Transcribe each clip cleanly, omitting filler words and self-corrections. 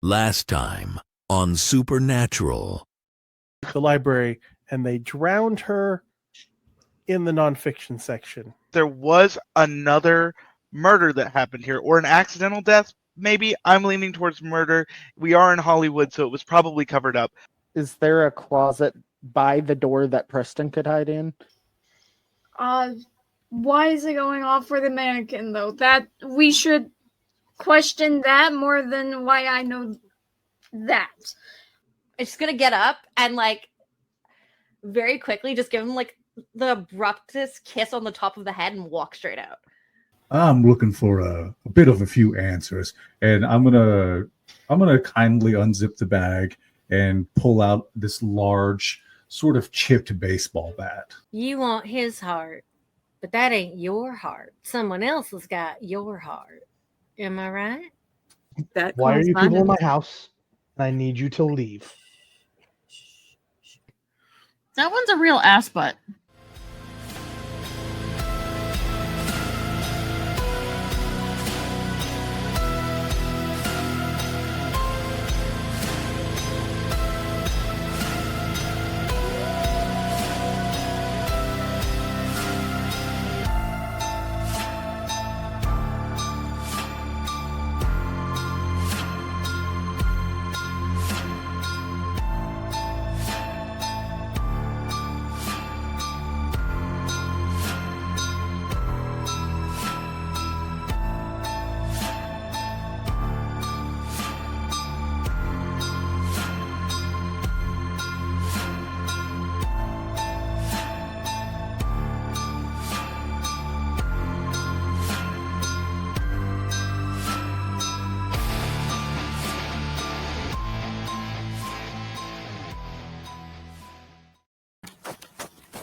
Last time on Supernatural. The library, and they drowned her in the nonfiction section. There was another murder that happened here, or an accidental death, maybe. I'm leaning towards murder. We are in Hollywood, so it was probably covered up. Is there a closet by the door that Preston could hide in? Why is it going off for the mannequin, though? That we should question that more than why I know that. It's gonna get up and very quickly just give him the abruptest kiss on the top of the head and walk straight out. I'm looking for a bit of a few answers, and I'm gonna kindly unzip the bag and pull out this large, sort of chipped baseball bat. You want his heart, but that ain't your heart. Someone else has got your heart. Am I right? Why are you people in my house? I need you to leave. That one's a real ass butt.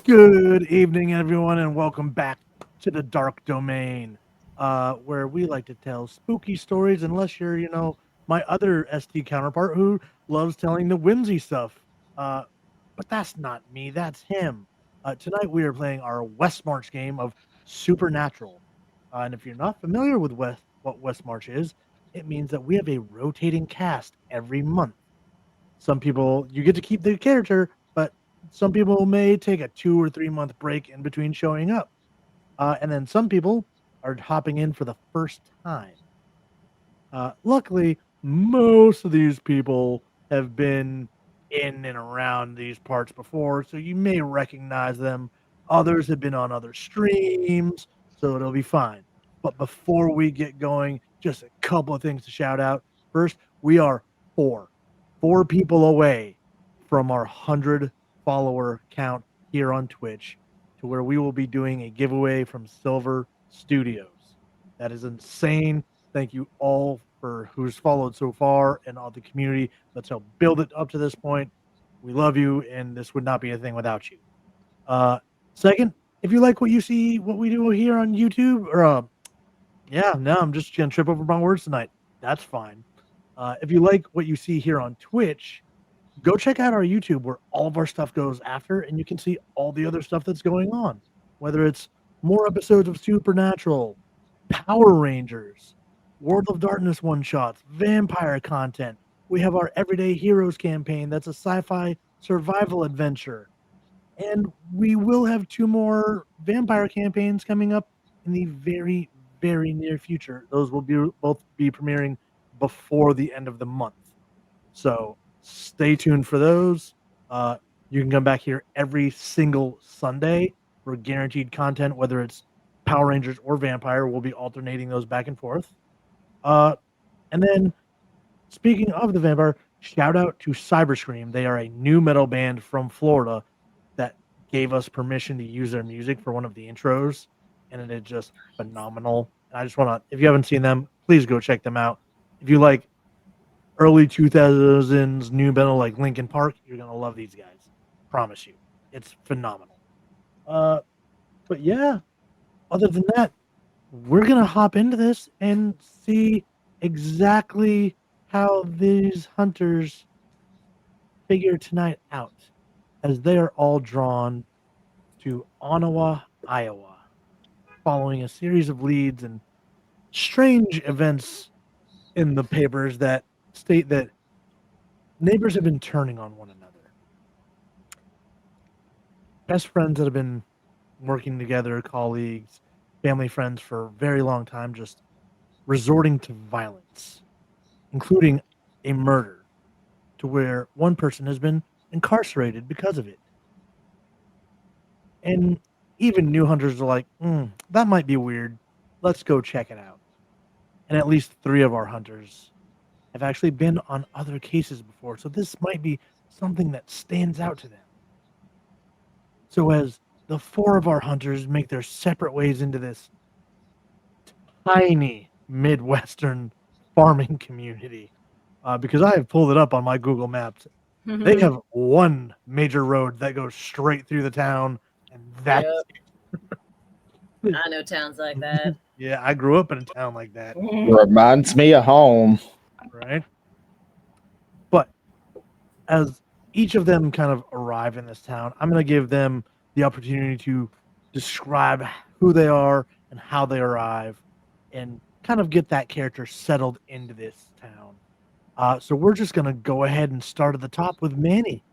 Good evening, everyone, and welcome back to the Dark Domain, where we like to tell spooky stories, unless you're, my other ST counterpart who loves telling the whimsy stuff. But that's not me, that's him. Tonight we are playing our West March game of Supernatural. And if you're not familiar with what West March is, it means that we have a rotating cast every month. Some people, you get to keep the character, but some people may take a 2 or 3 month break in between showing up. And then some people are hopping in for the first time. Luckily, most of these people have been in and around these parts before, so you may recognize them. Others have been on other streams, so it'll be fine. But before we get going, just a couple of things to shout out. First, we are four people away from our 100 follower count here on Twitch, to where we will be doing a giveaway from Silver Studios. That is insane. Thank you all for who's followed so far and all the community. Let's help build it up to this point. We love you, and this would not be a thing without you. Second, if you like what you see, what we do here on YouTube, or I'm just gonna trip over my words tonight. That's fine. If you like what you see here on Twitch, go check out our YouTube, where all of our stuff goes after, and you can see all the other stuff that's going on. Whether it's more episodes of Supernatural, Power Rangers, World of Darkness one-shots, vampire content. We have our Everyday Heroes campaign. That's a sci-fi survival adventure. And we will have 2 more vampire campaigns coming up in the very, very near future. Those will both be premiering before the end of the month. So stay tuned for those. You can come back here every single Sunday for guaranteed content, whether it's Power Rangers or Vampire. We'll be alternating those back and forth. And then, speaking of the Vampire, shout out to Cyberscream. They are a new metal band from Florida that gave us permission to use their music for one of the intros, and it is just phenomenal. And I just want to, if you haven't seen them, please go check them out. If you like early 2000s new metal like Linkin Park, you're gonna love these guys. Promise you, it's phenomenal. But yeah, other than that, we're gonna hop into this and see exactly how these hunters figure tonight out, as they are all drawn to Ottawa, Iowa, following a series of leads and strange events in the papers that state that neighbors have been turning on one another. Best friends that have been working together, colleagues, family friends for a very long time, just resorting to violence, including a murder, to where one person has been incarcerated because of it. And even new hunters are like, that might be weird. Let's go check it out. And at least 3 of our hunters have actually been on other cases before, so this might be something that stands out to them. So as the 4 of our hunters make their separate ways into this tiny Midwestern farming community, because I have pulled it up on my Google Maps, they have one major road that goes straight through the town, and that's I know towns like that. Yeah, I grew up in a town like that. Reminds me of home. Right? But as each of them kind of arrive in this town, I'm going to give them the opportunity to describe who they are and how they arrive and kind of get that character settled into this town. So we're just going to go ahead and start at the top with Manny.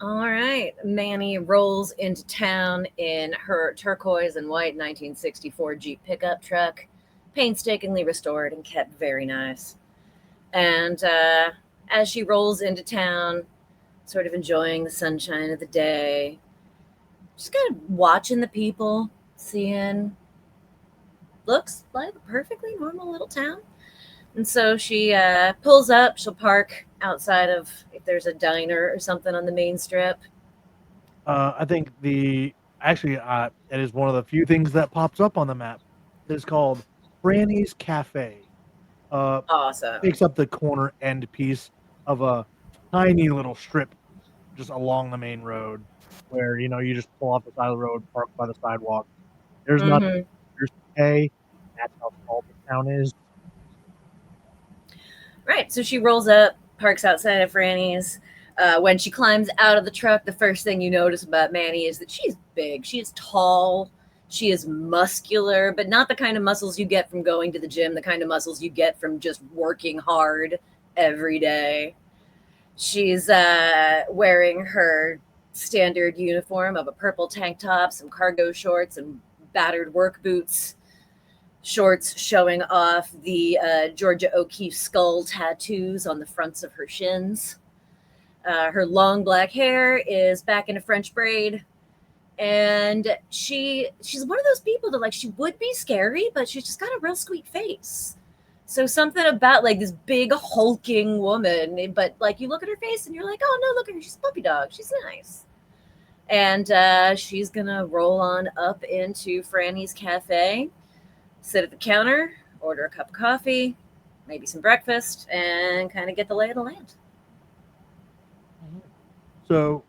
All right. Manny rolls into town in her turquoise and white 1964 Jeep pickup truck, painstakingly restored and kept very nice. And as she rolls into town, sort of enjoying the sunshine of the day, just kind of watching the people, seeing, looks like a perfectly normal little town. And so she pulls up. She'll park outside of, if there's a diner or something on the main strip. I think it is one of the few things that pops up on the map. It's called Franny's Cafe. Awesome. Takes up the corner end piece of a tiny little strip just along the main road where, you just pull off the side of the road, park by the sidewalk. There's nothing. There's pay. That's how small the town is. Right. So she rolls up, parks outside of Franny's. When she climbs out of the truck, the first thing you notice about Manny is that she's big. She is tall. She is muscular, but not the kind of muscles you get from going to the gym, the kind of muscles you get from just working hard every day. She's wearing her standard uniform of a purple tank top, some cargo shorts, and battered work boots. Shorts showing off the Georgia O'Keeffe skull tattoos on the fronts of her shins. Her long black hair is back in a French braid. And she's one of those people that, she would be scary, but she's just got a real sweet face. So something about, this big hulking woman, but, you look at her face and you're like, oh, no, look at her. She's a puppy dog. She's nice. And she's going to roll on up into Franny's Cafe, sit at the counter, order a cup of coffee, maybe some breakfast, and kind of get the lay of the land. So,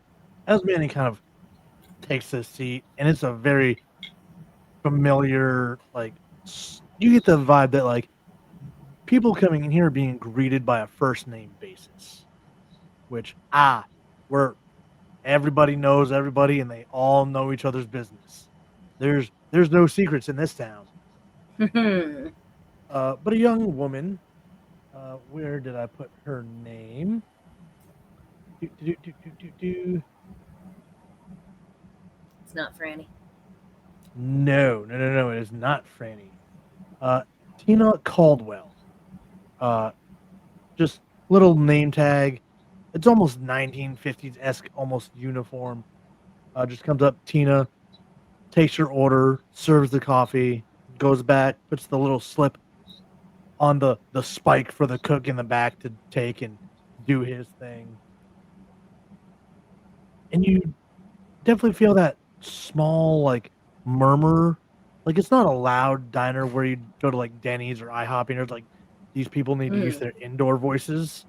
as Manny kind of takes this seat, and it's a very familiar, you get the vibe that, people coming in here are being greeted by a first name basis, which, where everybody knows everybody and they all know each other's business. There's no secrets in this town. But a young woman, where did I put her name? It's not Franny. No, it is not Franny. Tina Caldwell. Just little name tag. It's almost 1950s-esque, almost uniform. Just comes up, Tina, takes your order, serves the coffee, goes back, puts the little slip on the spike for the cook in the back to take and do his thing. And you definitely feel that small, murmur. It's not a loud diner where you go to, Denny's or IHOP and there's, these people need to use their indoor voices.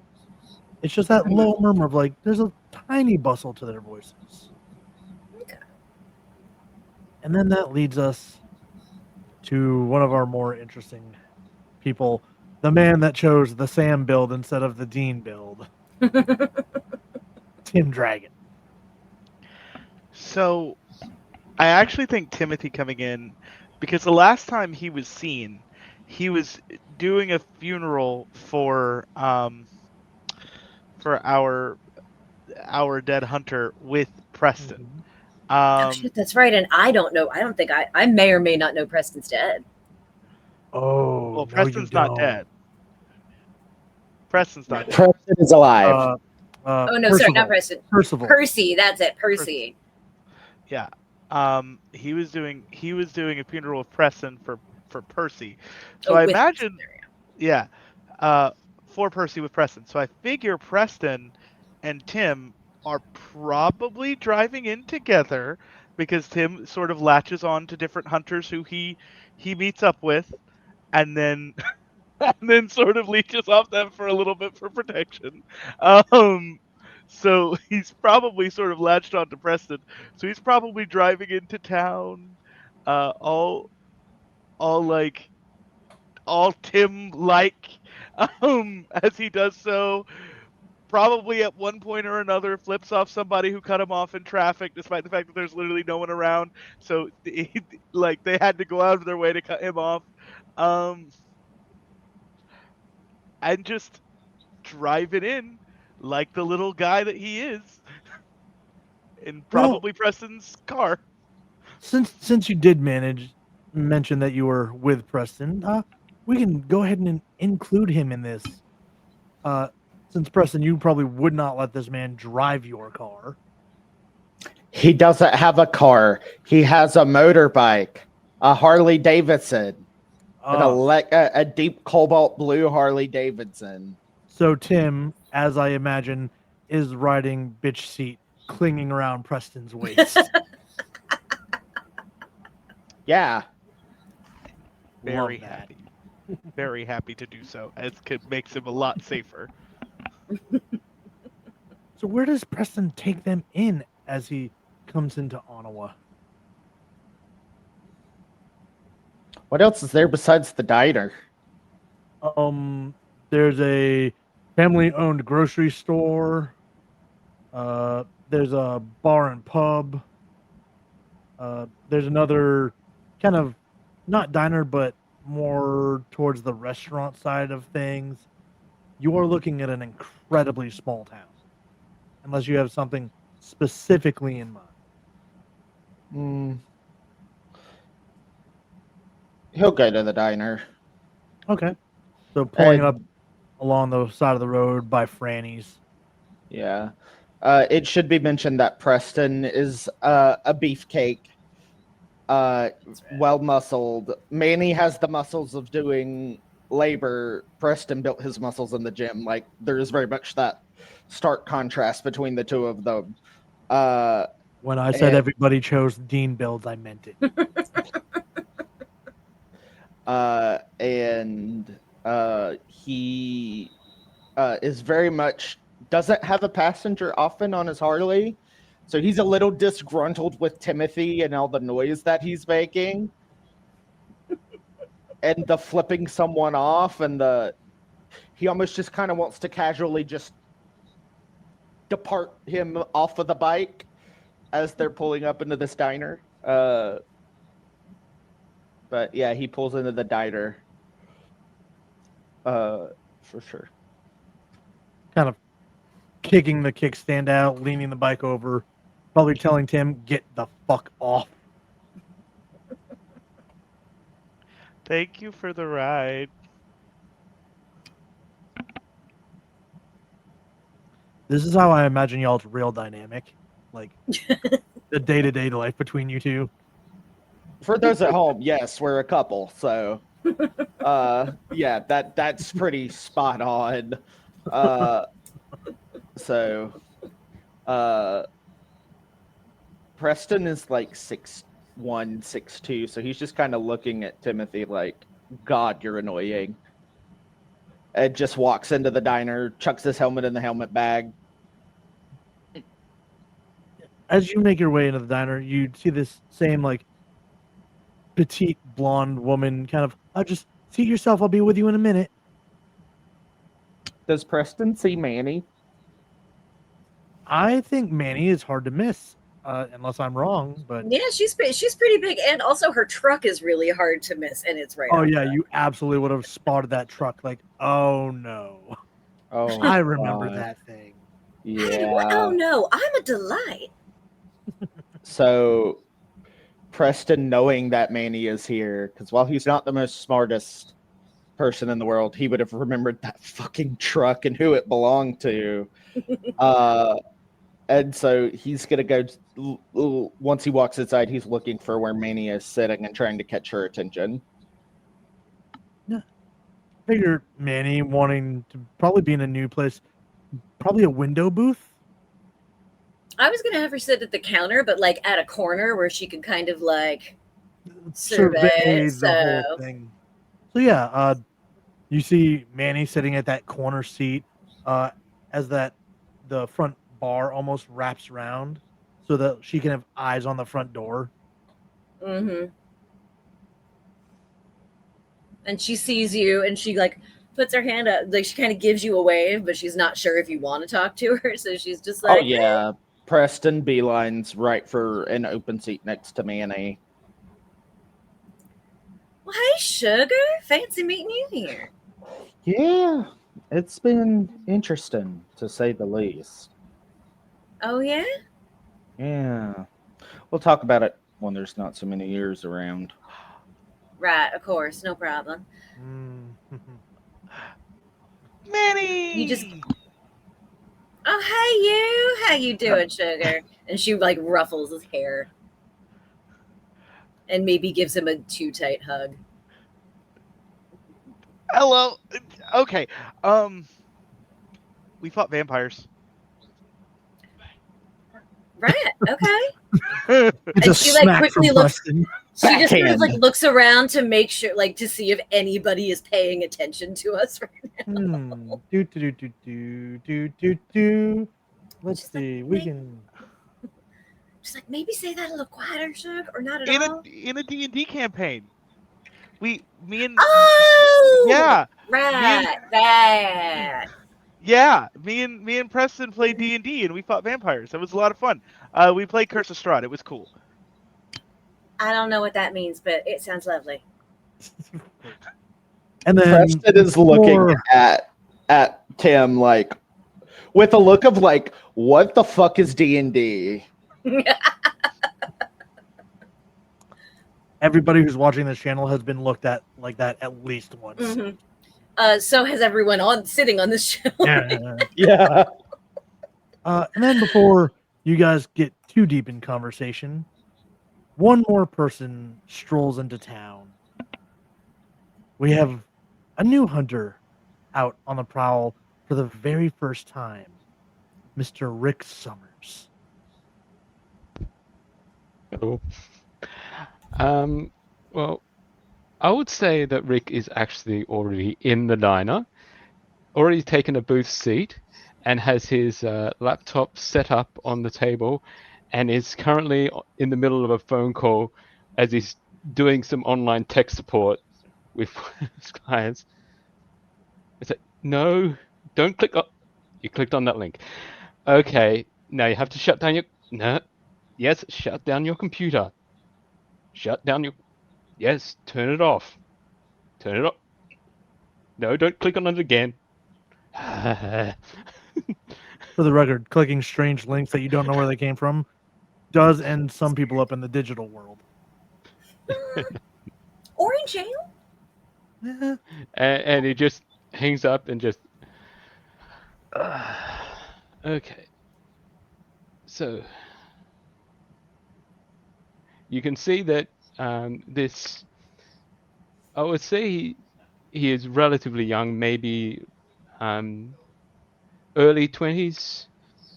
It's just that low murmur of, there's a tiny bustle to their voices. Okay. And then that leads us to one of our more interesting people, the man that chose the Sam build instead of the Dean build, Tim Dragon. So, I actually think Timothy coming in, because the last time he was seen, he was doing a funeral for our dead hunter with Preston. Oh shit, that's right. And I don't know. I don't think I may or may not know Preston's dead. Oh, well, no, Preston's you not don't. dead. Preston's not dead. Preston is alive. Oh no, sorry, not Preston. Percival. Percy, that's it. Percy. Yeah. He was doing a funeral of Preston for Percy. So I with imagine Preston, yeah. For Percy with Preston. So I figure Preston and Tim are probably driving in together because Tim sort of latches on to different hunters who he meets up with and then and then sort of leeches off them for a little bit for protection. So he's probably sort of latched on to Preston. So he's probably driving into town, all like all Tim like, as he does so. Probably at one point or another flips off somebody who cut him off in traffic, despite the fact that there's literally no one around. So like they had to go out of their way to cut him off. And just drive it in like the little guy that he is in probably Preston's car. Since you did mention that you were with Preston, we can go ahead and include him in this. Since Preston, you probably would not let this man drive your car. He doesn't have a car. He has a motorbike, a Harley Davidson, a deep cobalt blue Harley Davidson. So Tim, as I imagine, is riding bitch seat, clinging around Preston's waist. Yeah. Very happy. Very happy to do so, as it makes him a lot safer. So where does Preston take them in as he comes into Ottawa? What else is there besides the diner? There's a family-owned grocery store. There's a bar and pub. There's another kind of not diner, but more towards the restaurant side of things. You are looking at an incredibly small town, unless you have something specifically in mind. He'll go to the diner. Okay. So pulling up along the side of the road by Franny's. Yeah. It should be mentioned that Preston is a beefcake. Well muscled. Manny has the muscles of doing labor. Preston built his muscles in the gym. Like there is very much that stark contrast between the two of them. When I said everybody chose Dean builds, I meant it. He is very much doesn't have a passenger often on his Harley. So he's a little disgruntled with Timothy and all the noise that he's making. And the flipping someone off and he almost just kind of wants to casually just depart him off of the bike as they're pulling up into this diner. But yeah, he pulls into the diner. For sure. Kind of kicking the kickstand out, leaning the bike over, probably telling Tim, get the fuck off. Thank you for the ride. This is how I imagine y'all's real dynamic. Like, the day-to-day life between you two. For those at home, yes, we're a couple, so yeah, that's pretty spot on. Preston is like 6'1", 6'2", so he's just kind of looking at Timothy like, God, you're annoying. And just walks into the diner, chucks his helmet in the helmet bag. As you make your way into the diner, you see this same, like, petite blonde woman kind of, just seat yourself, I'll be with you in a minute. Does Preston see Manny? I think Manny is hard to miss. unless I'm wrong. But Yeah, she's pretty big, and also her truck is really hard to miss, and it's right. oh on yeah, track. you absolutely would have spotted that truck. Like, oh no, Oh, I remember God. that thing. Hey, what? Oh Yeah. no, I'm a delight. So Preston, knowing that Manny is here, because while he's not the most smartest person in the world, he would have remembered that fucking truck and who it belonged to. And so he's gonna go. Once he walks inside, he's looking for where Manny is sitting and trying to catch her attention. Figure Manny wanting to probably be in a new place, probably a window booth. I was gonna have her sit at the counter, but like at a corner where she could kind of like Survey survey. the whole thing. So yeah, you see Manny sitting at that corner seat, as the front bar almost wraps around, so that she can have eyes on the front door. Mm-hmm. And she sees you, and she like puts her hand up, like she kind of gives you a wave, but she's not sure if you want to talk to her, so she's just like, Oh yeah, Preston beelines right for an open seat next to Manny. "Well, hey, sugar, fancy meeting you here." Yeah, it's been interesting to say the least. Oh yeah. Yeah, we'll talk about it when there's not so many ears around. Right, of course, no problem. Manny! You just, oh hey you, how you doing, sugar? And she like ruffles his hair, and maybe gives him a too tight hug. Hello. Okay. We fought vampires. Right. Okay. It's And a she like smack quickly from looks. Preston. She just sort of Backhand. like looks around to make sure, like to see if anybody is paying attention to us right now. Do. Let's She's like, see. We "Make-" can. She's like, maybe say that a little quieter, sugar, or not at In all. a D&D campaign. Me and Oh, yeah. right, that. Yeah, me and Preston played D&D and we fought vampires. It was a lot of fun. We played Curse of Strahd. It was cool. I don't know what that means, but it sounds lovely. And then Preston is looking at Tim like with a look of like, what the fuck is D&D? Everybody who's watching this channel has been looked at like that at least once. Mm-hmm. So has everyone sitting on this channel. Yeah. And then before you guys get too deep in conversation, one more person strolls into town. We have a new hunter out on the prowl for the very first time, Mr. Rick Summers. Hello. Well, I would say that Rick is actually already in the diner, already taken a booth seat, and has his laptop set up on the table, and is currently in the middle of a phone call as he's doing some online tech support with his clients. It's like, no, don't click on. You clicked on that link. Okay, now you have to shut down your. No, yes, shut down your computer. Shut down your. Yes, turn it off. Turn it off. No, don't click on it again. For the record, clicking strange links that you don't know where they came from does end some people up in the digital world. Or in jail. And he just hangs up and just. Okay. So you can see that this. I would say he is relatively young, maybe early 20s,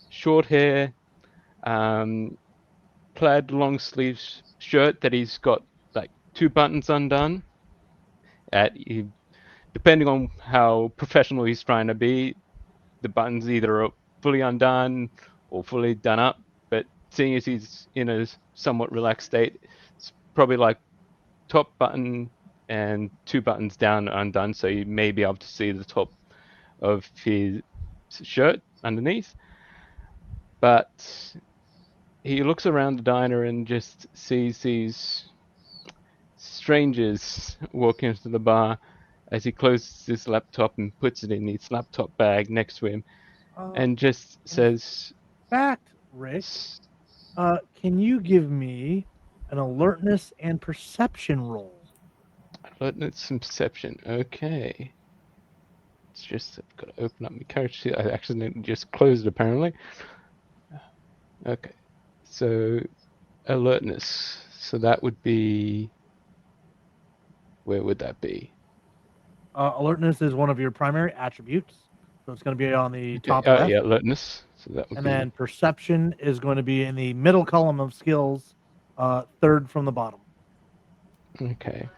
short hair, plaid long sleeves shirt that he's got like 2 buttons undone. Depending on how professional he's trying to be, the buttons either are fully undone or fully done up. But seeing as he's in a somewhat relaxed state, it's probably like top button and 2 buttons down undone, so you may be able to see the top of his shirt underneath. But he looks around the diner and just sees these strangers walking into the bar as he closes his laptop and puts it in his laptop bag next to him, and just says, fact, Rick, can you give me an alertness and perception roll? Alertness and perception. Okay. It's just I've got to open up my character sheet. I accidentally just closed it apparently. Okay. So alertness. So that would be, where would that be? Alertness is one of your primary attributes, so it's going to be on the top Oh left. yeah, alertness. So that would And be. then perception is going to be in the middle column of skills, third from the bottom. Okay.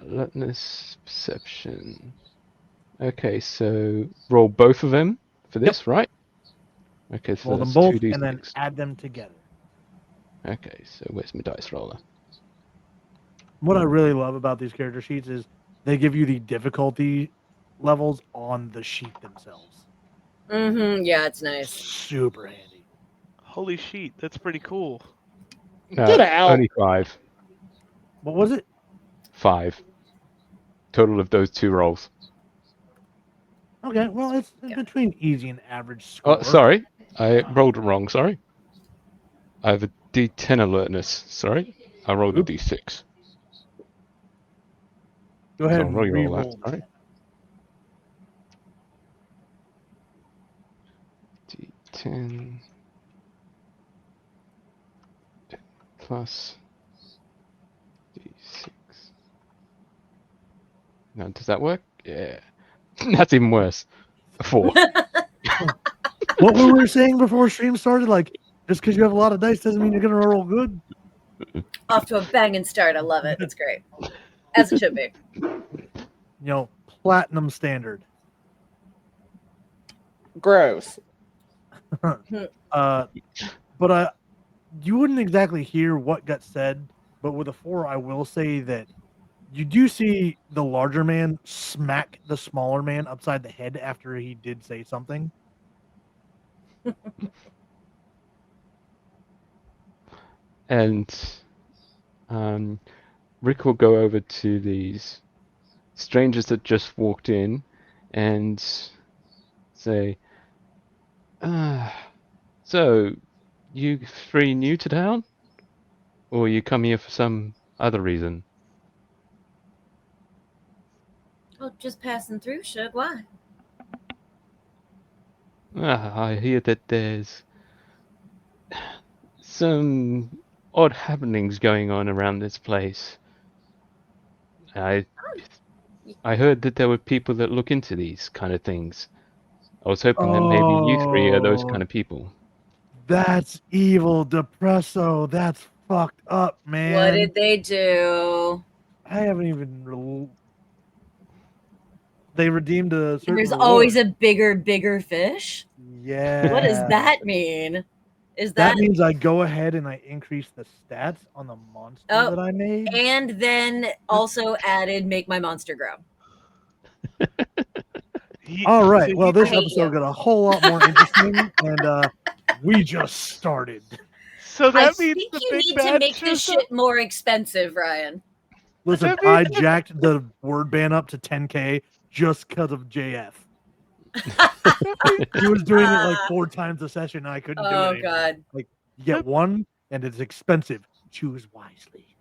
Alertness, perception. Okay, so roll both of them for this, right? Okay, so Roll them that's both 2d6. and then add them together. Okay, so where's my dice roller? What I really love about these character sheets is they give you the difficulty levels on the sheet themselves. Mm-hmm. Yeah, it's nice. Super handy. Holy sheet, that's pretty cool. Get out. Only 5. What was it? 5. Total of those 2 rolls. Okay, well, it's between easy and average score. Oh, sorry. I rolled it wrong, sorry. I have a D10 alertness, sorry. I rolled a D6. Go ahead So I'll and roll that, re-roll. sorry. D10 plus D6. Now, does that work? Yeah. That's even worse. 4. What we were saying before stream started, like, just because you have a lot of dice doesn't mean you're going to roll good. Off to a banging start. I love it. It's great. As it should be. You know, platinum standard. Gross. But you wouldn't exactly hear what got said, but with a 4, I will say that you do see the larger man smack the smaller man upside the head after he did say something. And Rick will go over to these strangers that just walked in and say, so you 3 new to town? Or you come here for some other reason? Oh, just passing through, Shug. Why? I hear that there's some odd happenings going on around this place. I heard that there were people that look into these kind of things. I was hoping that maybe you 3 are those kind of people. That's evil, Depresso. That's fucked up, man. What did they do? I haven't even. They redeemed a certain. There's reward. always a bigger fish. Yeah. What does that mean? Is that means I go ahead and I increase the stats on the monster that I made, and then also added make my monster grow. All right. Well, this episode got a whole lot more interesting, and we just started. So that I means think the you big need to bad make this shows up? shit more expensive, Ryan. Listen, I jacked the word ban up to 10K just because of JF. He was doing it like 4 times a session, and I couldn't do it anymore. God. Like, you get one, and it's expensive. Choose wisely.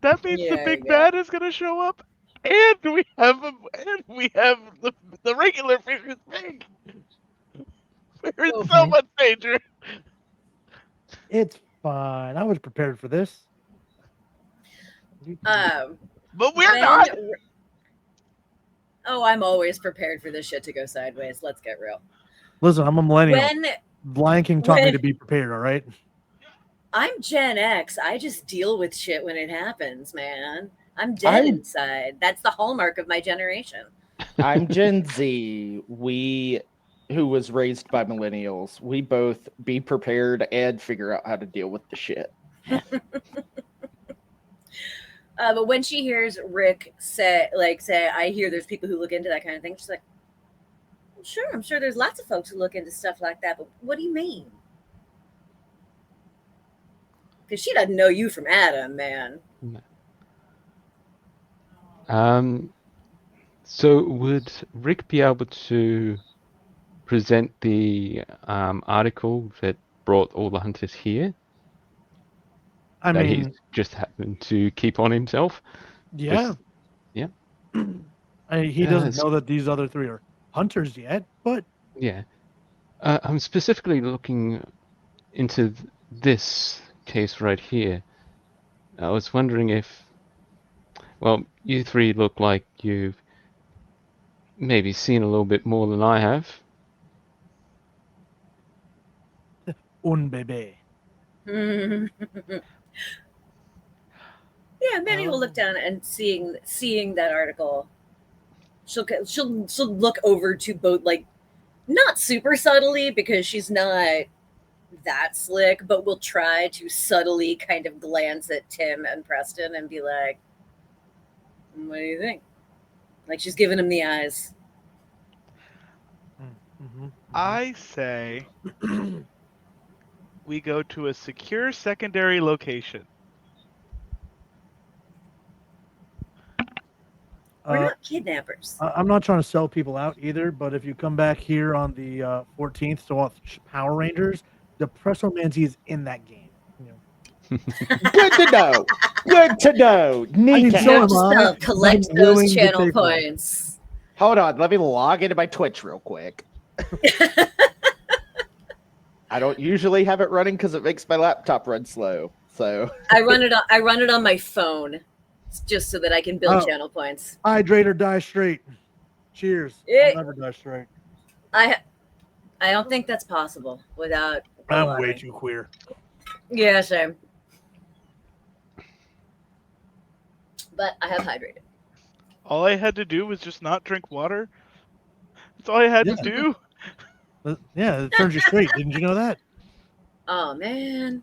That means the big bad is gonna show up, and we have the regular fish is big. We're in so much danger. It's fine. I was prepared for this. But we're not. Oh, I'm always prepared for this shit to go sideways. Let's get real. Listen, I'm a millennial. When Lion King taught me to be prepared, all right? I'm Gen X. I just deal with shit when it happens, man. I'm dead inside. That's the hallmark of my generation. I'm Gen Z. Who was raised by millennials, we both be prepared and figure out how to deal with the shit. But when she hears Rick say, I hear there's people who look into that kind of thing, she's like, well, sure, I'm sure there's lots of folks who look into stuff like that, but what do you mean? Because she doesn't know you from Adam, man. So would Rick be able to present the article that brought all the hunters here? I That he's mean, just happened to keep on himself? yeah. Yeah. He doesn't know that these other three are hunters yet, but Yeah. I'm specifically looking into this case right here. I was wondering if, well, you three look like you've maybe seen a little bit more than I have. un bebé. Yeah, Manny will look down and seeing that article. She'll look over to both, like, not super subtly because she's not that slick, but will try to subtly kind of glance at Tim and Preston and be like, "What do you think?" Like she's giving him the eyes. I say we go to a secure secondary location. We're not kidnappers. I'm not trying to sell people out either, but if you come back here on the 14th to watch Power Rangers, Depresso Manzi is in that game. Good to know. Good to know. Neat to have. Collect those channel points. Hold on, let me log into my Twitch real quick. I don't usually have it running because it makes my laptop run slow. So I run it on my phone, just so that I can build channel points. Hydrate or die straight. Cheers. I'll never die straight. I don't think that's possible without. I'm way too queer. Yeah, same. But I have hydrated. All I had to do was just not drink water. That's all I had to do. Yeah, it turns you straight. Didn't you know that? Oh man.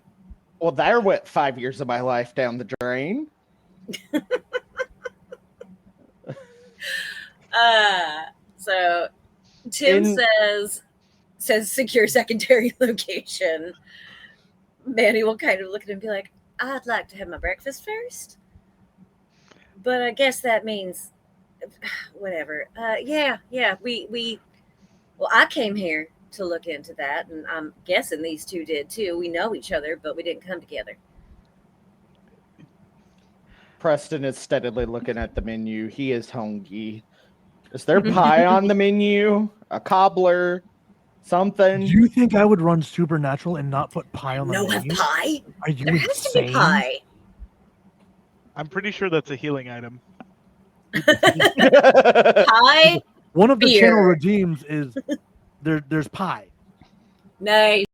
Well, there went 5 years of my life down the drain. So Tim says secure secondary location. Manny will kind of look at him and be like, "I'd like to have my breakfast first, but I guess that means whatever." Well, I came here to look into that, and I'm guessing these two did too. We know each other, but we didn't come together. Preston is steadily looking at the menu. He is hungry. Is there pie on the menu? A cobbler? Something? Do you think I would run Supernatural and not put pie on the menu? Have pie? Are you There insane? has to be pie. I'm pretty sure that's a healing item. Pie? One of the Beer. channel redeems is there's pie. Nice.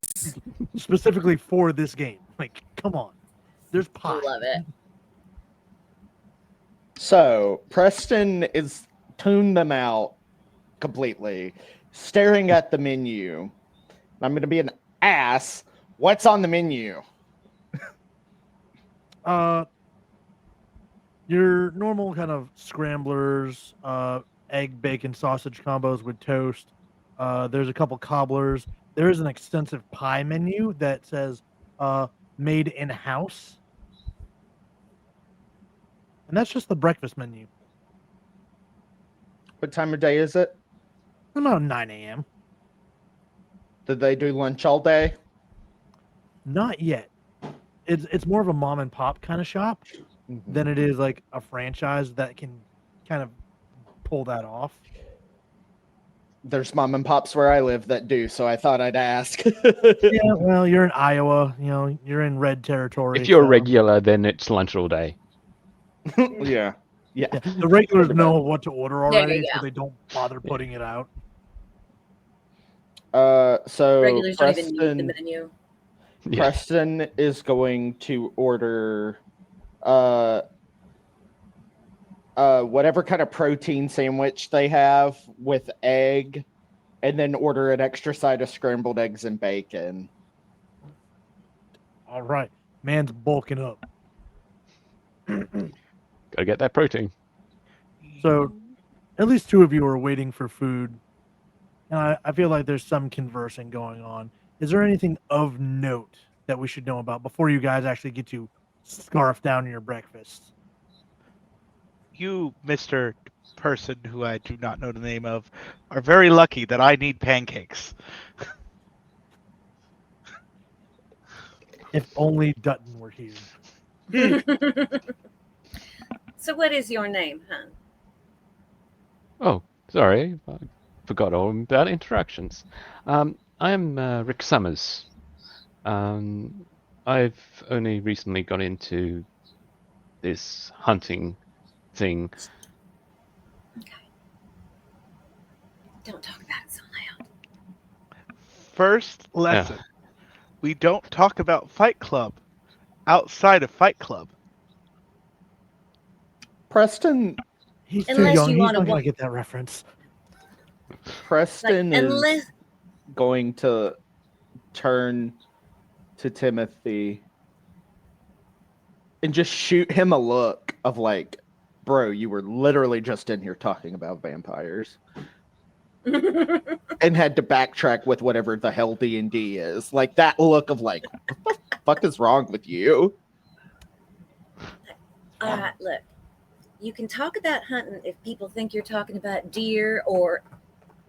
Specifically for this game. Like, come on. There's pie. Love it. So Preston is tuned them out completely, staring at the menu. I'm going to be an ass. What's on the menu? Your normal kind of scramblers, egg, bacon, sausage combos with toast. There's a couple cobblers. There is an extensive pie menu that says made in-house. And that's just the breakfast menu. What time of day is it? About 9 a.m. Did they do lunch all day? Not yet. It's more of a mom and pop kind of shop than it is like a franchise that can kind of pull that off. There's mom and pops where I live that do, so I thought I'd ask. Yeah, well, you're in Iowa. You know, you're in red territory. If you're so- regular, then it's lunch all day. Yeah. The regulars know what to order There already, you so go. they don't bother putting it out. So Regulars don't even need the Preston, menu. Preston is going to order whatever kind of protein sandwich they have with egg, and then order an extra side of scrambled eggs and bacon. All right. Man's bulking up. Gotta get that protein. So at least two of you are waiting for food. And I feel like there's some conversing going on. Is there anything of note that we should know about before you guys actually get to scarf down your breakfast? You, Mr. Person, who I do not know the name of, are very lucky that I need pancakes. If only Dutton were here. So what is your name, hon? Oh, sorry, I forgot all about interactions. I am Rick Summers. I've only recently got into this hunting thing. Don't talk about it so loud. First lesson. We don't talk about Fight Club outside of Fight Club. Preston. He's too Unless young. you He's wanna not going wa- to get that reference. Preston Like, is unless- going to turn to Timothy and just shoot him a look of like, bro, you were literally just in here talking about vampires. And had to backtrack with whatever the hell D&D is. Like that look of like, what the fuck is wrong with you? All right, look. You can talk about hunting if people think you're talking about deer or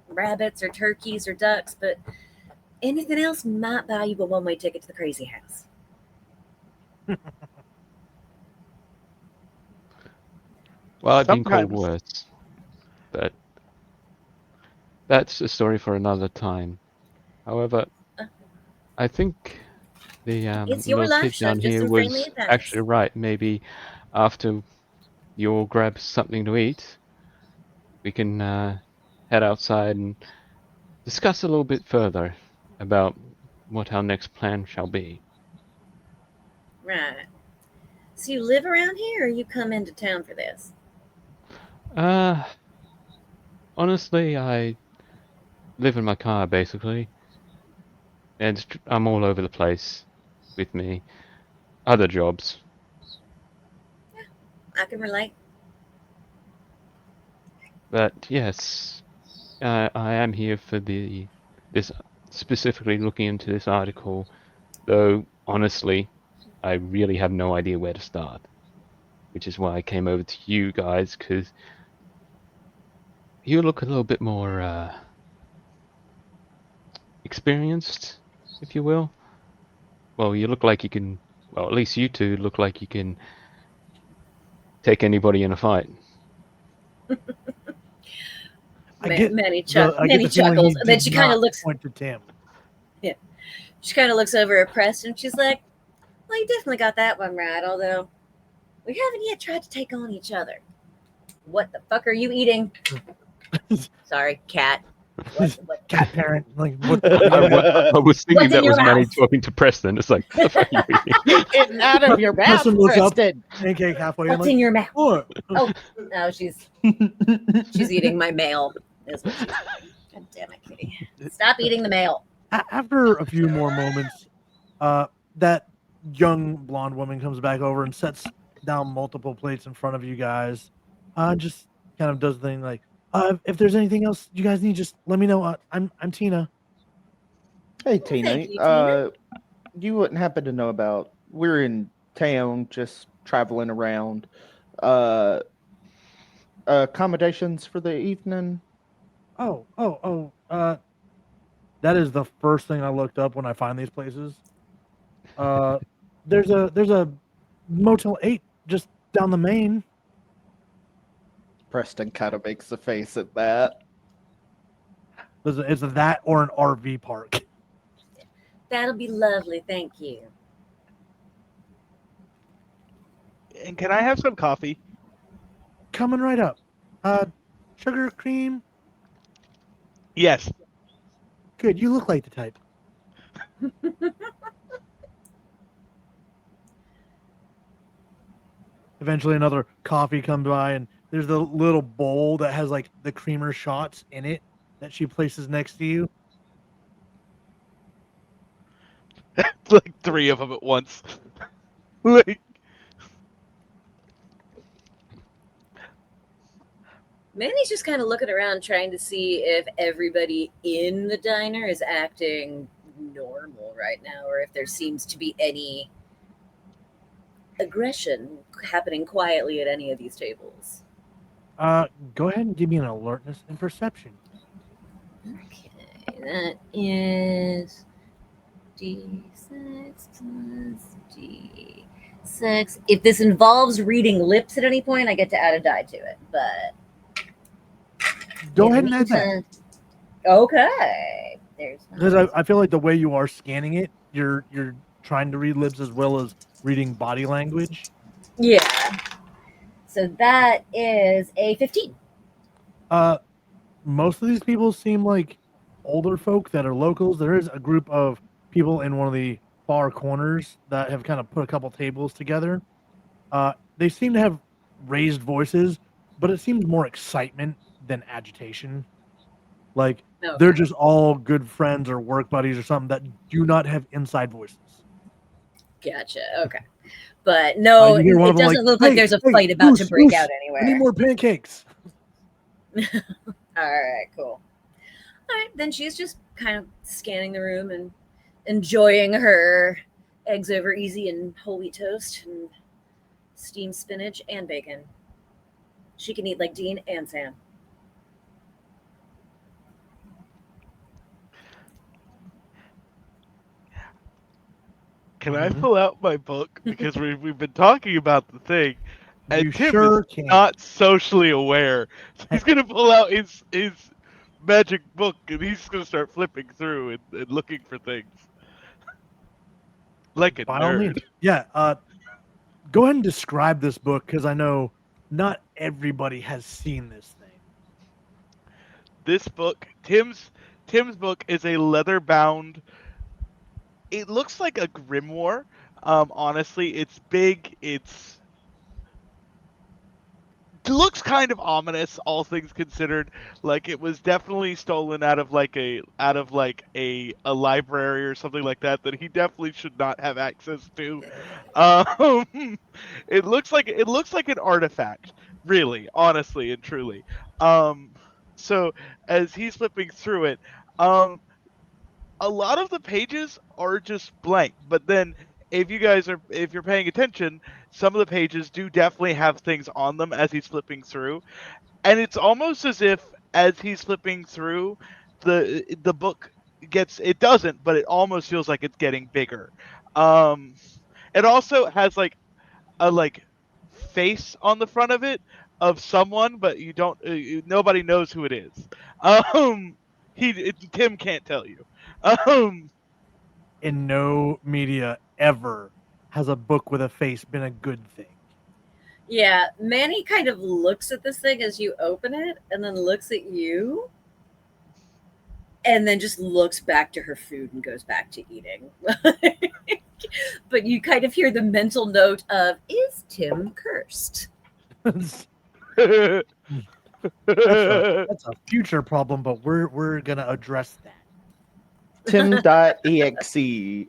rabbits or turkeys or ducks, but anything else might buy you a one-way ticket to the crazy house. Well, I've been called Sometimes. worse, but that's a story for another time. However, I think the It's your little life, kid so down just here some friendly was advice. actually right. Maybe after you all grab something to eat, we can head outside and discuss a little bit further about what our next plan shall be. Right. So you live around here or you come into town for this? Honestly, I live in my car basically, and I'm all over the place with me. Other jobs. I can relate. But yes, I am here for this specifically looking into this article, though honestly, I really have no idea where to start, which is why I came over to you guys, because you look a little bit more experienced, if you will. Well, you look like you can. Well, at least you two look like you can take anybody in a fight. Manny the feeling chuckles, he and then did she kind of not looks. point to Tim. Yeah, she kind of looks over at Preston. And she's like, "Well, you definitely got that one right. Although we haven't yet tried to take on each other. What the fuck are you eating? Sorry, cat. What? Cat parent. Like what? I was thinking What's in that your was Manny mouth? talking to Preston. It's like, what the fuck are you eating? Getting out of your mouth, Preston looks up, Preston. pancake halfway. What's like, in your mouth? What? Oh, no, she's eating my mail. Is what she's. God damn it, Kitty! Stop eating the mail. After a few more moments, that young blonde woman comes back over and sets down multiple plates in front of you guys. Just kind of does the thing like, if there's anything else you guys need, just let me know. I'm Tina. Hey, Tina. Thank you, Tina. You wouldn't happen to know about? We're in town, just traveling around. Accommodations for the evening. That is the first thing I looked up when I find these places. There's a Motel 8 just down the main. Preston kind of makes a face at that. It's that or an RV park. That'll be lovely. Thank you. And can I have some coffee? Coming right up. Sugar, cream. Yes. Good. You look like the type. Eventually, another coffee comes by, and there's the little bowl that has like the creamer shots in it that she places next to you. Like 3 of them at once. Like, Manny's just kind of looking around trying to see if everybody in the diner is acting normal right now, or if there seems to be any aggression happening quietly at any of these tables. Go ahead and give me an alertness and perception. Okay, that is D6 plus D6. If this involves reading lips at any point, I get to add a die to it. But Go ahead and add that. Okay. There's Because I feel like the way you are scanning it, you're trying to read lips as well as reading body language. Yeah. So that is a 15. Most of these people seem like older folk that are locals. There is a group of people in one of the far corners that have kind of put a couple tables together. They seem to have raised voices, but it seems more excitement than agitation. Like they're just all good friends or work buddies or something that do not have inside voices. Gotcha. Okay. But no, You hear one it of them doesn't look "Hey, like there's a hey, fight about to Goose, break Goose, out I need anywhere. more pancakes. All right, cool. All right, then she's just kind of scanning the room and enjoying her eggs over easy and whole wheat toast and steamed spinach and bacon. She can eat like Dean and Sam. Can I pull out my book? Because we've been talking about the thing, and You Tim sure is can. not socially aware. So he's gonna pull out his magic book and he's just gonna start flipping through and looking for things. Like a By all means. nerd. Yeah. Go ahead and describe this book because I know not everybody has seen this thing. This book, Tim's book, is a leather-bound. It looks like a grimoire. Honestly, it's big. It looks kind of ominous, all things considered. Like it was definitely stolen out of a library or something like that he definitely should not have access to. It looks like an artifact, really, honestly and truly. So as he's flipping through it, a lot of the pages are just blank, but then if you're paying attention, some of the pages do definitely have things on them as he's flipping through, and it's almost as if as he's flipping through, the book it doesn't, but it almost feels like it's getting bigger. It also has a face on the front of it of someone, but you don't nobody knows who it is. Tim can't tell you. In no media ever has a book with a face been a good thing. Yeah, Manny kind of looks at this thing as you open it and then looks at you and then just looks back to her food and goes back to eating. But you kind of hear the mental note of, is Tim cursed? That's a future problem, but we're gonna address that. Tim.exe.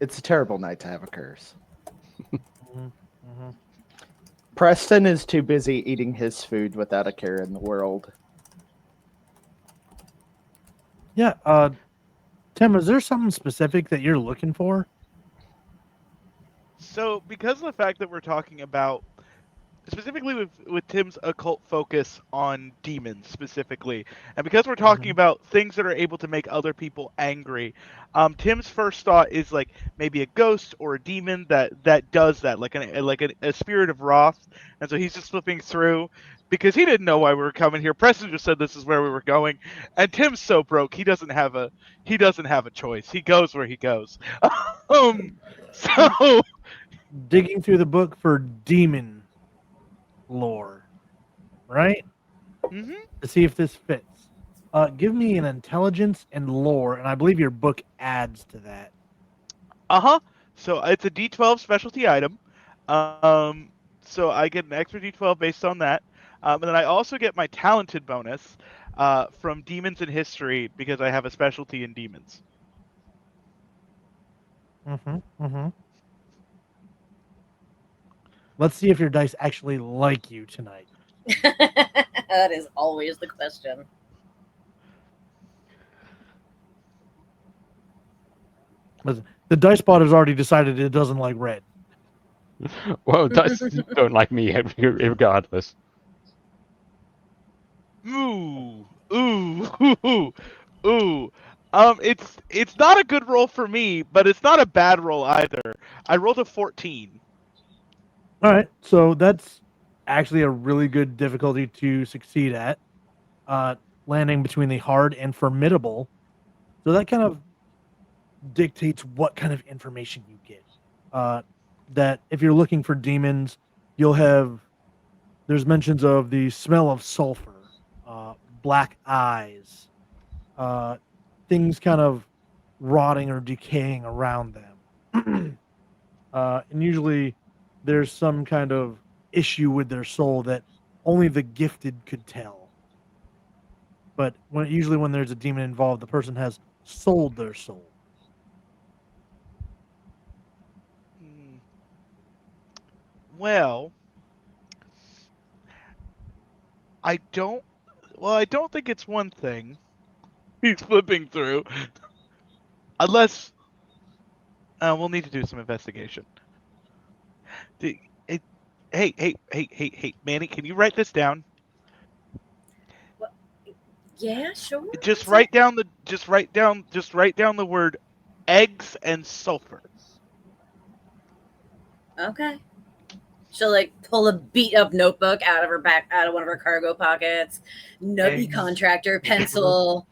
It's a terrible night to have a curse. Preston is too busy eating his food without a care in the world. Yeah, Tim, is there something specific that you're looking for? So, because of the fact that we're talking about specifically with Tim's occult focus on demons specifically, and because we're talking about things that are able to make other people angry, Tim's first thought is like maybe a ghost or a demon that does that, like a spirit of wrath. And so he's just flipping through because he didn't know why we were coming here. Preston just said this is where we were going, and Tim's so broke he doesn't have a choice. He goes where he goes. So Digging through the book for demon lore, right? Mm-hmm. To see if this fits. Give me an intelligence and lore, and I believe your book adds to that. So it's a D12 specialty item. So I get an extra D12 based on that. And then I also get my talented bonus from demons in history because I have a specialty in demons. Let's see if your dice actually like you tonight. That is always the question. But the dice bot has already decided it doesn't like red. Well, dice don't like me regardless. Ooh, ooh, ooh, ooh. It's not a good roll for me, but it's not a bad roll either. I rolled a 14. All right, so that's actually a really good difficulty to succeed at, landing between the hard and formidable. So that kind of dictates what kind of information you get. That if you're looking for demons, you'll have there's mentions of the smell of sulfur, black eyes, uh, things kind of rotting or decaying around them. And usually there's some kind of issue with their soul that only the gifted could tell. But usually when there's a demon involved, the person has sold their soul. Well, I don't think it's one thing. He's flipping through. Unless we'll need to do some investigation. Hey, Manny, can you write this down? Yeah, sure. Just write down the word eggs and sulfur. Okay. She'll like pull a beat up notebook out of one of her cargo pockets, nubby contractor pencil,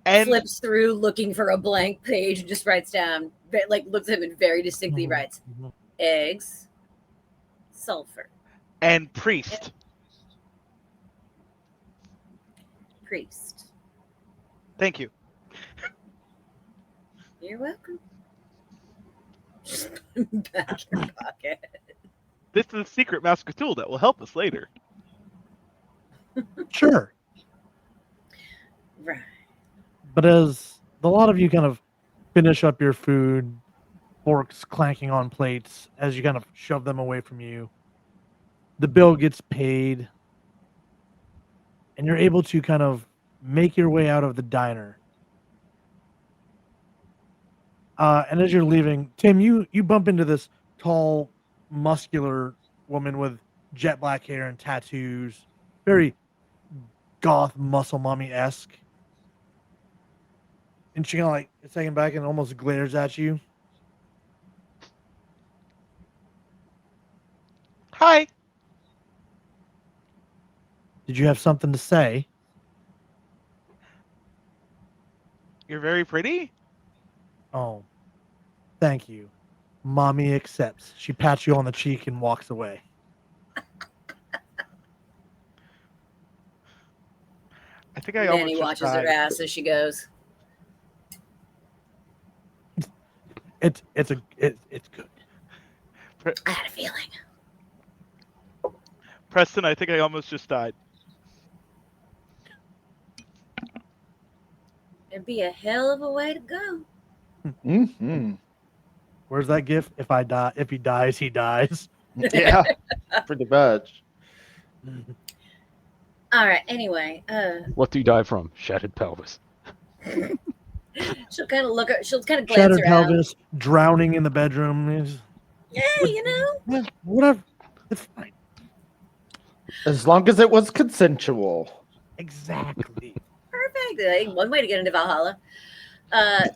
and flips through looking for a blank page and just writes down, like looks at him and very distinctly writes, eggs, sulfur. And priest. Priest. Thank you. You're welcome. Just put him back in your pocket. This is a secret master tool that will help us later. Sure. Right. But as a lot of you kind of finish up your food, forks clanking on plates as you kind of shove them away from you, the bill gets paid, and you're able to kind of make your way out of the diner. And as you're leaving, Tim, you bump into this tall, muscular woman with jet black hair and tattoos, very goth muscle mommy-esque. And she kind of like is taken back and almost glares at you. Hi. Did you have something to say? You're very pretty. Oh, thank you. Mommy accepts. She pats you on the cheek and walks away. I think I Danny almost just watches died. her ass as she goes. It's good. I had a feeling. Preston, I think I almost just died. It'd be a hell of a way to go. Mm-hmm. Where's that gif? If he dies, he dies. Yeah, pretty much. All right. Anyway, What do you die from? Shattered pelvis. she'll kind of look. She'll kind of glance Shattered around. pelvis, drowning in the bedroom. Yeah, you know. Yeah, whatever. It's fine. As long as it was consensual. Exactly. Perfect. Like, one way to get into Valhalla.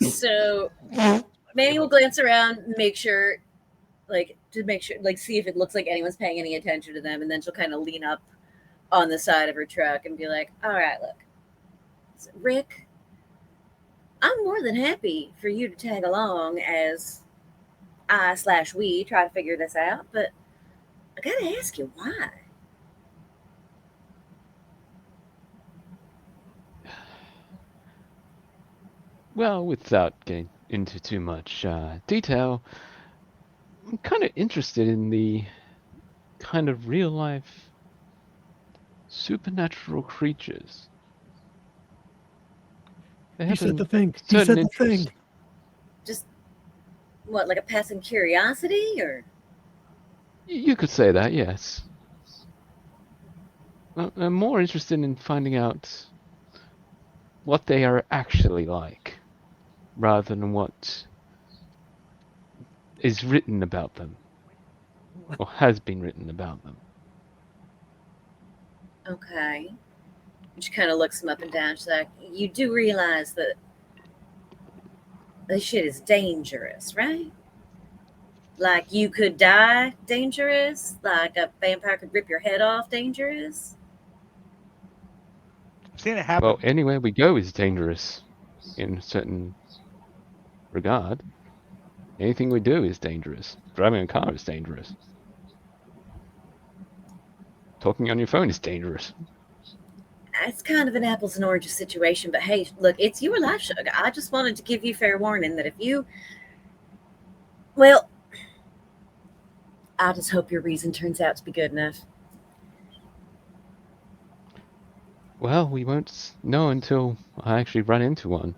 So Manny will glance around, make sure, like see if it looks like anyone's paying any attention to them, and then she'll kind of lean up on the side of her truck and be like, "All right, look, Rick, I'm more than happy for you to tag along as I/we try to figure this out, but I gotta ask you why." Well, without getting into too much detail, I'm kind of interested in the kind of real life supernatural creatures. He said the thing. He said the thing. Just what, like a passing curiosity, or? You could say that, yes. I'm more interested in finding out what they are actually like, rather than what is written about them, or has been written about them. Okay. She kind of looks him up and down. She's like, you do realize that this shit is dangerous, right? Like you could die dangerous, like a vampire could rip your head off dangerous. I've seen it happen. Well, anywhere we go is dangerous in a certain regard. Anything we do is dangerous. Driving a car is dangerous. Talking on your phone is dangerous. It's kind of an apples and oranges situation, but hey, look, it's your life, Sugar. I just wanted to give you fair warning that if you, well, I just hope your reason turns out to be good enough. Well, we won't know until I actually run into one.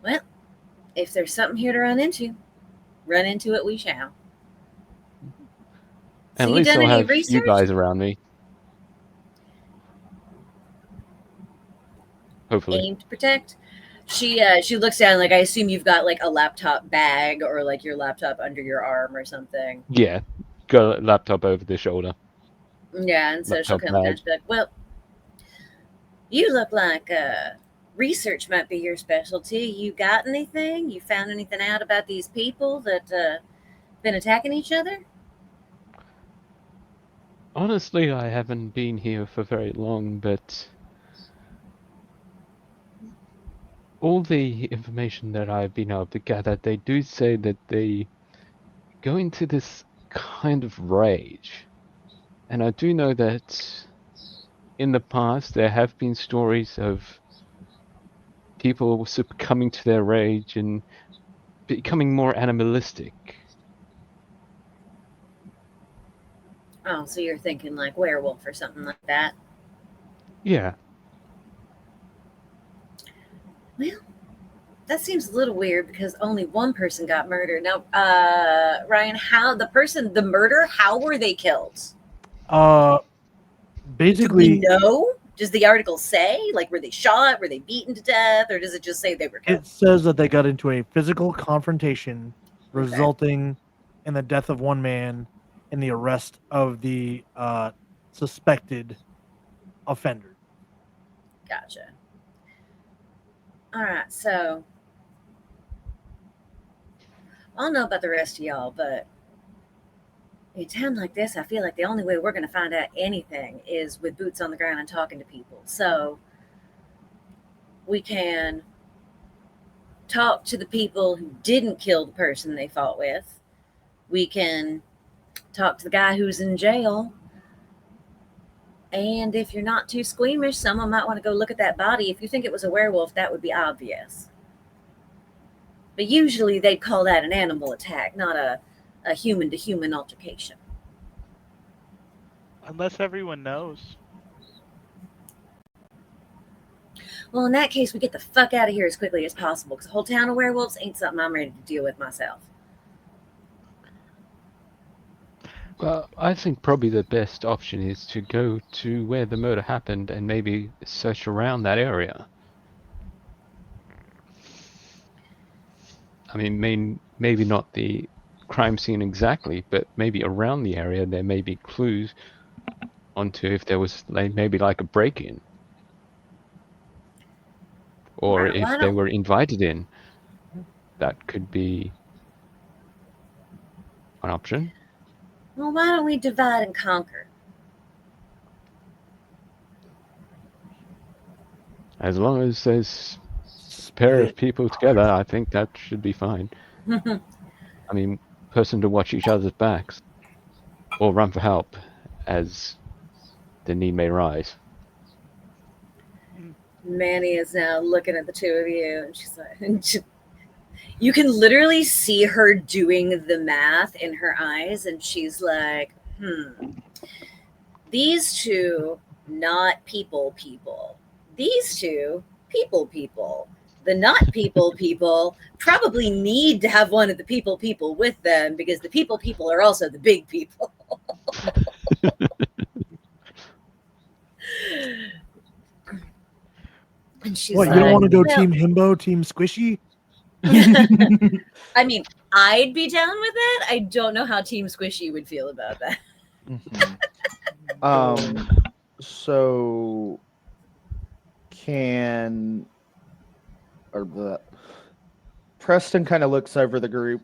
Well, if there's something here to run into it we shall. At you least done I'll any have research? you guys around me. Hopefully. Aim to protect. She looks down, like, I assume you've got like a laptop bag or like your laptop under your arm or something. Yeah, got a laptop over the shoulder. Yeah, and so she'll Laptop come down bag. and be like, well, you look like research might be your specialty. You got anything? You found anything out about these people that been attacking each other? Honestly, I haven't been here for very long, but all the information that I've been able to gather, they do say that they go into this kind of rage. And I do know that in the past there have been stories of people succumbing to their rage and becoming more animalistic. Oh, so you're thinking like werewolf or something like that? Yeah. Well, that seems a little weird because only one person got murdered. Now, Ryan, the murder, how were they killed? Basically, do we know? Does the article say? Like, were they shot? Were they beaten to death? Or does it just say they were killed? it says that they got into a physical confrontation, resulting in the death of one man and the arrest of the suspected offender. Gotcha. All right, so I don't know about the rest of y'all, but in a town like this, I feel like the only way we're going to find out anything is with boots on the ground and talking to people. So we can talk to the people who didn't kill the person they fought with. We can talk to the guy who's in jail. And if you're not too squeamish, someone might want to go look at that body. If you think it was a werewolf, that would be obvious. But usually they'd call that an animal attack, not a human-to-human altercation. Unless everyone knows. Well, in that case, we get the fuck out of here as quickly as possible, because the whole town of werewolves ain't something I'm ready to deal with myself. Well, I think probably the best option is to go to where the murder happened and maybe search around that area. I mean, maybe not the crime scene exactly, but maybe around the area there may be clues onto if there was maybe like a break-in. Or Right, if they were invited in. That could be an option. Well, why don't we divide and conquer? As long as there's a pair of people together, I think that should be fine. I mean, person to watch each other's backs. Or run for help as the need may rise. Manny is now looking at the two of you, and she's like, you can literally see her doing the math in her eyes, and she's like, these two, not people. These two, people. The not people probably need to have one of the people with them, because the people are also the big people. And she's What, like, you don't want to go Team Himbo, Team Squishy? I mean, I'd be down with it. I don't know how Team Squishy would feel about that. So can or the Preston kind of looks over the group.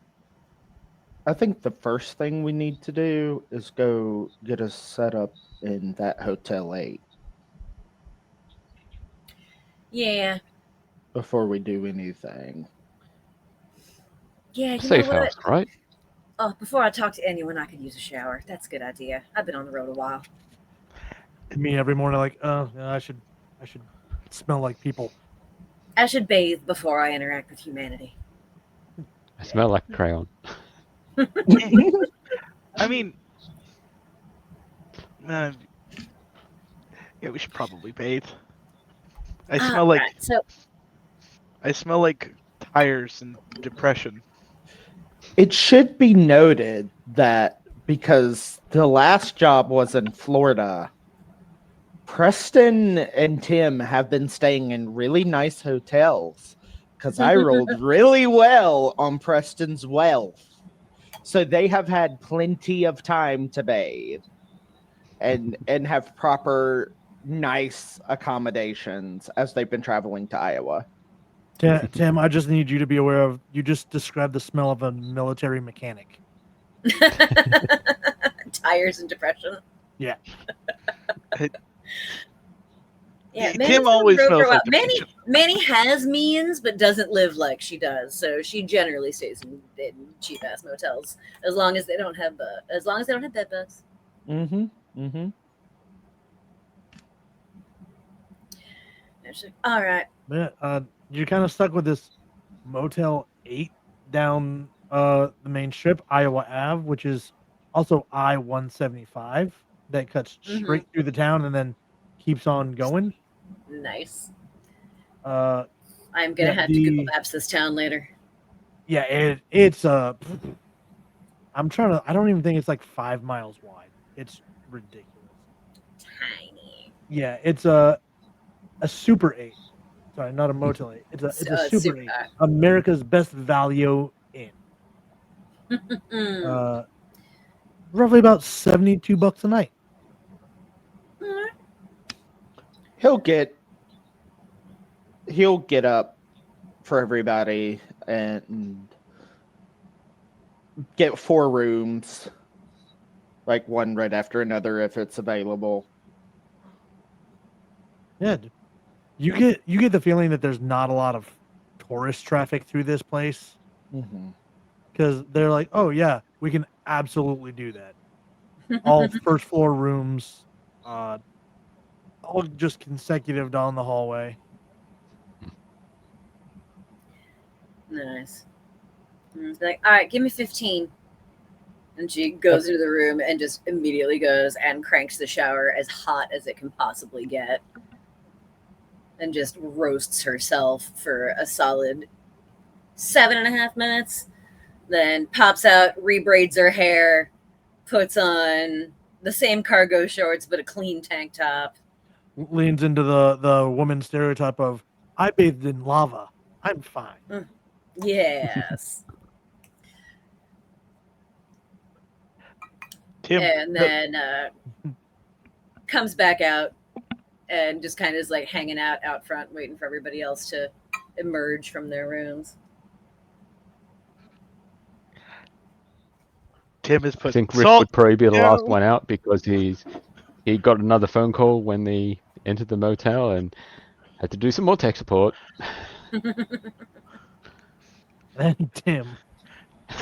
I think the first thing we need to do is go get us set up in that Hotel 8 Yeah. before we do anything. Yeah, you Safe know what? house, right? Oh, before I talk to anyone, I could use a shower. That's a good idea. I've been on the road a while. Me every morning, like, oh, yeah, I should smell like people. I should bathe before I interact with humanity. I smell like crayon. I mean, yeah, we should probably bathe. I smell like Right, so I smell like tires and depression. It should be noted that because the last job was in Florida, Preston and Tim have been staying in really nice hotels because I rolled really well on Preston's wealth. So they have had plenty of time to bathe and have proper nice accommodations as they've been traveling to Iowa. Tim, I just need you to be aware of. You just described the smell of a military mechanic. tires and depression. Yeah. Yeah, Tim always smells like depression. Manny has means, but doesn't live like she does. So she generally stays in cheap ass motels as long as they don't have bed bugs. All right. Yeah, you're kind of stuck with this Motel 8 down the main strip, Iowa Ave, which is also I-175 that cuts straight through the town and then keeps on going. Nice. I'm gonna have to Google Maps this town later. Yeah, it's I don't even think it's like 5 miles wide. It's ridiculous. Tiny. Yeah, it's a Super 8. Sorry, not a Motel 8. It's a Super 8. America's best value inn. Roughly about $72 a night. He'll get up for everybody and get 4 rooms, like one right after another if it's available. Yeah, you get the feeling that there's not a lot of tourist traffic through this place because they're like, oh yeah, we can absolutely do that. All first floor rooms, all just consecutive down the hallway. Nice. It's like, all right, give me 15. And she goes into the room and just immediately goes and cranks the shower as hot as it can possibly get. And just roasts herself for a solid 7.5 minutes. Then pops out, rebraids her hair, puts on the same cargo shorts but a clean tank top. Leans into the woman stereotype of, I bathed in lava. I'm fine. Yes. Tim, and then comes back out and just kind of is like hanging out front, waiting for everybody else to emerge from their rooms. Tim is I think Rick would probably be the last one out because he got another phone call when they entered the motel and had to do some more tech support. And Tim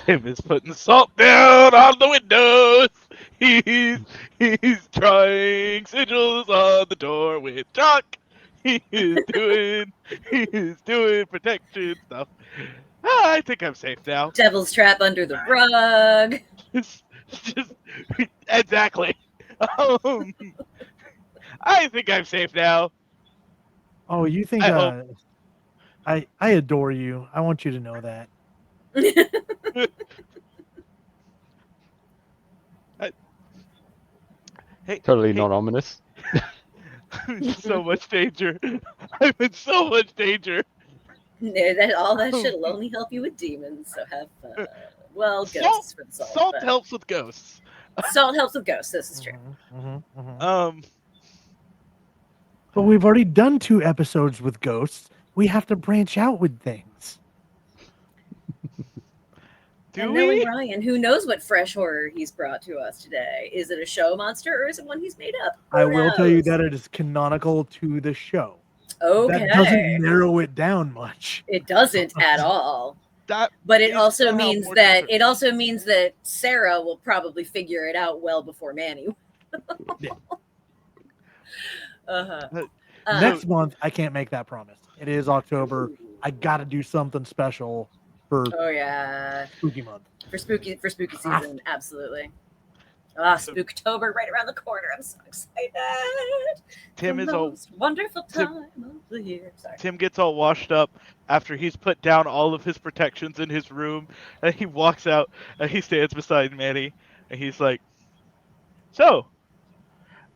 is putting salt down on the windows. He's trying sigils on the door with chalk. He is doing protection stuff. I think I'm safe now. Devil's trap under the rug. Just exactly. I think I'm safe now. Oh, you think I adore you. I want you to know that. Hey, totally not ominous. I'm in so much danger. I'm in so much danger. No, that shit'll only help you with demons. So have fun. Well, ghosts for the salt. Salt but helps with ghosts. Salt helps with ghosts. This is true. But we've already done 2 episodes with ghosts. We have to branch out with things. And knowing Ryan, who knows what fresh horror he's brought to us today? Is it a show monster or is it one he's made up? I will tell you that it is canonical to the show. Okay. That doesn't narrow it down much. It doesn't at all. But it also means that Sarah will probably figure it out well before Manny. Yeah. Next month, I can't make that promise. It is October. I got to do something special for spooky month. For spooky season, absolutely. Spooktober right around the corner. I'm so excited. Tim is most wonderful time of the year. Sorry. Tim gets all washed up after he's put down all of his protections in his room, and he walks out and he stands beside Manny, and he's like, "So,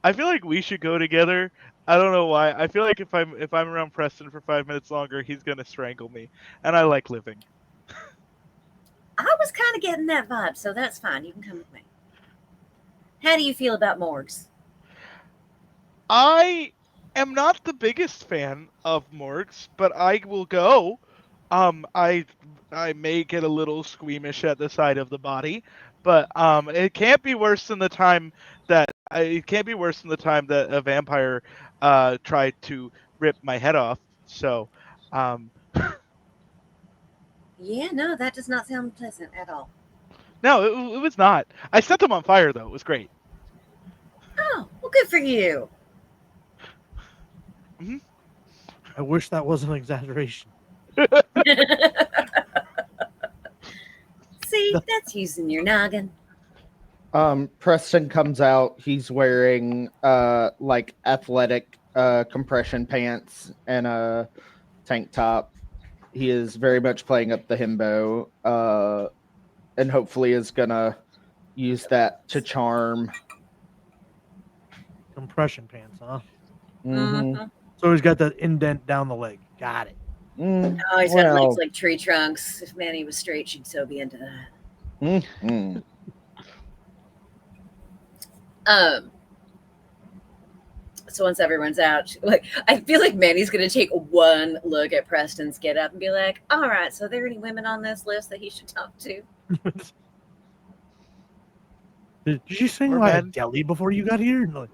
I feel like we should go together. I don't know why. I feel like if I'm around Preston for 5 minutes longer, he's gonna strangle me, and I like living." I was kind of getting that vibe, so that's fine. You can come with me. How do you feel about morgues? I am not the biggest fan of morgues, but I will go. I may get a little squeamish at the sight of the body, but it can't be worse than the time that a vampire tried to rip my head off. So, Yeah, no, that does not sound pleasant at all. No, it was not. I set them on fire, though. It was great. Oh, well, good for you. Mm-hmm. I wish that wasn't an exaggeration. See, that's using your noggin. Preston comes out. He's wearing like athletic compression pants and a tank top. He is very much playing up the himbo, and hopefully is gonna use that to charm. Compression pants, huh? Mm-hmm. So he's got that indent down the leg. Got it. Oh, he's got legs like tree trunks. If Manny was straight, she'd so be into that. Mm-hmm. So once everyone's out, like I feel like Manny's gonna take one look at Preston's get up and be like, "All right, so are there any women on this list that he should talk to?" Did you swing by a deli before you got here? No.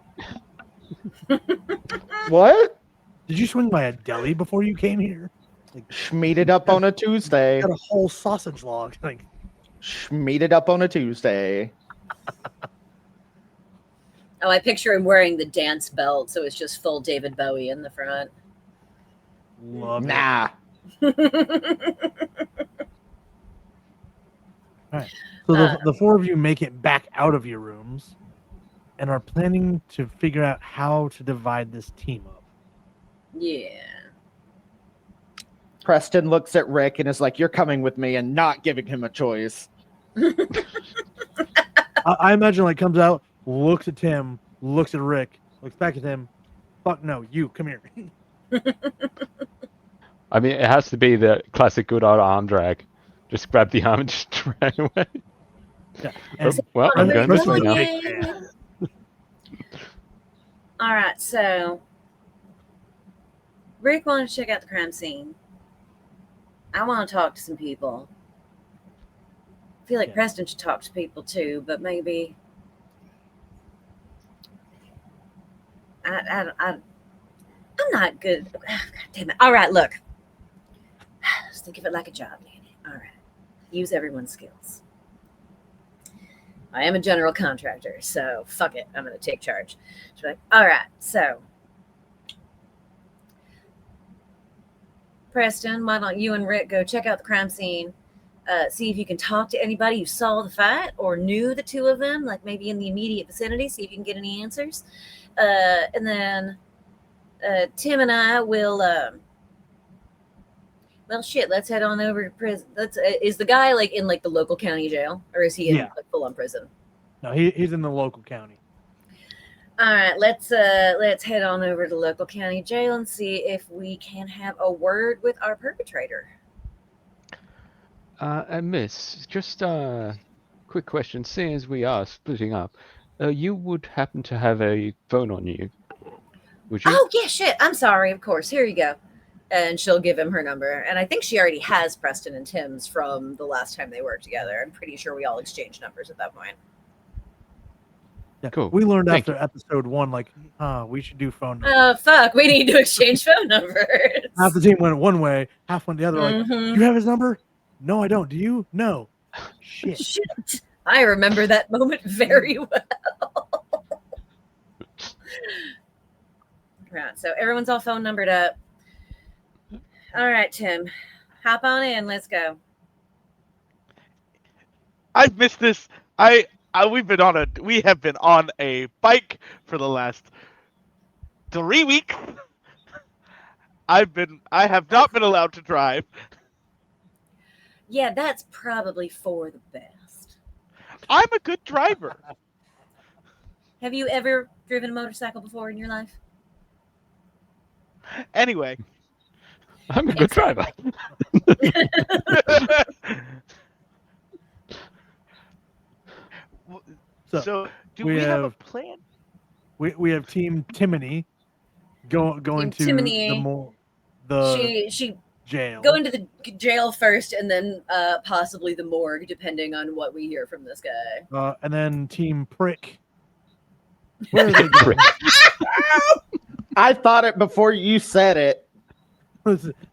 What? Did you swing by a deli before you came here? Like, Schmeated up on a Tuesday. Got a whole sausage log. Like, Schmeated up on a Tuesday. Oh, I picture him wearing the dance belt, so it's just full David Bowie in the front. Love it. Nah. All right. So the 4 of you make it back out of your rooms and are planning to figure out how to divide this team up. Yeah. Preston looks at Rick and is like, "You're coming with me," and not giving him a choice. I imagine like comes out, looks at Tim, looks at Rick, looks back at him. Fuck no, you come here. I mean, it has to be the classic good old arm drag. Just grab the arm and just drag away. Yeah. Well, I'm going this way now. All right, so Rick wanted to check out the crime scene. I want to talk to some people. I feel like Preston should talk to people too, but maybe I'm not good. God damn it! All right, look. Just think of it like a job, Nanny. All right, use everyone's skills. I am a general contractor, so fuck it. I'm going to take charge. She's like, all right, so Preston, why don't you and Rick go check out the crime scene, see if you can talk to anybody who saw the fight or knew the 2 of them, like maybe in the immediate vicinity, see if you can get any answers. And then Tim and I will, well, shit, let's head on over to prison. Is the guy like in like the local county jail, or is he in like full on prison? No, he's in the local county. All right, let's head on over to local county jail and see if we can have a word with our perpetrator. And Miss, just a quick question. Seeing as we are splitting up, you would happen to have a phone on you, would you? Oh yeah, shit. I'm sorry. Of course. Here you go. And she'll give him her number. And I think she already has Preston and Tim's from the last time they worked together. I'm pretty sure we all exchanged numbers at that point. Yeah. Cool. We learned Thank after episode 1, like, we should do phone numbers. Oh fuck, we need to exchange phone numbers. Half the team went one way, half went the other. Like, Mhm. you have his number? No, I don't. Do you? No. Shit. Shit. I remember that moment very well. Right, so everyone's all phone numbered up. All right, Tim, hop on in. Let's go. I've missed this. We have been on a bike for the last 3 weeks. I have not been allowed to drive. Yeah, that's probably for the best. I'm a good driver. Have you ever driven a motorcycle before in your life? Anyway, I'm a good driver. so do we have a plan? We have Team Timony going Team to Timony. She jail. go into the jail first, and then possibly the morgue, depending on what we hear from this guy. And then Team Prick. Where are they going? I thought it before you said it.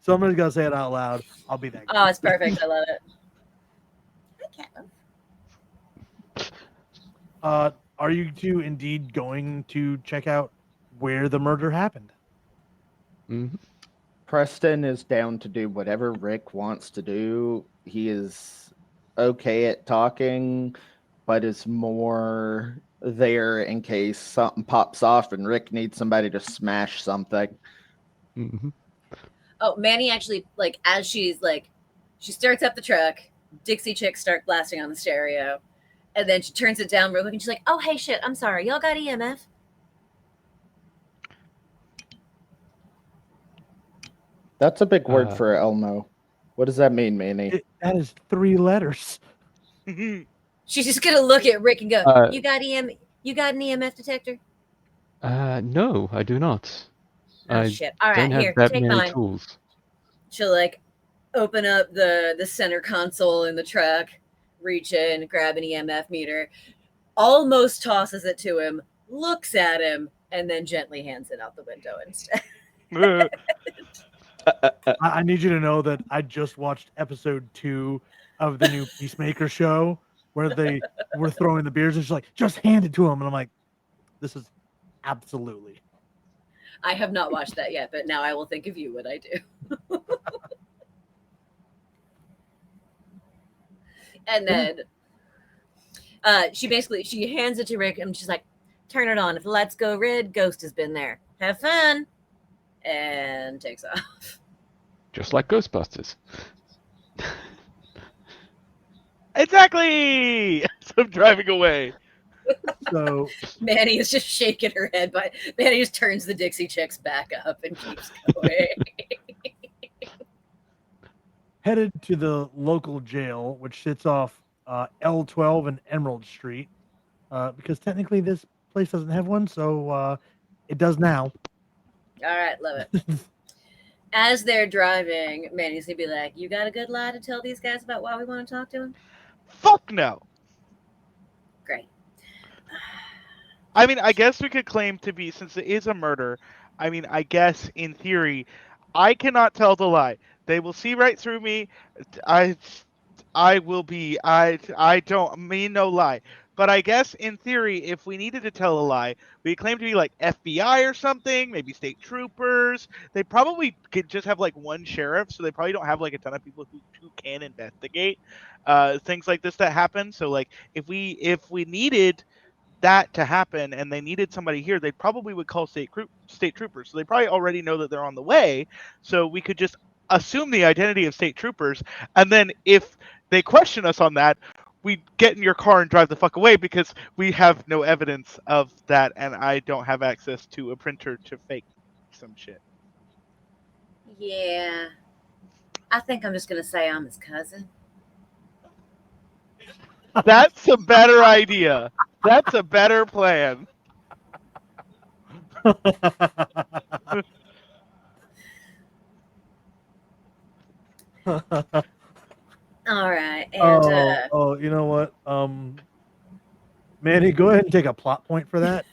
Somebody's got to say it out loud. I'll be that guy. Oh, it's perfect. I love it. Are you two indeed going to check out where the murder happened? Mm-hmm. Preston is down to do whatever Rick wants to do. He is okay at talking, but is more there in case something pops off and Rick needs somebody to smash something. Mm-hmm. Oh, Manny actually, like, as she starts up the truck, Dixie chicks start blasting on the stereo, and then she turns it down real quick and she's like, oh, hey, shit, I'm sorry. Y'all got EMF? That's a big word for Elmo. What does that mean, Manny? That is 3 letters. She's just gonna look at Rick and go, You got an EMF detector? No, I do not. Oh, shit. All right, don't have here, that take many mine. tools. She'll, like, open up the center console in the truck, reach in, grab an EMF meter, almost tosses it to him, looks at him, and then gently hands it out the window instead. I need you to know that I just watched episode 2 of the new Peacemaker show where they were throwing the beers and she's like, just hand it to him. And I'm like, this is absolutely. I have not watched that yet, but now I will think of you when I do. And then she hands it to Rick and she's like, turn it on. If the lights go red, Ghost has been there. Have fun. And takes off. Just like Ghostbusters. Exactly. So I'm driving away. So Manny is just shaking her head, but Manny just turns the Dixie chicks back up and keeps going. Headed to the local jail, which sits off L12 and Emerald Street, because technically this place doesn't have one, so it does now. All right, love it. As they're driving, Manny's gonna be like, you got a good lie to tell these guys about why we want to talk to them? Fuck no. Great. I mean, I guess we could claim to be, since it is a murder, I mean, I guess in theory, I cannot tell the lie. They will see right through me. I don't mean no lie. But I guess in theory, if we needed to tell a lie, we claim to be like FBI or something, maybe state troopers. They probably could just have like one sheriff, so they probably don't have like a ton of people who can investigate things like this that happen. So like if we needed that to happen and they needed somebody here, they probably would call state troopers. So they probably already know that they're on the way. So we could just assume the identity of state troopers, and then if they question us on that, we get in your car and drive the fuck away because we have no evidence of that, and I don't have access to a printer to fake some shit. Yeah. I think I'm just going to say I'm his cousin. That's a better idea. That's a better plan. All right. And you know what? Manny, go ahead and take a plot point for that.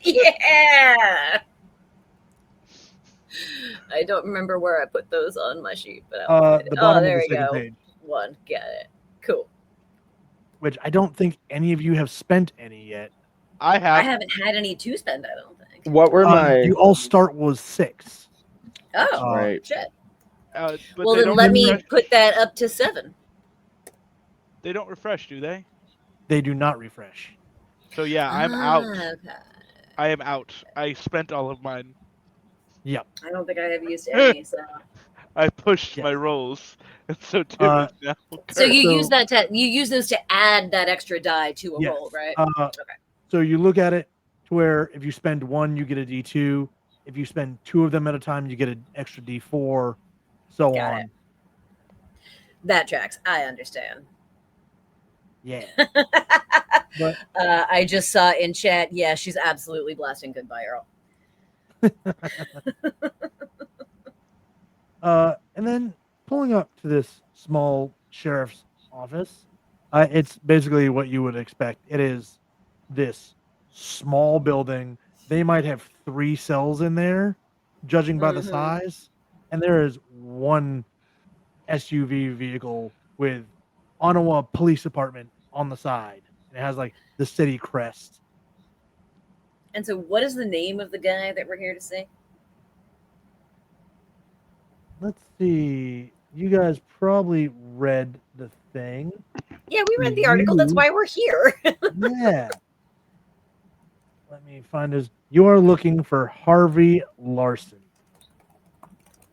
yeah. I don't remember where I put those on my sheet, but The bottom there of the we second go. page. One, got it. Cool. Which I don't think any of you have spent any yet. I have. I haven't had any to spend. I don't think. What were my? You all start with 6. Oh, right. shit. But Well, they then don't let me refresh. put that up to 7. They don't refresh, do they? They do not refresh. So yeah, I'm out. Okay. I am out. I spent all of mine. Yep. I don't think I have used any. So, I pushed Yes. my rolls, and so Tim is now. so you So- use that to you use those to add that extra die to a Yes. roll, right? Okay. So you look at it to where if you spend 1, you get a D2. If you spend 2 of them at a time, you get an extra D4, so Got on. it. That tracks. I understand. Yeah. But I just saw in chat. Yeah, she's absolutely blasting Goodbye Earl. and then pulling up to this small sheriff's office, it's basically what you would expect. It is this small building. They might have 3 cells in there, judging by the Mhm. size. And there is one SUV vehicle with Ottawa Police Department on the side. It has like the city crest. And so, what is the name of the guy that we're here to see? Let's see. You guys probably read the thing. Yeah, we read the article. That's why we're here. Yeah. Let me find his. You are looking for Harvey Larson.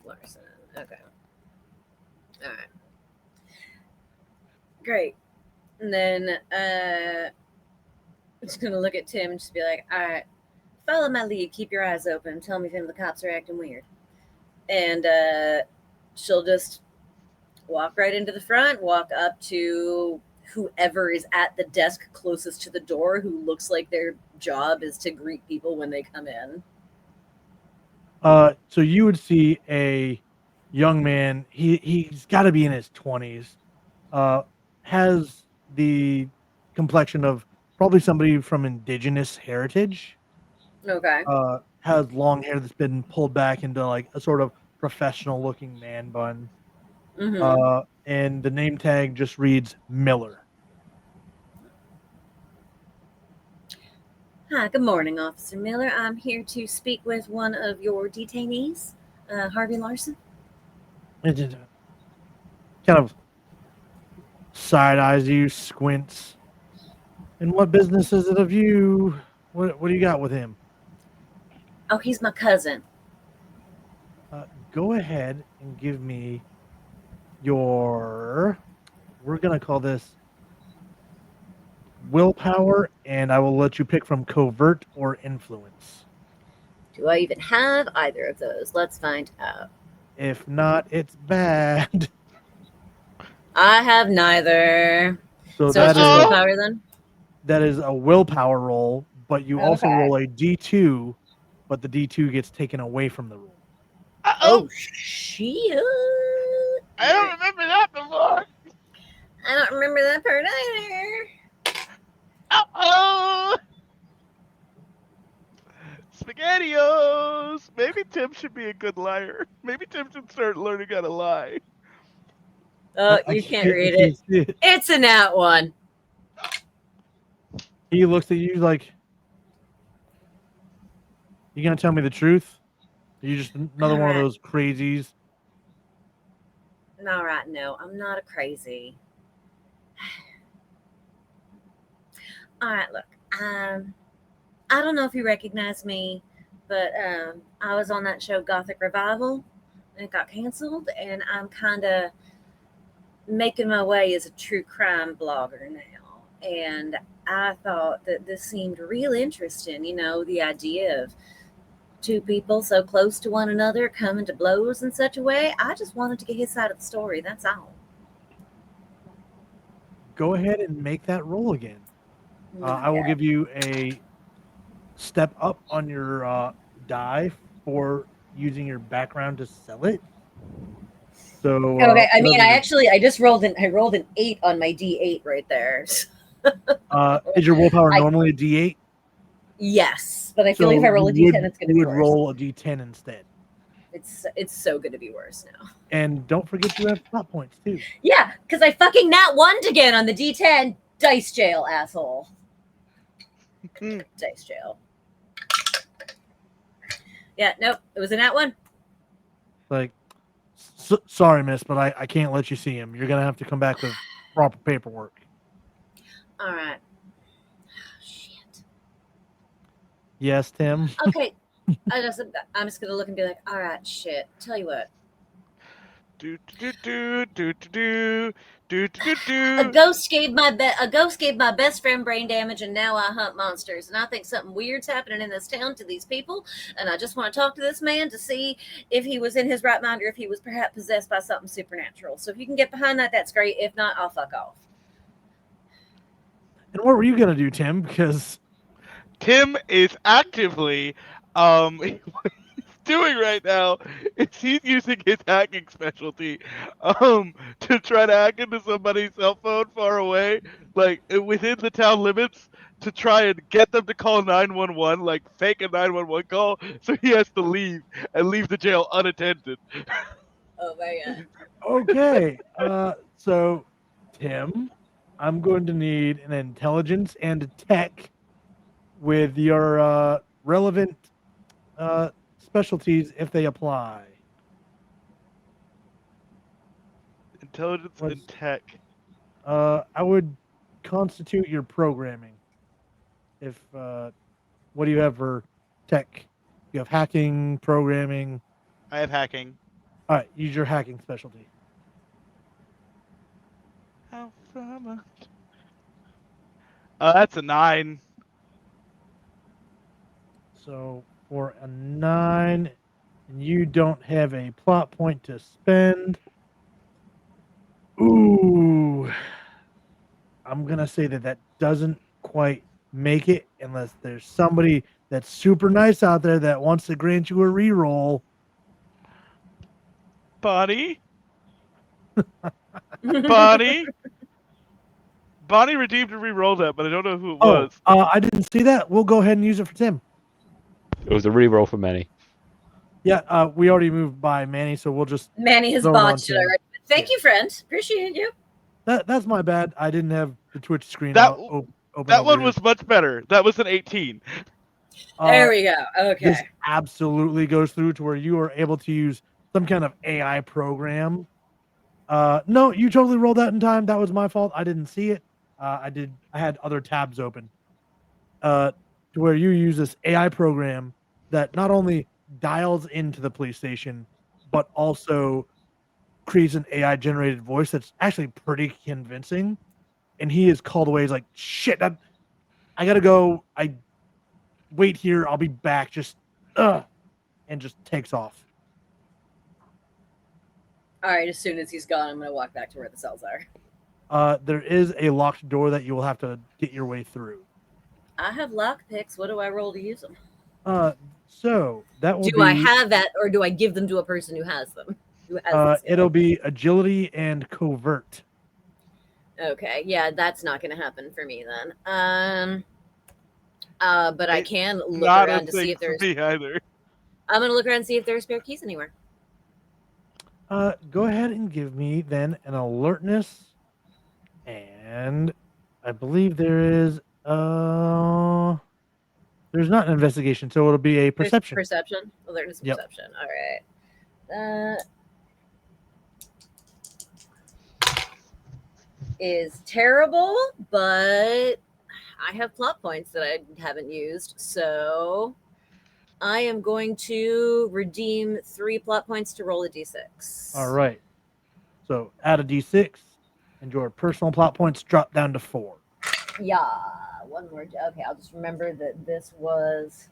Larson. Okay. All right. Great. And then I'm just gonna look at Tim and just be like, all right, follow my lead, keep your eyes open, tell me if any of the cops are acting weird. And she'll just walk right into the front, walk up to whoever is at the desk closest to the door who looks like their job is to greet people when they come in. So you would see a young man. He's got to be in his 20s. Has the complexion of probably somebody from indigenous heritage. Okay. Has long hair that's been pulled back into like a sort of professional looking man bun. Mhm. And the name tag just reads Miller. Hi, good morning, Officer Miller. I'm here to speak with one of your detainees, Harvey Larson. It just kind of side eyes you, squints. And what business is it of you? What do you got with him? Oh, he's my cousin. Go ahead and give me your. We're gonna call this willpower, and I will let you pick from covert or influence. Do I even have either of those? Let's find out. If not, it's bad. I have neither. So So that it's just is willpower then? that is a willpower roll, but you also Okay. roll a D2, but the D2 gets taken away from the roll. Oh, shit. I don't remember that before. I don't remember that part either. Uh-oh! SpaghettiOs! Maybe Tim should be a good liar. Maybe Tim should start learning how to lie. Oh, I you can't read I it. see it. It's a nat 1. He looks at you like, you gonna tell me the truth? Are you just another one of Alright. those crazies? All right, no, I'm not a crazy. All right, look. I don't know if you recognize me, but I was on that show Gothic Revival, and it got canceled, and I'm kind of making my way as a true crime blogger now, and I thought that this seemed real interesting. You know, the idea of two people so close to one another coming to blows in such a way. I just wanted to get his side of the story. That's all. Go ahead and make that roll again. I will give you a step up on your die for using your background to sell it. So Okay, I mean, whatever I just rolled an 8 on my D8 right there. is your willpower normally a D8? Yes, but I feel like if I roll a you D10, it's going to you be would worse. roll a D10 instead. It's so going to be worse now. And don't forget you have plot points too. Yeah, because I fucking nat 1'd again on the D10. Dice jail, asshole. Dice jail. Yeah, nope, it was a nat 1. Like, sorry, miss, but I can't let you see him. You're gonna have to come back with proper paperwork. All right. Yes, Tim. Okay. I'm just gonna look and be like, all right, shit. Tell you what. A ghost gave my best friend brain damage, and now I hunt monsters. And I think something weird's happening in this town to these people. And I just want to talk to this man to see if he was in his right mind or if he was perhaps possessed by something supernatural. So if you can get behind that, that's great. If not, I'll fuck off. And what were you gonna do, Tim? Because Tim is actively doing right now is he's using his hacking specialty to try to hack into somebody's cell phone far away, like within the town limits, to try and get them to call 911, like fake a 911 call, so he has to leave the jail unattended. Oh my god. okay, so Tim, I'm going to need an intelligence and a tech with your relevant specialties if they apply. Intelligence and tech. I would constitute your programming. If what do you have for tech? You have hacking, programming. I have hacking. All right, use your hacking specialty. That's a 9. So for a 9, and you don't have a plot point to spend. Ooh, I'm gonna say that doesn't quite make it unless there's somebody that's super nice out there that wants to grant you a reroll. Bonnie? Bonnie redeemed and re-rolled that, but I don't know who it was. I didn't see that. We'll go ahead and use it for Tim. It was a reroll for Manny. Yeah, we already moved by Manny, so we'll just Manny has throw it on botched it Tim. already. Thank you, friend. Appreciate you. That's my bad. I didn't have the Twitch screen That open. that one over was much better. That was an 18. There we go. Okay. This absolutely goes through to where you are able to use some kind of AI program. No, you totally rolled that in time. That was my fault. I didn't see it. I had other tabs open. To where you use this AI program that not only dials into the police station, but also creates an AI generated voice that's actually pretty convincing. And he is called away. He's like, shit, I gotta go. I wait here. I'll be back. Just, and just takes off. All right. As soon as he's gone, I'm going to walk back to where the cells are. There is a locked door that you will have to get your way through. I have lockpicks. What do I roll to use them? So that will do I have that, or do I give them to a person who has them? It'll be agility and covert. Okay, yeah, that's not going to happen for me then. But I can look around to see if there's. Me either. I'm going to look around and see if there are spare keys anywhere. Go ahead and give me then an alertness, and I believe there is there's not an investigation, so it'll be a perception. There's perception. Well, there's perception. All right. Is terrible, but I have plot points that I haven't used, so I am going to redeem 3 plot points to roll a d6. All right. So add a d6. and your personal plot points drop down to 4. Yeah, one more. Okay, I'll just remember that this was.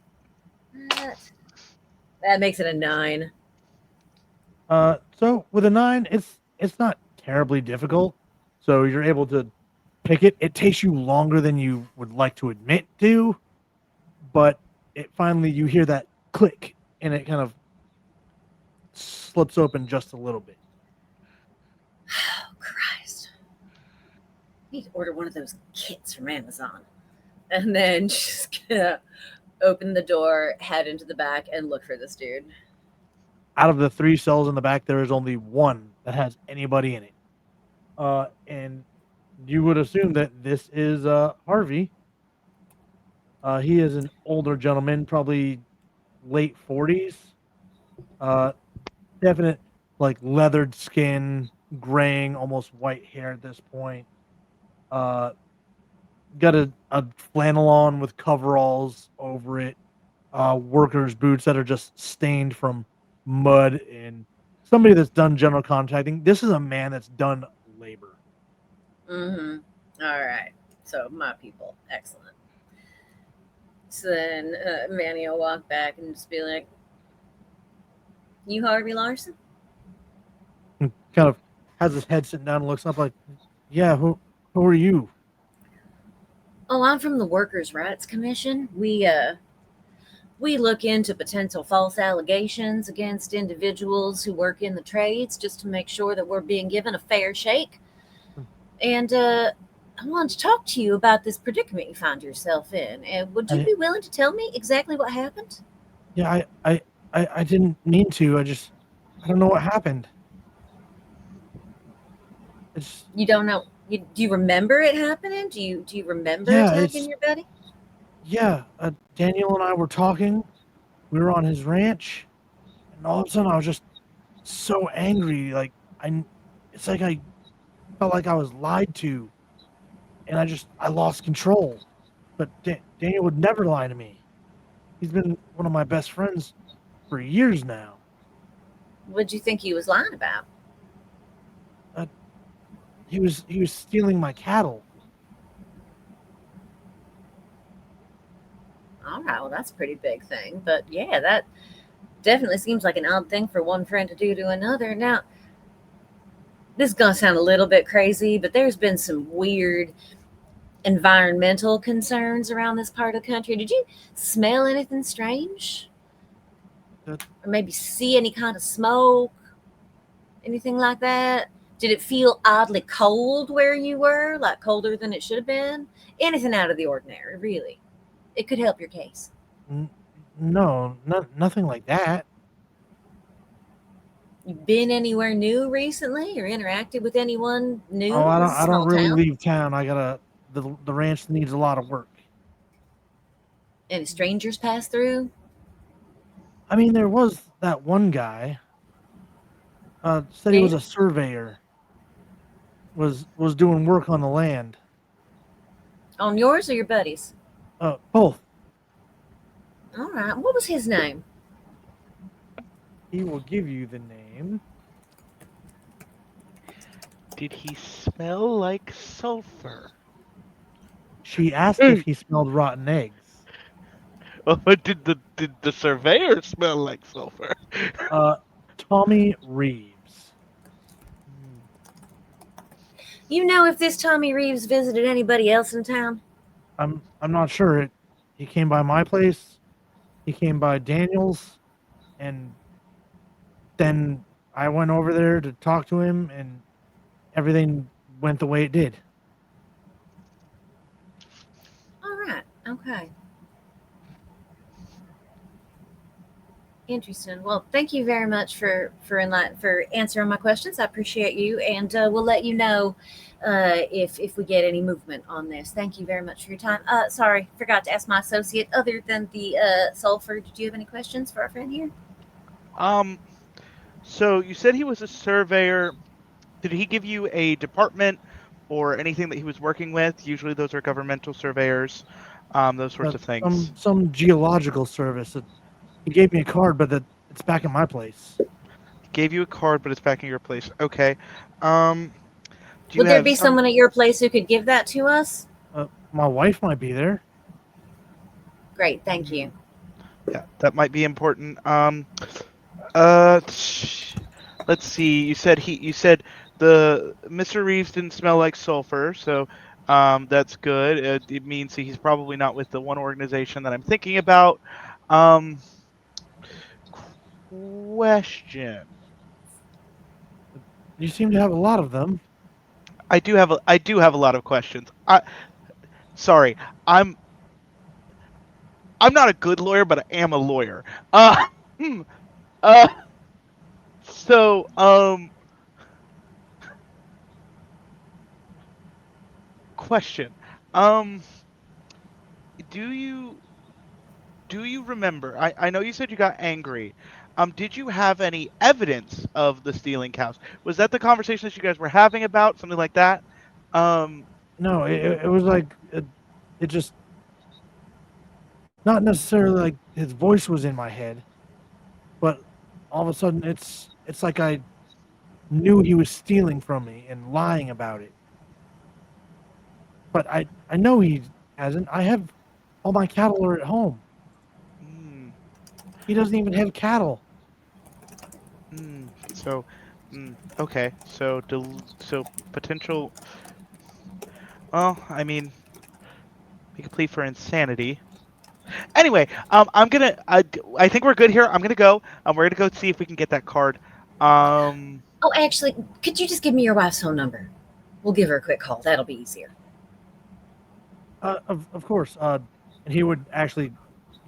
That makes it a 9. So with a 9, it's not terribly difficult. So you're able to pick it. It takes you longer than you would like to admit to, but it finally you hear that click and it kind of slips open just a little bit. Oh Christ! I need to order one of those kits from Amazon, and then just gonna open the door, head into the back, and look for this dude. Out of the 3 cells in the back, there is only one that has anybody in it. And you would assume that this is Harvey. He is an older gentleman, probably late 40s. Definite like leathered skin, graying, almost white hair at this point. Got a flannel on with coveralls over it. Workers' boots that are just stained from mud, and somebody that's done general contracting. This is a man that's done labor. Mm-hmm. All right. So my people, excellent. So then Manny will walk back and just be like, "You Harvey Larson?" And kind of has his head sitting down and looks up like, "Yeah, who are you?" Oh, I'm from the Workers' Rights Commission. We look into potential false allegations against individuals who work in the trades just to make sure that we're being given a fair shake. And I wanted to talk to you about this predicament you found yourself in. Would you be willing to tell me exactly what happened? Yeah, I didn't mean to. I don't know what happened. You don't know. Do you remember it happening? Do you remember attacking your buddy? Yeah, Daniel and I were talking. We were on his ranch, and all of a sudden I was just so angry. Like it's like I felt like I was lied to, and I lost control. But Daniel would never lie to me. He's been one of my best friends for years now. What'd you think he was lying about? He was stealing my cattle. All right, well, that's a pretty big thing. But yeah, that definitely seems like an odd thing for one friend to do to another. Now, this is going to sound a little bit crazy, but there's been some weird environmental concerns around this part of the country. Did you smell anything strange? Or maybe see any kind of smoke? Anything like that? Did it feel oddly cold where you were? Like colder than it should have been? Anything out of the ordinary, really. It could help your case. No, nothing like that. You been anywhere new recently or interacted with anyone new? Oh, I don't really town? leave town. The ranch needs a lot of work. Any strangers pass through? I mean, there was that one guy. Said he was a surveyor. Was doing work on the land. On yours or your buddy's? Both. All right. What was his name? He will give you the name. Did he smell like sulfur? She asked if he smelled rotten eggs. Oh, but did the surveyor smell like sulfur? Tommy Reeves. You know if this Tommy Reeves visited anybody else in town? I'm not sure. He came by my place. He came by Daniel's, and then I went over there to talk to him, and everything went the way it did. All right. Okay. Interesting. Well, thank you very much for answering my questions. I appreciate you, and we'll let you know if we get any movement on this. Thank you very much for your time. Sorry, forgot to ask my associate. Other than the sulfur, did you have any questions for our friend here? So you said he was a surveyor. Did he give you a department or anything that he was working with? Usually those are governmental surveyors, those sorts of things. Some geological service. He gave me a card, but it's back in my place. Gave you a card, but it's back in your place. Okay. Do you Would there have be someone at your place who could give that to us? My wife might be there. Great, thank you. Yeah, that might be important. Let's see. You said the Mr. Reeves didn't smell like sulfur, so that's good. It means he's probably not with the one organization that I'm thinking about. Question. You seem to have a lot of them. I do have a lot of questions. Sorry, I'm not a good lawyer, but I am a lawyer. Hmm, uh, so question. Do you remember? I know you said you got angry. Did you have any evidence of the stealing cows? Was that the conversation that you guys were having about something like that? No, it was like it just not necessarily like his voice was in my head, but all of a sudden it's like I knew he was stealing from me and lying about it. But I know he hasn't. I have all my cattle are at home. He doesn't even have cattle. So, okay. So potential. Well, I mean, we could plead for insanity. Anyway, I'm gonna. I think we're good here. I'm gonna go. We're gonna go see if we can get that card. Oh, actually, could you just give me your wife's phone number? We'll give her a quick call. That'll be easier. Of course. And he would actually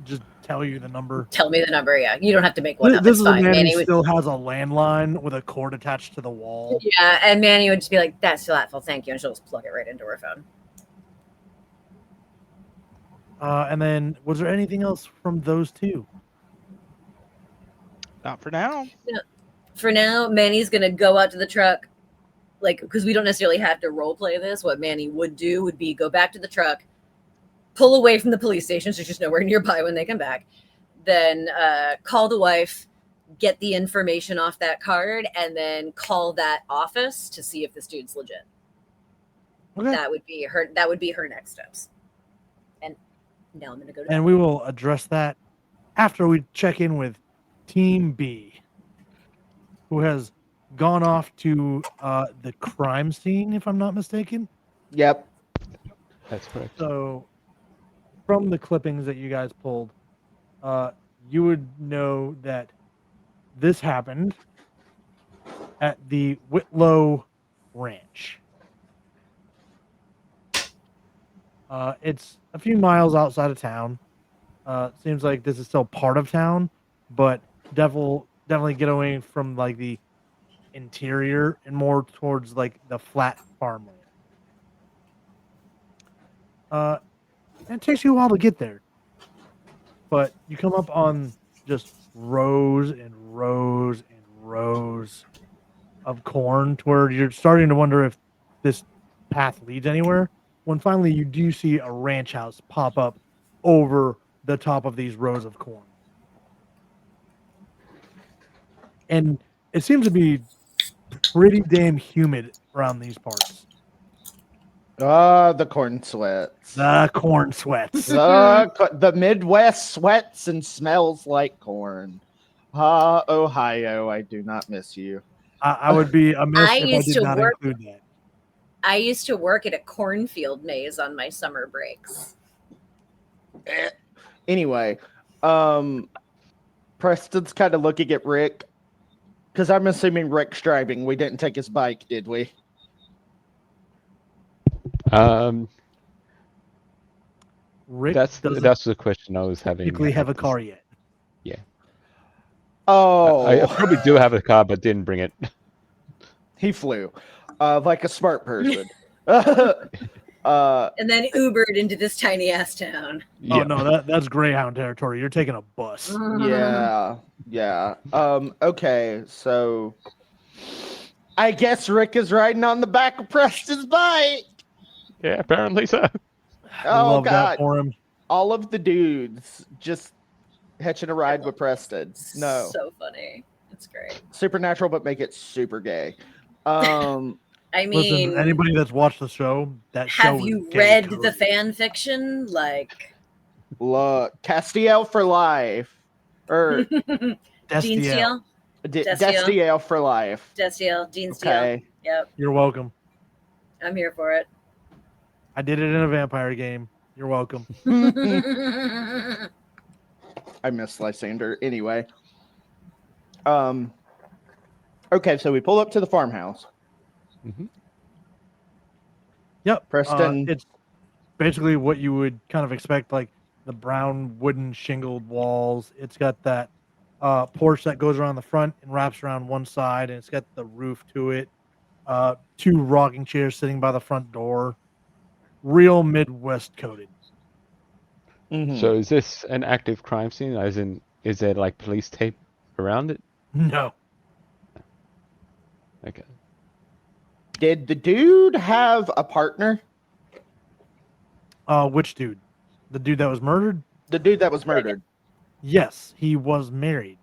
just tell you the number. Tell me the number, yeah. You don't have to make one up. This It's is a fine. man Manny who would, still has a landline with a cord attached to the wall. yeah, and Manny would just be like, "That's delightful, thank you," and she'll just plug it right into her phone. And then, was there anything else from those two? Not for now. No. For now, Manny's gonna go out to the truck, like, because we don't necessarily have to role play this. What Manny would do would be go back to the truck, pull away from the police station, so she's nowhere nearby when they come back, then call the wife, get the information off that card, and then call that office to see if this dude's legit. Okay. That would be her next steps. And now I'm gonna go to And we will address that after we check in with Team B, who has gone off to the crime scene, if I'm not mistaken. Yep. That's correct. So, from the clippings that you guys pulled, you would know that this happened at the Whitlow Ranch. It's a few miles outside of town. Seems like this is still part of town, but definitely get away from like the interior and more towards like the flat farmland. And it takes you a while to get there, but you come up on just rows and rows and rows of corn to where you're starting to wonder if this path leads anywhere. When finally you do see a ranch house pop up over the top of these rows of corn. And it seems to be pretty damn humid around these parts. The corn sweats. The corn sweats. The Midwest sweats and smells like corn. Ohio, I do not miss you. I would be amiss I if I used did to not work- include that. I used to work at a cornfield maze on my summer breaks. Anyway, Preston's kind of looking at Rick because I'm assuming Rick's driving. We didn't take his bike, did we? Rick that's doesn't the question I was having. technically have a car yet. Yeah. Oh, I probably do have a car, but didn't bring it. He flew, like a smart person. And then Ubered into this tiny ass town. Oh no, that's Greyhound territory. You're taking a bus. Yeah. Okay, so I guess Rick is riding on the back of Preston's bike. Yeah, apparently so. Oh Love God! that for him. All of the dudes just hitching a ride with Preston. No, So funny. It's great. supernatural, but make it super gay. I mean, Listen, anybody that's watched the show, that have show you is read gay the code. fan fiction? Like, Look, Castiel for life. Or Gene Destiel. Steele? Destiel for life. Destiel, Gene Steele. Okay. Yep, You're welcome. I'm here for it. I did it in a vampire game. You're welcome. I miss Lysander. Anyway. Okay, so we pull up to the farmhouse. Mm-hmm. Yep. Preston. It's basically what you would kind of expect, like the brown wooden shingled walls. It's got that porch that goes around the front and wraps around one side, and it's got the roof to it. 2 rocking chairs sitting by the front door. Real Midwest coded. Mhm. So is this an active crime scene? As in, is there like police tape around it? No. Okay. Did the dude have a partner? Which dude? The dude that was murdered? The dude that was murdered. Yes, he was married.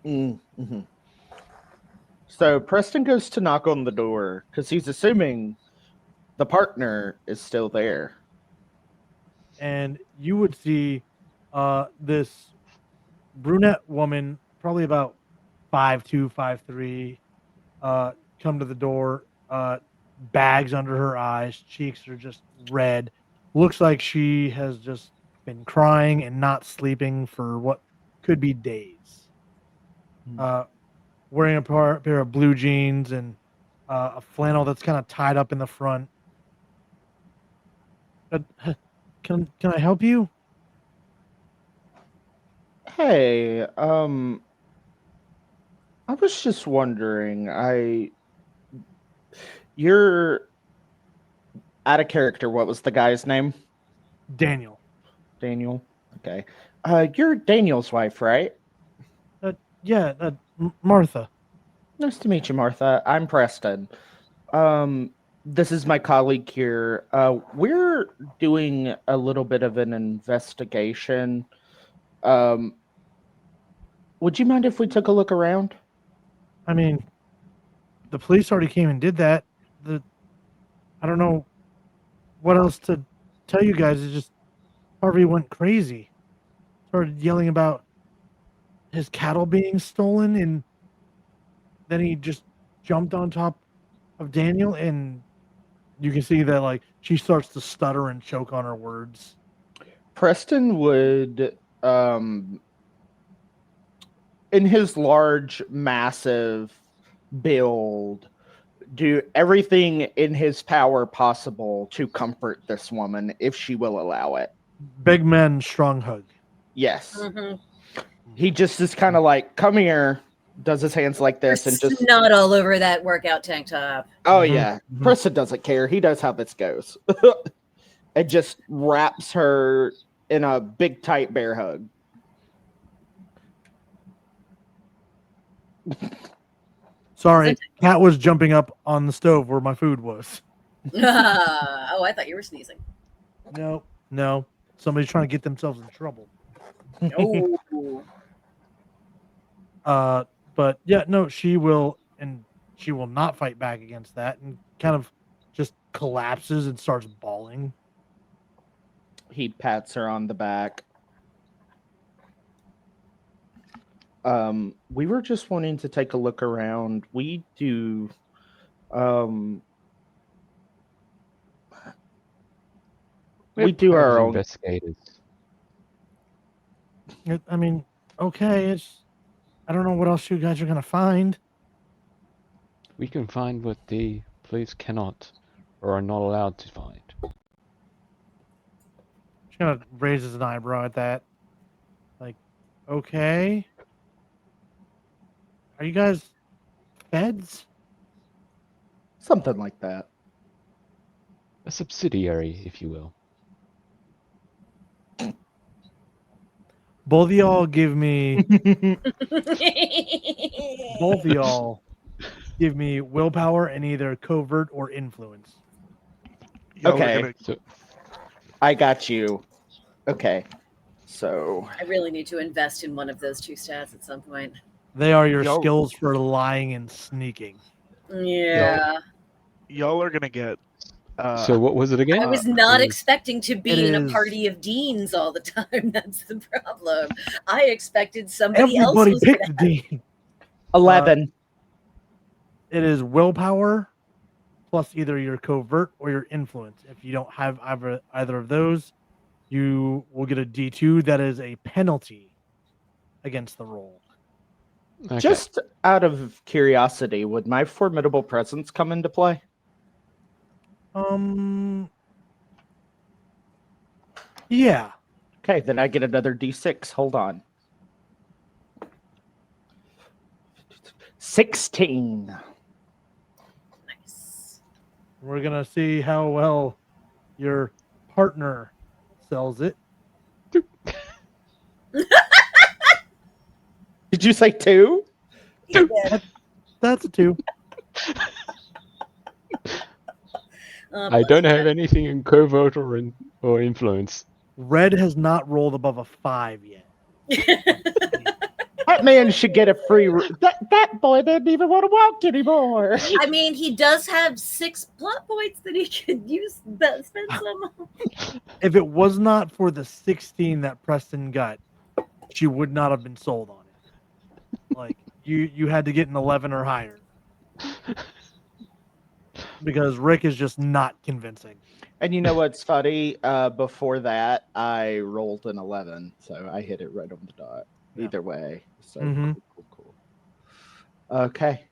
Mm-hmm. So Preston goes to knock on the door because he's assuming the partner is still there. And you would see this brunette woman, probably about 5'2", 5'3", come to the door, bags under her eyes, cheeks are just red. Looks like she has just been crying and not sleeping for what could be days. Wearing a pair of blue jeans and a flannel that's kind of tied up in the front. Can I help you? Hey, I was just wondering, you're out of character. What was the guy's name? Daniel. Daniel. Okay. You're Daniel's wife, right? Yeah, Martha. Nice to meet you, Martha. I'm Preston. This is my colleague here. We're doing a little bit of an investigation. Would you mind if we took a look around? I mean, the police already came and did that. I don't know what else to tell you guys. It's just Harvey went crazy. Started yelling about his cattle being stolen, and then he just jumped on top of Daniel, and you can see that like she starts to stutter and choke on her words. Preston would, in his large, massive build, do everything in his power possible to comfort this woman if she will allow it. Big man, strong hug. Yes. Mm-hmm. He just is kind of like, come here, does his hands like this, and just not all over that workout tank top. Oh yeah, Preston doesn't care. He knows how this goes. And just wraps her in a big tight bear hug. Sorry, cat was jumping up on the stove where my food was. Oh, I thought you were sneezing. No. Somebody's trying to get themselves in trouble. Oh. But yeah, no, she will not fight back against that, and kind of just collapses and starts bawling. He pats her on the back. We were just wanting to take a look around. We do we do our own investigators. I mean, okay, I don't know what else you guys are gonna find. We can find what the police cannot or are not allowed to find. She kind of raises an eyebrow at that. Like, okay. Are you guys feds? Something like that. A subsidiary, if you will. Both of y'all give me willpower and either covert or influence. Okay. I got you. Okay. So I really need to invest in one of those 2 stats at some point. They are your skills for lying and sneaking. Yeah. Y'all are gonna get. So what was it again? I was not It was- expecting to be in a party of deans all the time. That's the problem. I expected somebody else Everybody was picked gonna the Dean. 11. It is willpower plus either your covert or your influence. If you don't have either of those, you will get a D2. That is a penalty against the roll. Okay. Just out of curiosity, would my formidable presence come into play? Yeah. Okay, then I get another D6. Hold on. 16. Nice. We're gonna see how well your partner sells it. Did you say 2? That's a 2. I don't have anything in covert or influence. Red has not rolled above a 5 yet. That man should get a free. That boy didn't even want to walk anymore. I mean, he does have 6 plot points that he could use. Spend some on. If it was not for the 16 that Preston got, she would not have been sold on it. Like you had to get an 11 or higher. Because Rick is just not convincing. And you know what's funny? Before that, I rolled an 11, so I hit it right on the dot. Yeah. Either way, so Mhm. cool. Okay.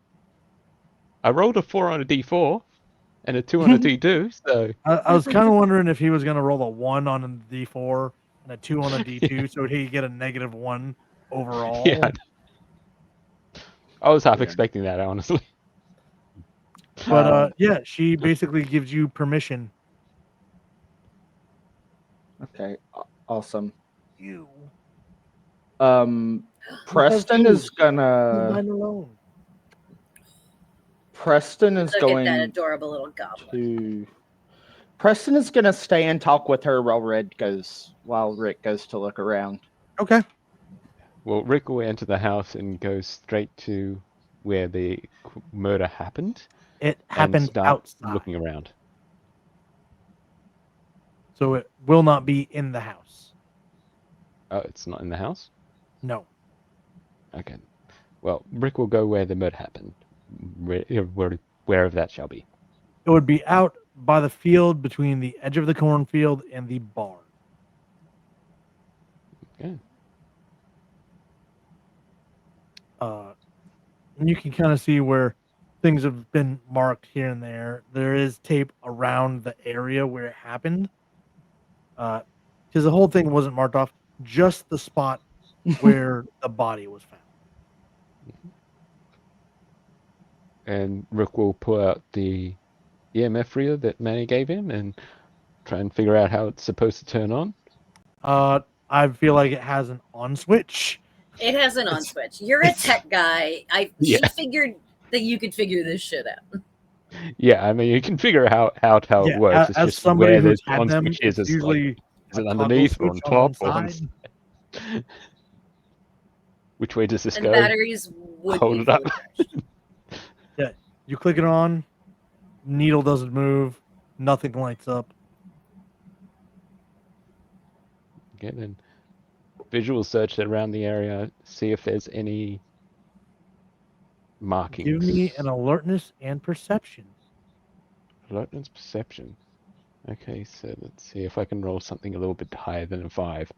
I rolled a 4 on a D4 and a 2 on a D2, so I was kind of wondering if he was going to roll a 1 on a D4 and a 2 on a D2, so he could get a -1 overall. yeah. I was half expecting that, honestly. But yeah, she basically gives you permission. Okay. Awesome. You. Preston is gonna. Mine alone. Preston is Look at that going adorable little goblin. to. Preston is gonna stay and talk with her while Rick goes to look around. Okay. Well, Rick will enter the house and go straight to where the murder happened. It and happened start outside. looking around. So it will not be in the house. Oh, it's not in the house? No. Okay. Well, Rick will go where the murder happened, wherever that shall be. It would be out by the field between the edge of the cornfield and the barn. Okay. And you can kind of see where things have been marked here and there. There is tape around the area where it happened. Because the whole thing wasn't marked off, just the spot where the body was found. And Rick will pull out the EMF reader that Manny gave him and try and figure out how it's supposed to turn on. I feel like it has an on switch. It has an on switch. You're a tech guy. She figured that you could figure this shit out. Yeah, I mean, you can figure out how it works. It's as just somebody where who's the had on them, switch is. it's It's usually like, is it a toggle underneath or on switch top? one Or side. Which way does this And go? the batteries would Hold be it up. fully charged. Yeah, you click it on, needle doesn't move, nothing lights up. Okay, then visual search around the area, see if there's any markings. Give me an alertness and perception. Alertness, perception. Okay, so let's see if I can roll something a little bit higher than a 5.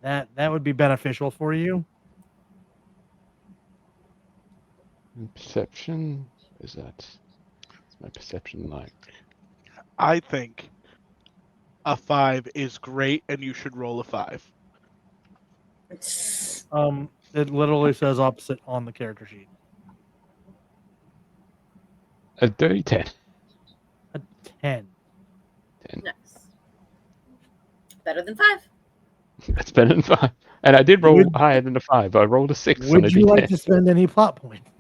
That would be beneficial for you. And perception, is that? What's my perception like? I think a 5 is great, and you should roll a 5. It literally says opposite on the character sheet. A dirty 10. A 10. 10. Nice. Better than 5. That's better than 5. And I did roll higher than a 5. I rolled a 6 on a Would you D10. like to spend any plot points?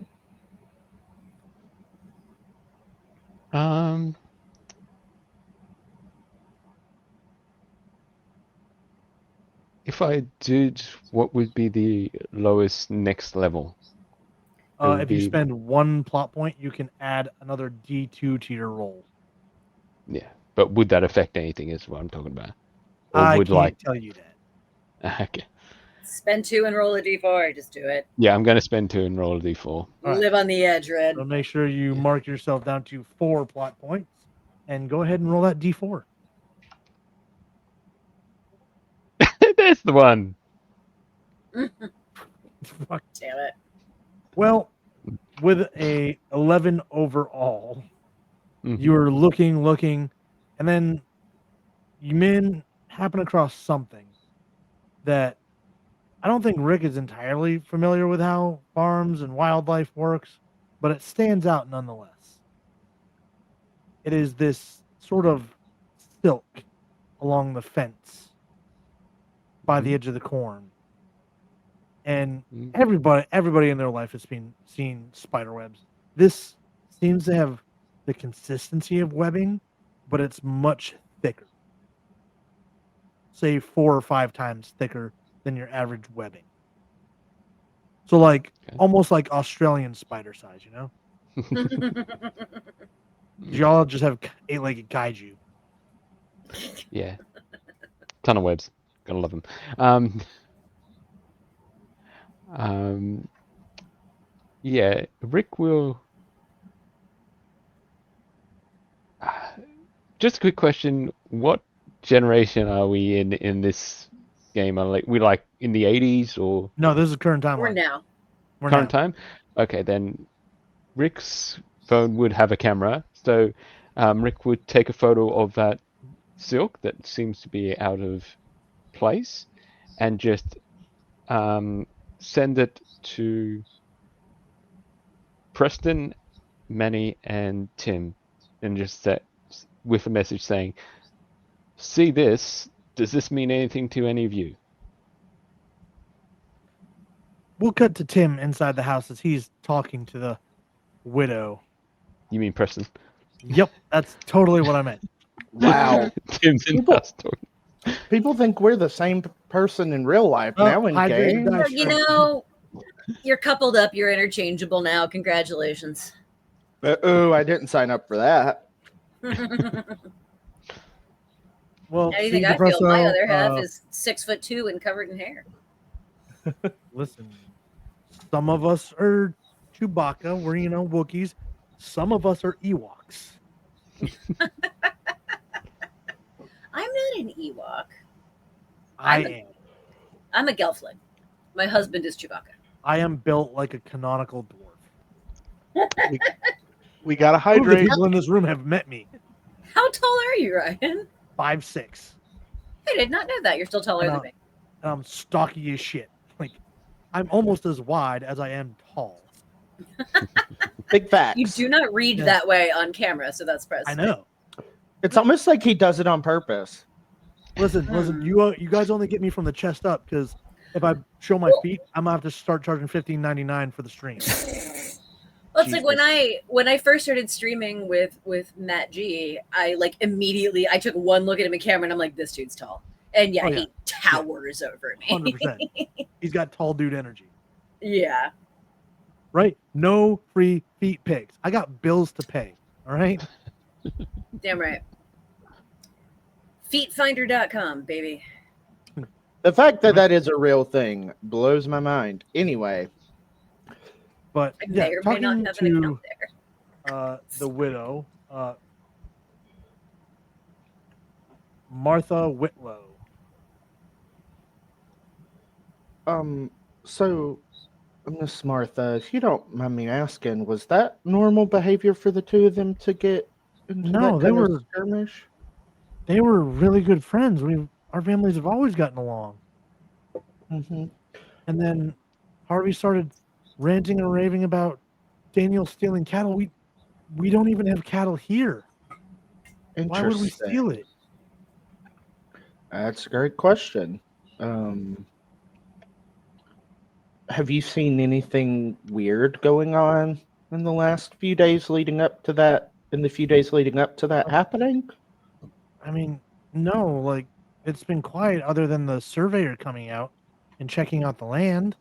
If I did, what would be the lowest next level? would If you be- spend 1 plot point, you can add another D2 to your roll. Yeah, but would that affect anything? Is what I'm talking about. Or I would can't tell you that. Okay. Spend 2 and roll a d4. Just do it. Yeah, I'm going to spend 2 and roll a d4. All right. Live on the edge, Red. So make sure you mark yourself down to 4 plot points, and go ahead and roll that D4. That's the one. Fuck. Damn it. Well, with a 11 overall, Mhm. you're looking, and then you men happen across something that I don't think Rick is entirely familiar with how farms and wildlife works, but it stands out nonetheless. It is this sort of silk along the fence by the edge of the corn. And everybody in their life has seen spider webs. This seems to have the consistency of webbing, but it's much thicker. Say 4 or 5 times thicker than your average webbing. So almost like Australian spider size, you know? Y'all just have 8-legged kaiju. Yeah. Ton of webs. Gotta love them. Yeah, Rick will. Just a quick question: what generation are we in this game? Are we in the 80s or No, this is current timeline. We're now. current time? Okay, then Rick's phone would have a camera, so Rick would take a photo of that silk that seems to be out of place, and just send it to Preston, Manny, and Tim, and just set with a message saying, "See this? Does this mean anything to any of you?" We'll cut to Tim inside the house as he's talking to the widow. You mean Preston? Yep, that's totally what I meant. Wow. Tim's in People- house talking. People think we're the same person in real life Oh, now in hydrated game. dice. Well, you know, you're coupled up. You're interchangeable now. Congratulations. Oh, I didn't sign up for that. Well, How do you see, think I feel? My Depresso, other half is 6'2" and covered in hair. Listen, some of us are Chewbacca, we're Wookiees. Some of us are Ewoks. I'm not an Ewok. I I'm am. I'm a Gelfling. My husband is Chewbacca. I am built like a canonical dwarf. We gotta Two of the hydrate. people in this room have met me. How tall are you, Ryan? 5'6", I did not know that. You're still taller than me. and I'm stocky as shit. I'm almost as wide as I am tall. Big facts. You do not read Yeah. that way on camera, so that's I present. know. It's almost like he does it on purpose. Listen, you guys only get me from the chest up because if I show my feet, I'm gonna have to start charging $15.99 for the stream. Well, it's like when I first started streaming with Matt G, I immediately I took one look at him in camera and I'm like, this dude's tall. And yeah, Oh, yeah. he towers over me. 100%. He's got tall dude energy. Yeah. Right? No free feet pics. I got bills to pay. All right. Damn right. Feetfinder.com, baby. The fact that that is a real thing blows my mind. Anyway, But I yeah, may or may not talking have an account to there. the widow, Martha Whitlow. so Miss Martha, if you don't mind me asking, was that normal behavior for the two of them to get into No, that they kind of were skirmish? They were really good friends. Our families have always gotten along. Mm-hmm. And then Harvey started ranting and raving about Daniel stealing cattle. We don't even have cattle here. Why would we Interesting. steal it? That's a great question. Have you seen anything weird going on in the last few days leading up to that? In the few days leading up to that happening? I mean, no, it's been quiet other than the surveyor coming out and checking out the land.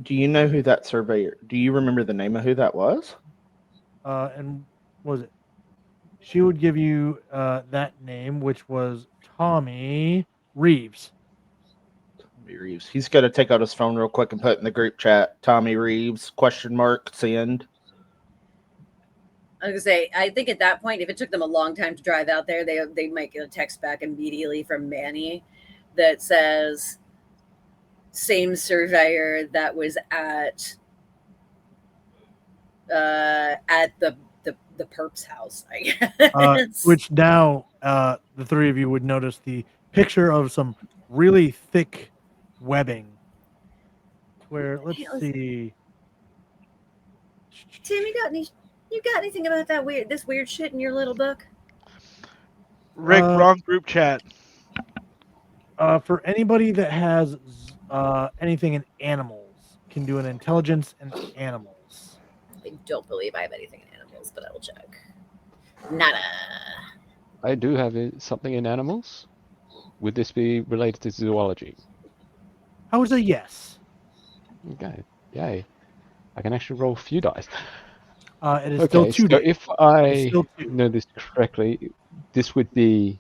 Do you know who that surveyor? Do you remember the name of who that was? And what was it? She would give you that name, which was Tommy Reeves. Tommy Reeves. He's gonna take out his phone real quick and put in the group chat. Tommy Reeves ? Send. I was gonna say, I think at that point, if it took them a long time to drive out there, they might get a text back immediately from Manny that says, "Same surveyor that was at the perp's house." I guess. Which now the three of you would notice the picture of some really thick webbing. Where let's see. Tim, you got anything about this weird shit in your little book? Rick, wrong group chat. For anybody that has anything in animals, can do an intelligence in animals. I don't believe I have anything in animals, but I will check. Nada. I do have something in animals. Would this be related to zoology? I would say yes. Okay, yay. I can actually roll a few dice. It is still 2 so days. if I know this correctly, this would be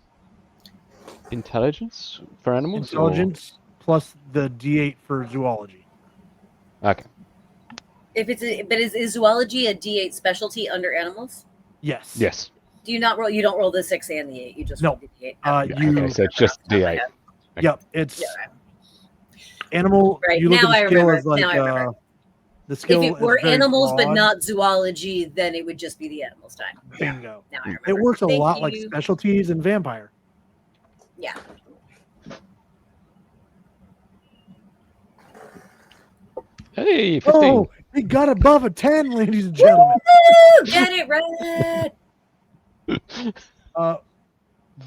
intelligence for animals? Intelligence plus the D8 for zoology. Okay. But is zoology a D8 specialty under animals? Yes. Yes. Do you not roll? You don't roll the 6 and the 8. You just roll the D8. Okay, so it's just D8. Yep, it's animal. Right, You look now at the I scale remember. as like Now I remember. the skill. If it were is very animals but broad. not zoology, then it would just be the animals time. Bingo. Now I remember. It works a Thank lot like you. specialties and vampire. Yeah. Hey, 15. Oh, he got above a 10, ladies and gentlemen. Woo! Get it right.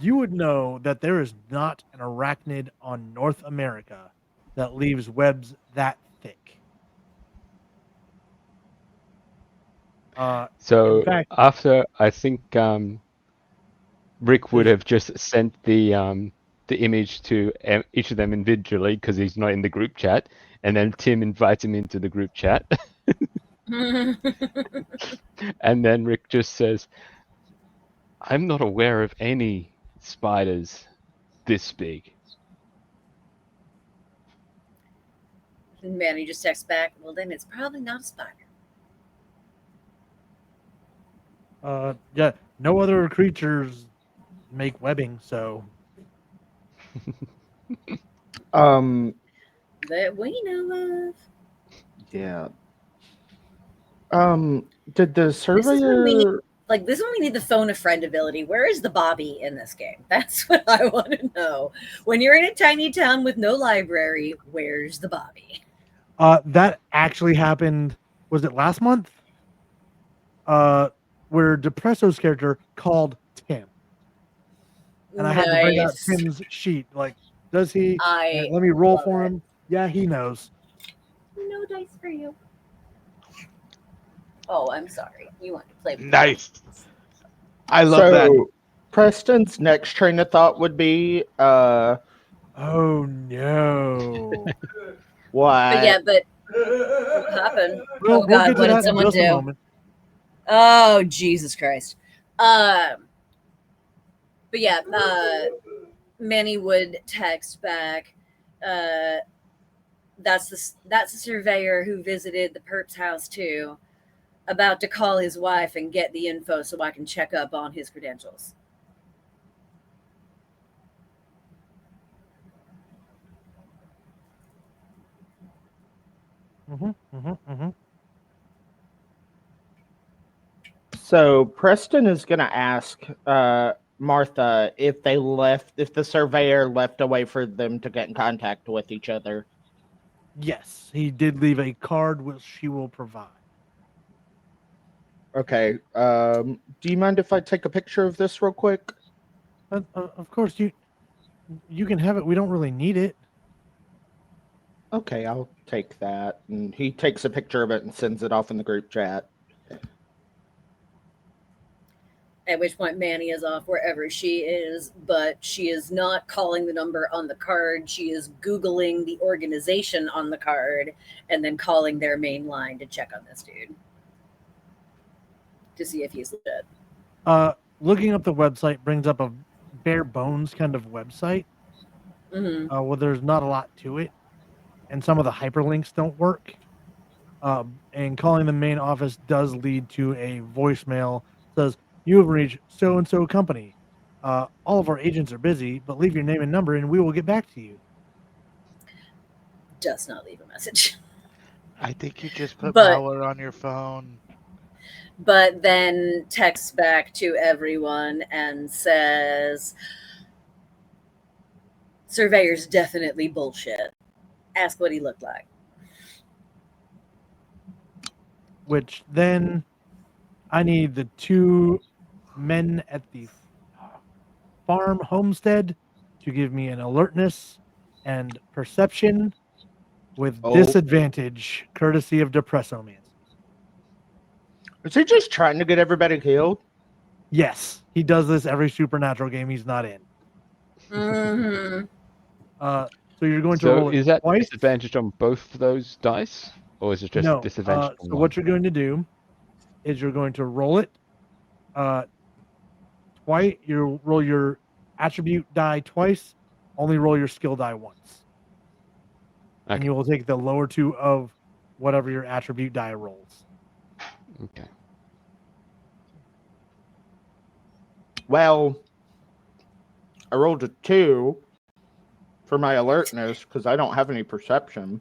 You would know that there is not an arachnid on North America that leaves webs that thick. So in fact, after I think Rick would have just sent the image to each of them individually because he's not in the group chat, and then Tim invites him into the group chat, and then Rick just says, "I'm not aware of any spiders this big." And Manny just texts back, well, then it's probably not a spider. Yeah, no other creatures make webbing, so That we know of. Yeah. Did the This is when we surveyor? need, this is when we need the phone a friend ability. Where is the Bobby in this game? That's what I want to know. When you're in a tiny town with no library, where's the Bobby? that actually happened. Was it last month? Where Depresso's character called Tim, and I had to bring out Nice. Tim's sheet. Like, does he? I Let me roll love for it. him. Yeah, he knows. No dice for you. Oh, I'm sorry. You want to play with Nice. I love that. Preston's next train of thought would be, oh no. Why? But what happened? Well, Oh God, get to what that did in someone just a do? moment. Oh, Jesus Christ. But yeah, Manny would text back, that's the surveyor who visited the perp's house too, about to call his wife and get the info so I can check up on his credentials. So Preston is going to ask Martha if the surveyor left a way for them to get in contact with each other. Yes, he did leave a card which she will provide. Okay. Do you mind if I take a picture of this real quick? Of course, you can have it. We don't really need it. Okay, I'll take that. And he takes a picture of it and sends it off in the group chat. At which point Manny is off wherever she is, but she is not calling the number on the card. She is Googling the organization on the card and then calling their main line to check on this dude to see if he's legit. Looking up the website brings up a bare bones kind of website where there's not a lot to it, and some of the hyperlinks don't work. And calling the main office does lead to a voicemail. Says, you have reached so-and-so company. All of our agents are busy, but leave your name and number and we will get back to you. Does not leave a message. I think you just put malware on your phone. But then texts back to everyone and says, surveyor's definitely bullshit. Ask what he looked like. Which then I need the two men at the farm homestead to give me an alertness and perception with disadvantage, courtesy of Depressomancy. Is he just trying to get everybody killed? Yes, he does this every supernatural game he's not in. So you're going to roll it is that twice? disadvantage on both of those dice, or is it just No. disadvantage on So one? what you're going to do is you're going to roll it twice. You roll your attribute die twice. Only roll your skill die once. Okay. And you will take the lower two of whatever your attribute die rolls. Okay. Well, I rolled a 2 for my alertness because I don't have any perception.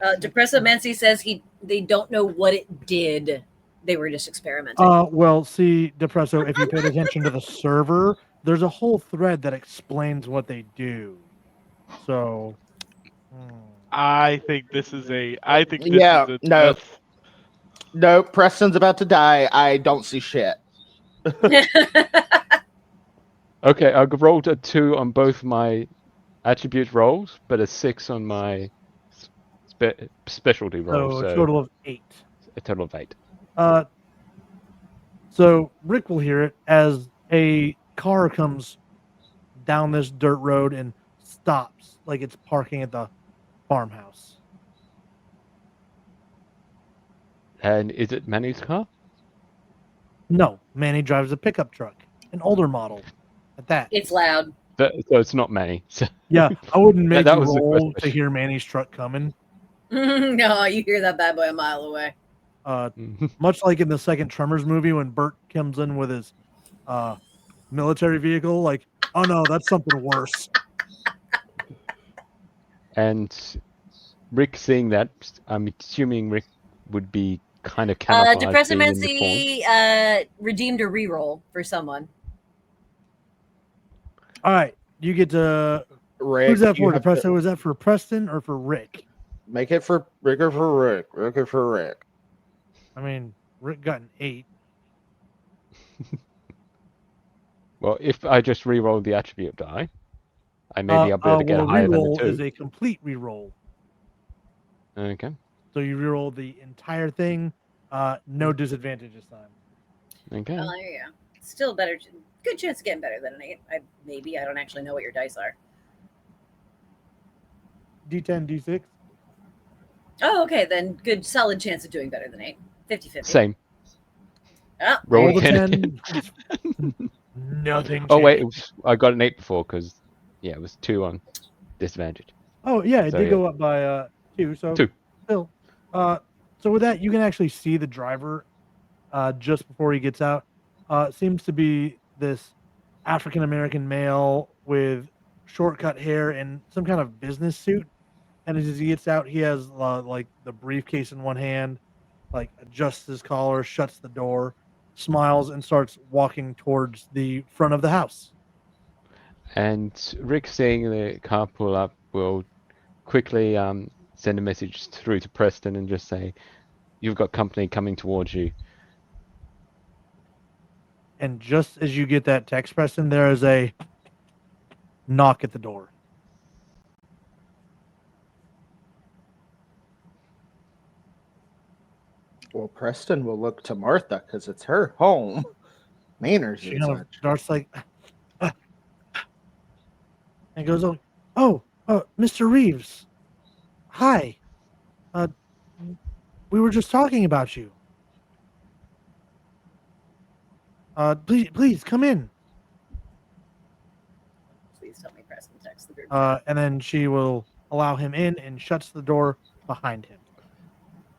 Depressomancy says they don't know what it did. They were just experimenting. Well, see, Depresso, if you paid attention to the server, there's a whole thread that explains what they do. So, I think this is a. No, Preston's about to die. I don't see shit. Okay, I rolled a 2 on both my attribute rolls, but a 6 on my specialty rolls. So a total of 8. A total of 8. So Rick will hear it as a car comes down this dirt road and stops, like it's parking at the farmhouse. And is it Manny's car? No, Manny drives a pickup truck, an older model. At that, it's loud. So it's not Manny. So. Yeah, I wouldn't make that you was the roll question. to hear Manny's truck coming. No, you hear that bad boy a mile away. Much like in the second Tremors movie when Bert comes in with his military vehicle, like, oh no, that's something worse. And Rick seeing that, I'm assuming Rick would be kind of camouflaged. Depressomancy redeemed a reroll for someone. All right, you get to. Rick, who's that for, have Depresso? to- Is that for Preston or for Rick? Make it for Rick or for Rick. Rick or for Rick. I mean, Rick got an 8. Well, if I just re-roll the attribute die, I'll be able to get higher than the reroll 2. is a complete reroll. Okay. So you reroll the entire thing, no disadvantage this time. Okay. Oh, there you go. Still better. Good chance of getting better than an 8. I don't actually know what your dice are. D10, D6. Oh, okay. Then good, solid chance of doing better than 8. 50-50. Same. Oh, Roll the 10. 10. Nothing. Oh wait, changed. I got an 8 before because it was 2 on disadvantage. Oh yeah, it So, did yeah. go up by 2. So 2. still, so with that, you can actually see the driver just before he gets out. Seems to be this African American male with short-cut hair and some kind of business suit. And as he gets out, he has like the briefcase in one hand, like adjusts his collar, shuts the door, smiles, and starts walking towards the front of the house. And Rick, seeing the car pull up, will quickly send a message through to Preston and just say, "You've got company coming towards you." And just as you get that text, Preston, there is a knock at the door. Well, Preston will look to Martha because it's her home. Manners She and kind of such. starts like, and goes, Mr. Reeves, hi. We were just talking about you. Please come in. Please tell me Preston text the group. And then she will allow him in and shuts the door behind him.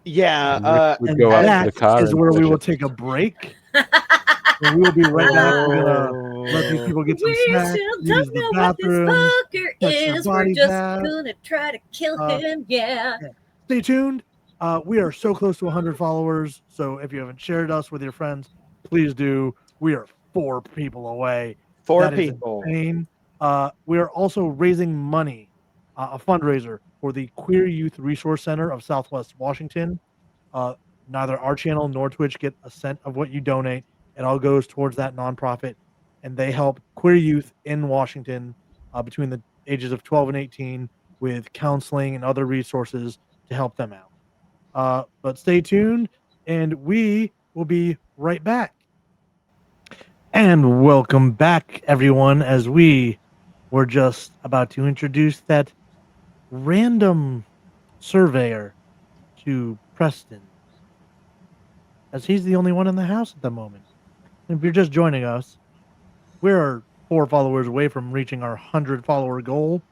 Yeah, Would And go out to that the car is and where we push will it. take a break. And we will be right back. We're gonna let these people get some We snacks, still use don't the know what this bathrooms, fucker catch their is. We're body just bath. gonna try to kill Uh, him. Yeah. Stay tuned. We are so close to 100 followers. So if you haven't shared us with your friends, please do. We are 4 people away. 4 That is people. insane. We are also raising money, a fundraiser for the Queer Youth Resource Center of Southwest Washington. Neither our channel nor Twitch get a cent of what you donate. It all goes towards that nonprofit, and they help queer youth in Washington between the ages of 12 and 18 with counseling and other resources to help them out. But stay tuned, and we will be right back. And welcome back, everyone, as we were just about to introduce that random surveyor to Preston, as he's the only one in the house at the moment. And if you're just joining us, we're 4 followers away from reaching our 100 follower goal.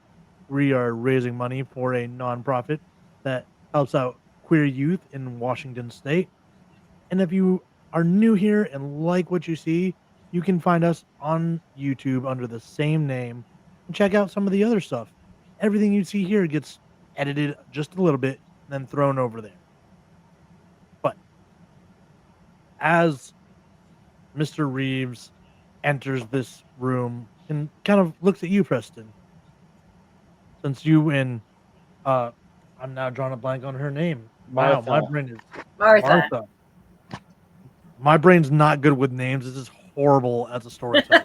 We are raising money for a nonprofit that helps out queer youth in Washington State. And if you are new here and like what you see, you can find us on YouTube under the same name and check out some of the other stuff. Everything you see here gets edited just a little bit and then thrown over there. But as Mr. Reeves enters this room and kind of looks at you, Preston, since you and I'm now drawing a blank on her name. Wow, my Martha. brain is Martha. My brain's not good with names. This is horrible as a storyteller.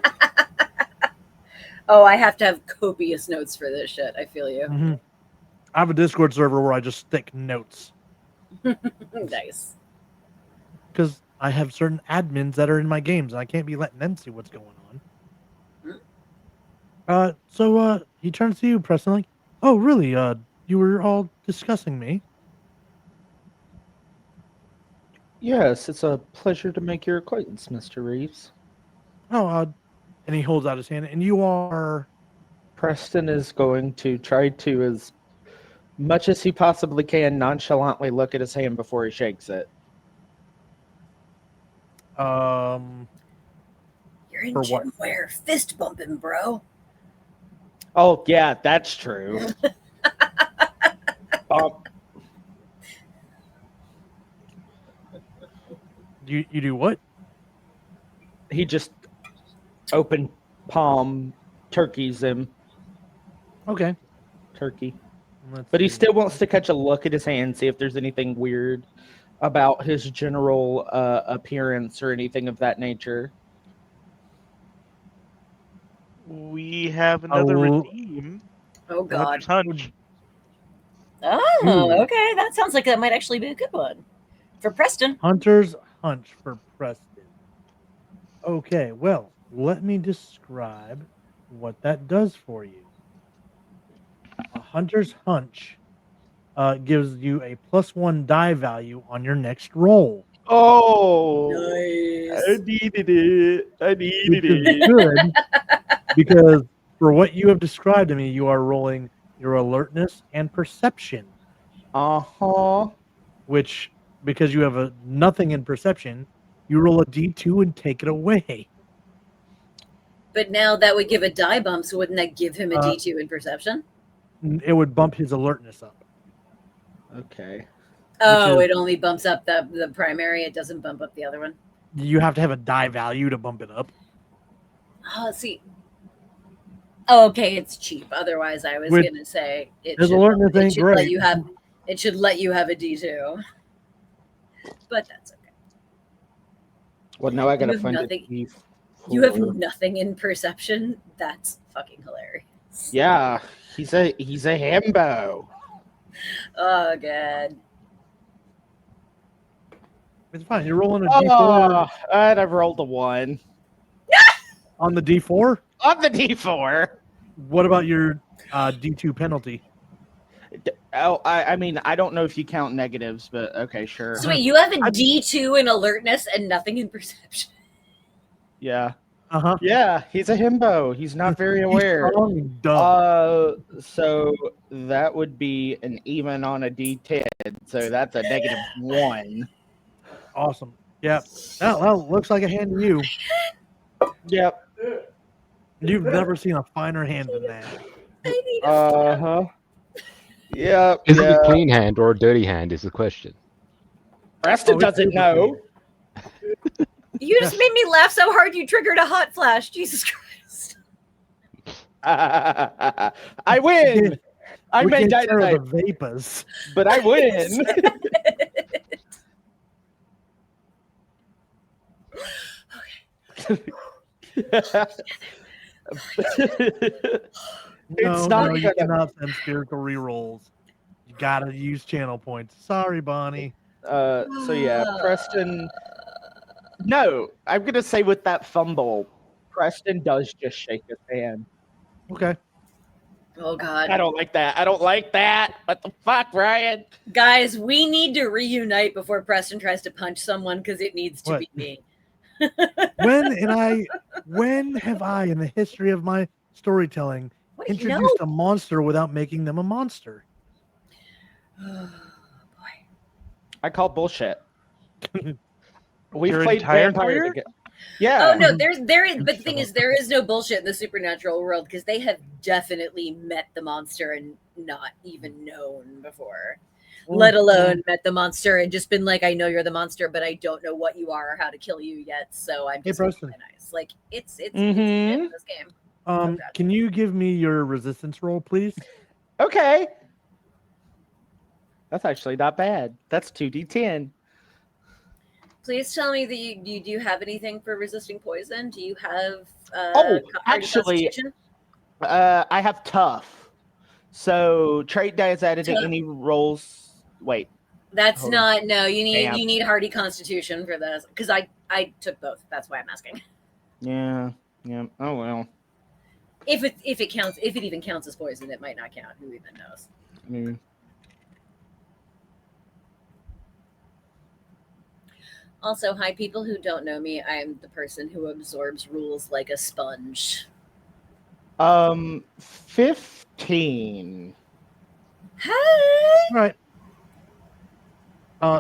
Oh, I have to have copious notes for this shit. I feel you. Mhm. I have a Discord server where I just stick notes Nice. because I have certain admins that are in my games, and I can't be letting them see what's going on. So he turns to you, Preston, like, "Oh, really? You were all discussing me." Yes, it's a pleasure to make your acquaintance, Mr. Reeves. Oh, and he holds out his hand, and you are. Preston is going to try to, as much as he possibly can, nonchalantly look at his hand before he shakes it. You're in For what? gym wear, fist bumping, bro. Oh, yeah, that's true. You do what? He just open palm turkeys him. Okay. Turkey. Let's But he see. still wants to catch a look at his hand, see if there's anything weird about his general appearance or anything of that nature. We have another redeem. Oh, God. Hunch. Oh, okay. That sounds like that might actually be a good one. For Preston. Hunter's Hunch for Preston. Okay, well, let me describe what that does for you. A Hunter's Hunch gives you a +1 die value on your next roll. Oh, nice. I needed it. I needed Which is it. good because for what you have described to me, you are rolling your alertness and perception. Uh-huh. Which, because you have nothing in perception, you roll a d2 and take it away. But now that would give a die bump, so wouldn't that give him a D2 in perception? It would bump his alertness up. Okay. Oh, it only bumps up the primary. It doesn't bump up the other one. You have to have a die value to bump it up. Oh, see. Oh, okay, it's cheap. Otherwise, I was gonna say it his should, alertness ain't let great. you have. It should let you have a D2. But that's okay. Well, now I gotta You have find nothing- a You have nothing in perception. That's fucking hilarious. Yeah, he's a himbo. Oh, God. It's fine. You're rolling a D4 and I've rolled a 1 on the D4. on the D4. What about your D2 penalty? I mean, I don't know if you count negatives, but okay, sure. So wait, you have a D2 in alertness and nothing in perception. Yeah. Uh-huh. Yeah, he's a himbo. He's not very aware. Strong and dumb. So that would be an even on a D10. So that's a -1. Awesome. Yep. Well, looks like a hand to you. Yep. You've never seen a finer hand than that. I need Uh-huh. Yep. Is it a clean hand or a dirty hand? Is the question. Preston doesn't know. You just made me laugh so hard you triggered a hot flash. Jesus Christ. I win. I We may can't die share tonight, the vapors. but I win. No, not you gonna- cannot send spiritual rerolls. You gotta use channel points. Sorry, Bonnie. So yeah, Preston. No, I'm gonna say with that fumble, Preston does just shake his hand. Okay. Oh God. I don't like that. I don't like that. What the fuck, Ryan? Guys, we need to reunite before Preston tries to punch someone because it needs to What? be me. When have I, in the history of my storytelling, What do you introduced a monster without making them a monster? I call bullshit. We've Your played entire vampire career? together. Yeah. Oh no, there is, but the thing is, there is no bullshit in the supernatural world because they have definitely met the monster and not even known before. Let alone met the monster and just been like, I know you're the monster, but I don't know what you are or how to kill you yet. So I'm just Preston. really nice. Like it's Mhm. in this game. Can you give me your resistance roll, please? Okay. That's actually not bad. That's 2d10. Please tell me that you do you have anything for resisting poison? Do you have Actually, Constitution? I have tough. So trait dice added to Tough. any rolls. Wait. That's Hold not no. You need Damn. you need hardy Constitution for this because I took both. That's why I'm asking. Yeah. Yeah. Oh well. If it counts, if it even counts as poison, it might not count. Who even knows? Mm. Also, hi, people who don't know me. I'm the person who absorbs rules like a sponge. 15. Hey! All right.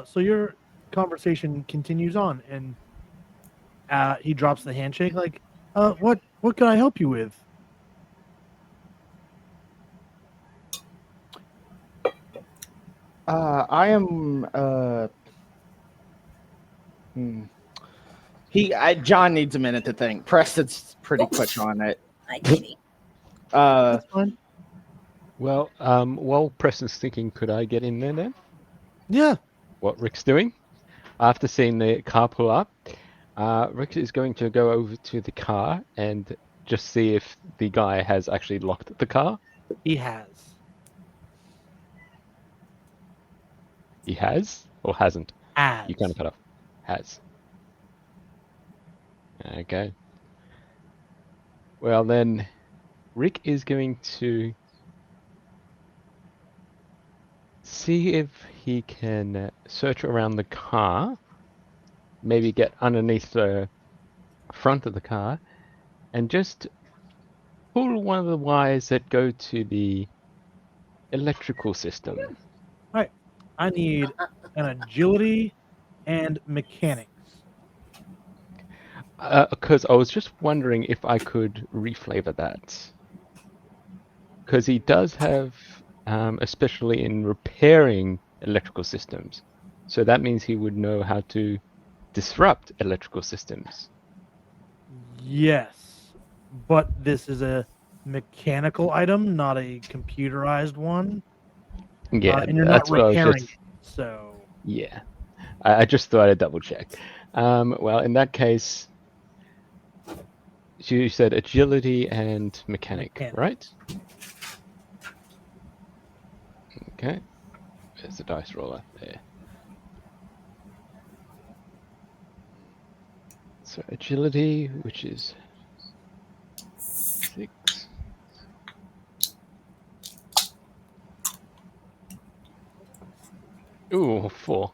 So your conversation continues on, and he drops the handshake. Like, what can I help you with? I am. John needs a minute to think. Preston's pretty quick on it. Hi, Kitty. That's fine. Well, while Preston's thinking, could I get in there then? Yeah. What Rick's doing? After seeing the car pull up, Rick is going to go over to the car and just see if the guy has actually locked the car. He has. He has or hasn't? Has. You kind of cut off. Has. Okay. Well then, Rick is going to see if he can search around the car, maybe get underneath the front of the car, and just pull one of the wires that go to the electrical system. All right. I need an agility and mechanics. Because I was just wondering if I could reflavor that. Because he does have, especially in repairing electrical systems. So that means he would know how to disrupt electrical systems. Yes, but this is a mechanical item, not a computerized one. Yeah, and you're that's not what I was repairing just... it, so... Yeah, I just thought I'd double check. Well, in that case, you said agility and mechanic, right? Okay. There's the dice roller there. So agility, which is 6. Ooh, 4.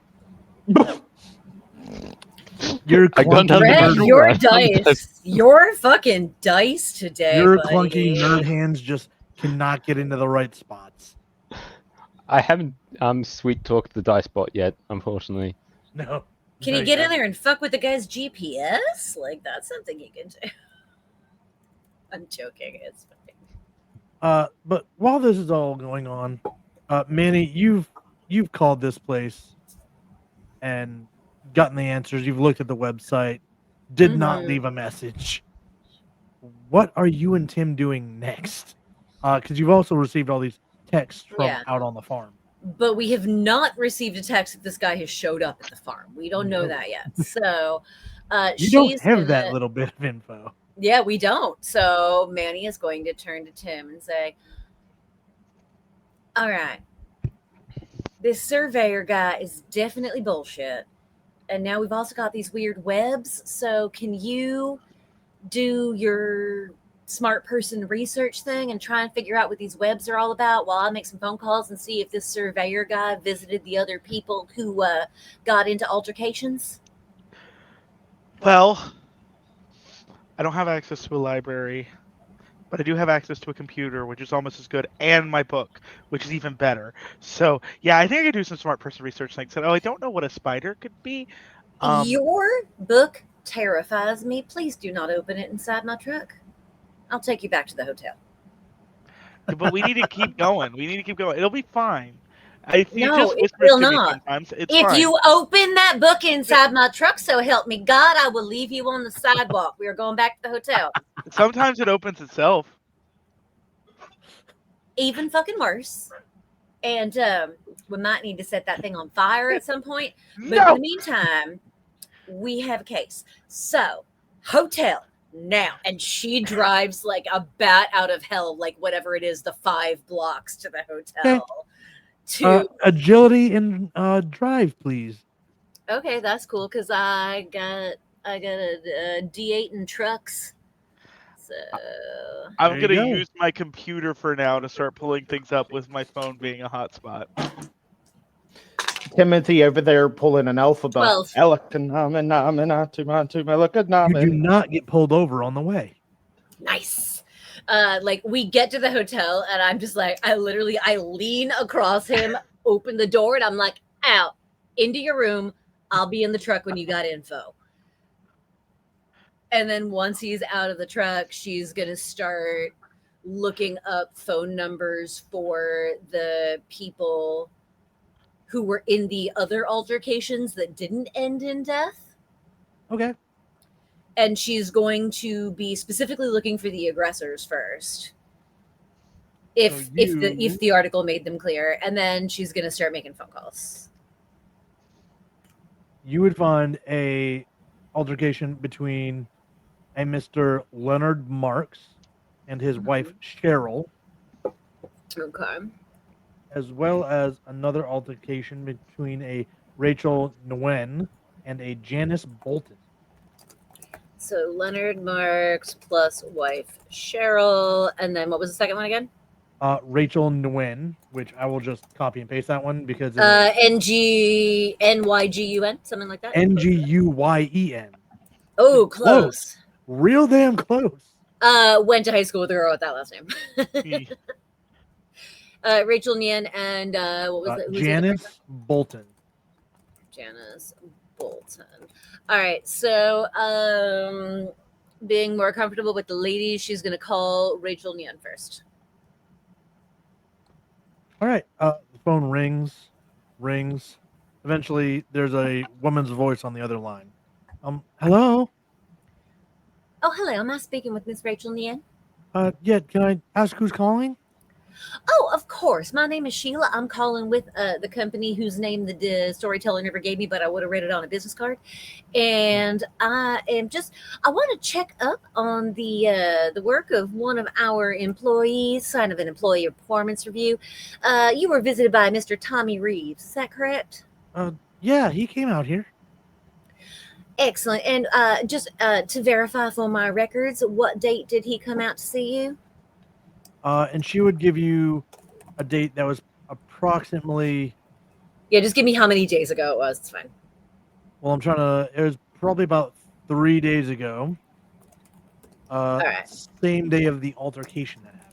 You're I got clunky another Greg, natural your one. dice, your fucking dice today, Your buddy. clunky nerd hands just cannot get into the right spots. I haven't sweet talked the dice bot yet, unfortunately. No. Can no, you get in haven't. there and fuck with the guy's GPS? Like, that's something you can do. I'm joking. It's funny. But while this is all going on, Manny, you've called this place and gotten the answers. You've looked at the website, did not Mhm. leave a message. What are you and Tim doing next? Because you've also received all these texts from Yeah. out on the farm. But we have not received a text that this guy has showed up at the farm. We don't know No. that yet. So You don't she's have gonna, that little bit of info. Yeah, we don't. So Manny is going to turn to Tim and say, all right, this surveyor guy is definitely bullshit. And now we've also got these weird webs. So can you do your smart person research thing and try and figure out what these webs are all about while I make some phone calls and see if this surveyor guy visited the other people who got into altercations? Well, I don't have access to a library, but I do have access to a computer, which is almost as good, and my book, which is even better. So, yeah, I think I could do some smart person research things. And, I don't know what a spider could be. Your book terrifies me. Please do not open it inside my truck. I'll take you back to the hotel. But we need to keep going. It'll be fine. No, it will not. Sometimes. It's If fine. you open that book inside my truck, so help me God, I will leave you on the sidewalk. We are going back to the hotel. Sometimes it opens itself. Even fucking worse. And we might need to set that thing on fire at some point. But in the meantime, we have a case. So, hotel now. And she drives like a bat out of hell, like whatever it is, the 5 blocks to the hotel. Agility and drive, please. Okay, that's cool because I got a D8 in trucks. So I'm gonna use my computer for now to start pulling things up with my phone being a hotspot. Timothy over there pulling an alphabet. 12. You do not get pulled over on the way. Nice. Like we get to the hotel and I'm just like, I lean across him, open the door, and I'm like, out into your room. I'll be in the truck when you got info. And then once he's out of the truck, she's going to start looking up phone numbers for the people who were in the other altercations that didn't end in death. Okay. And she's going to be specifically looking for the aggressors first. If the article made them clear, and then she's going to start making phone calls. You would find a altercation between a Mr. Leonard Marks and his wife Cheryl. Okay. As well as another altercation between a Rachel Nguyen and a Janice Bolton. So Leonard Marks plus wife Cheryl, and then what was the second one again? Rachel Nguyen, which I will just copy and paste that one because NYGUN, something like that. NGUYEN. Oh, close. Real damn close. Went to high school with a girl with that last name. Rachel Nguyen and what was it? Janice Bolton. Janice Bolton. All right, so being more comfortable with the ladies, she's going to call Rachel Nguyen first. All right. The phone rings. Eventually, there's a woman's voice on the other line. Hello? Oh, hello. Am I speaking with Miss Rachel Nguyen? Yeah. Can I ask who's calling? Oh, of course. My name is Sheila. I'm calling with the company whose name the storyteller never gave me, but I would have read it on a business card. And I want to check up on the work of one of our employees, sign of an employee performance review. You were visited by Mr. Tommy Reeves. Is that correct? Yeah, he came out here. Excellent. And just to verify for my records, what date did he come out to see you? And she would give you a date that was approximately. Yeah, just give me how many days ago it was. It's fine. Well, I'm trying to. It was probably about 3 days ago. All right. Same day of the altercation that happened.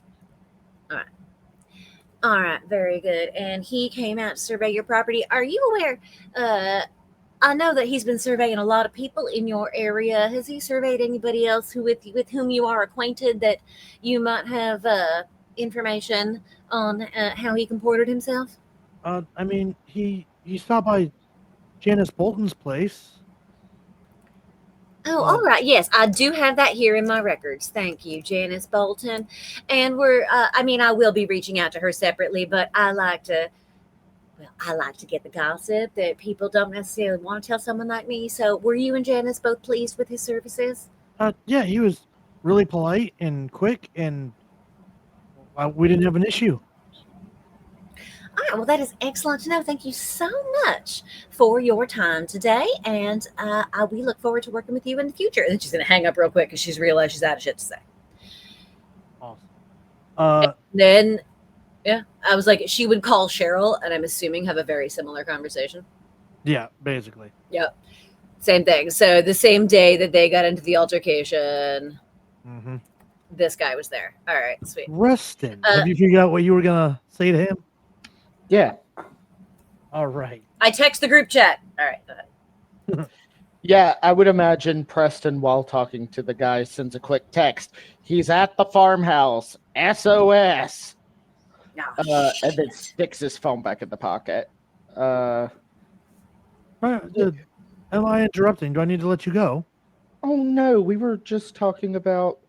All right, very good. And he came out to survey your property. Are you aware? I know that he's been surveying a lot of people in your area. Has he surveyed anybody else who with whom you are acquainted that you might have information on how he comported himself? I mean, he stopped by Janice Bolton's place. Oh, all right. Yes, I do have that here in my records. Thank you, Janice Bolton. And we're, I mean, I will be reaching out to her separately, but I like to get the gossip that people don't necessarily want to tell someone like me. So were you and Janice both pleased with his services? Yeah, he was really polite and quick, and we didn't have an issue. All right, well, that is excellent to know. Thank you so much for your time today, and we look forward to working with you in the future. And then she's going to hang up real quick because she's realized she's out of shit to say. Awesome. Then, yeah, I was like, she would call Cheryl, and I'm assuming have a very similar conversation. Yeah, basically. Yep, same thing. So the same day that they got into the altercation, this guy was there. All right, sweet. Reston, have you figured out what you were gonna say to him? Yeah. All right. I text the group chat. All right, go ahead. Yeah, I would imagine Preston, while talking to the guy, sends a quick text. He's at the farmhouse. SOS. And then sticks his phone back in the pocket. Am I interrupting? Do I need to let you go? Oh no, we were just talking about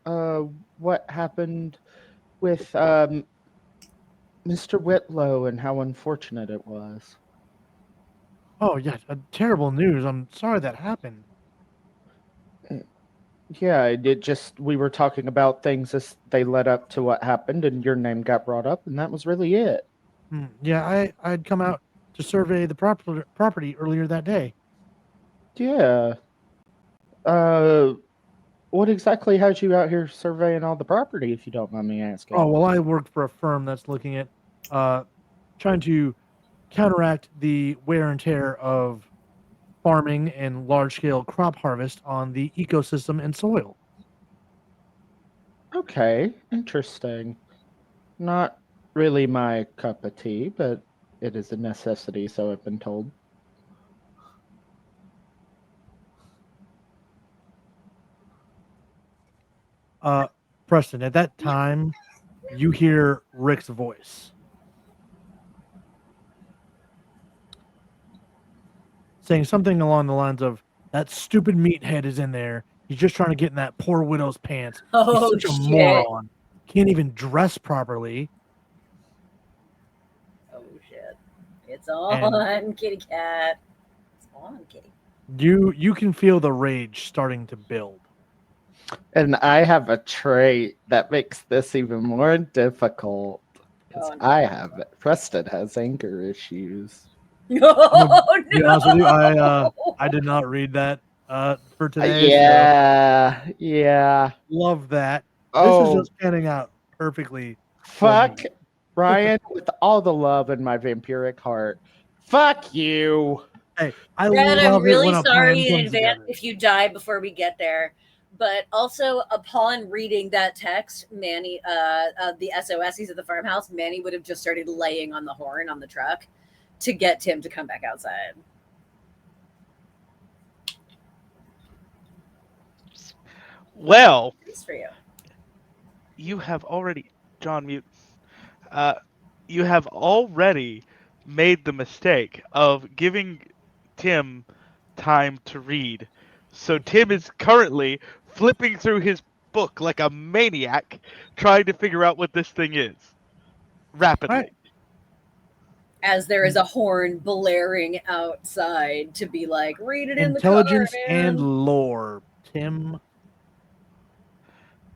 what happened with Mr. Whitlow and how unfortunate it was. Oh yeah, terrible news. I'm sorry that happened. Yeah, we were talking about things as they led up to what happened, and your name got brought up, and that was really it. Yeah, I'd come out to survey the property earlier that day. Yeah. What exactly has you out here surveying all the property, if you don't mind me asking? Oh, well, I work for a firm that's looking at trying to counteract the wear and tear of farming and large-scale crop harvest on the ecosystem and soil. Okay, interesting. Not really my cup of tea, but it is a necessity, so I've been told. Preston, at that time, you hear Rick's voice saying something along the lines of, "That stupid meathead is in there. He's just trying to get in that poor widow's pants. Oh, He's such a shit. moron. Can't even dress properly." Oh shit! It's on, kitty cat. It's on, kitty. You can feel the rage starting to build. And I have a trait that makes this even more difficult. Because Preston has anger issues. Oh, To be honest with you, I did not read that for today. Yeah. Love that. Oh. This is just panning out perfectly. Fuck Ryan, with all the love in my vampiric heart. Fuck you. Hey, I Brad, love I'm really it when a sorry plan in comes advance together. if you die before we get there. But also, upon reading that text, Manny, the SOSs at the farmhouse, Manny would have just started laying on the horn on the truck to get Tim to come back outside. Well, It's for you. You have already, John Mute. You have already made the mistake of giving Tim time to read. So Tim is currently flipping through his book like a maniac, trying to figure out what this thing is. Rapidly. As there is a horn blaring outside to be like, read it in the Intelligence car, man. and lore, Tim.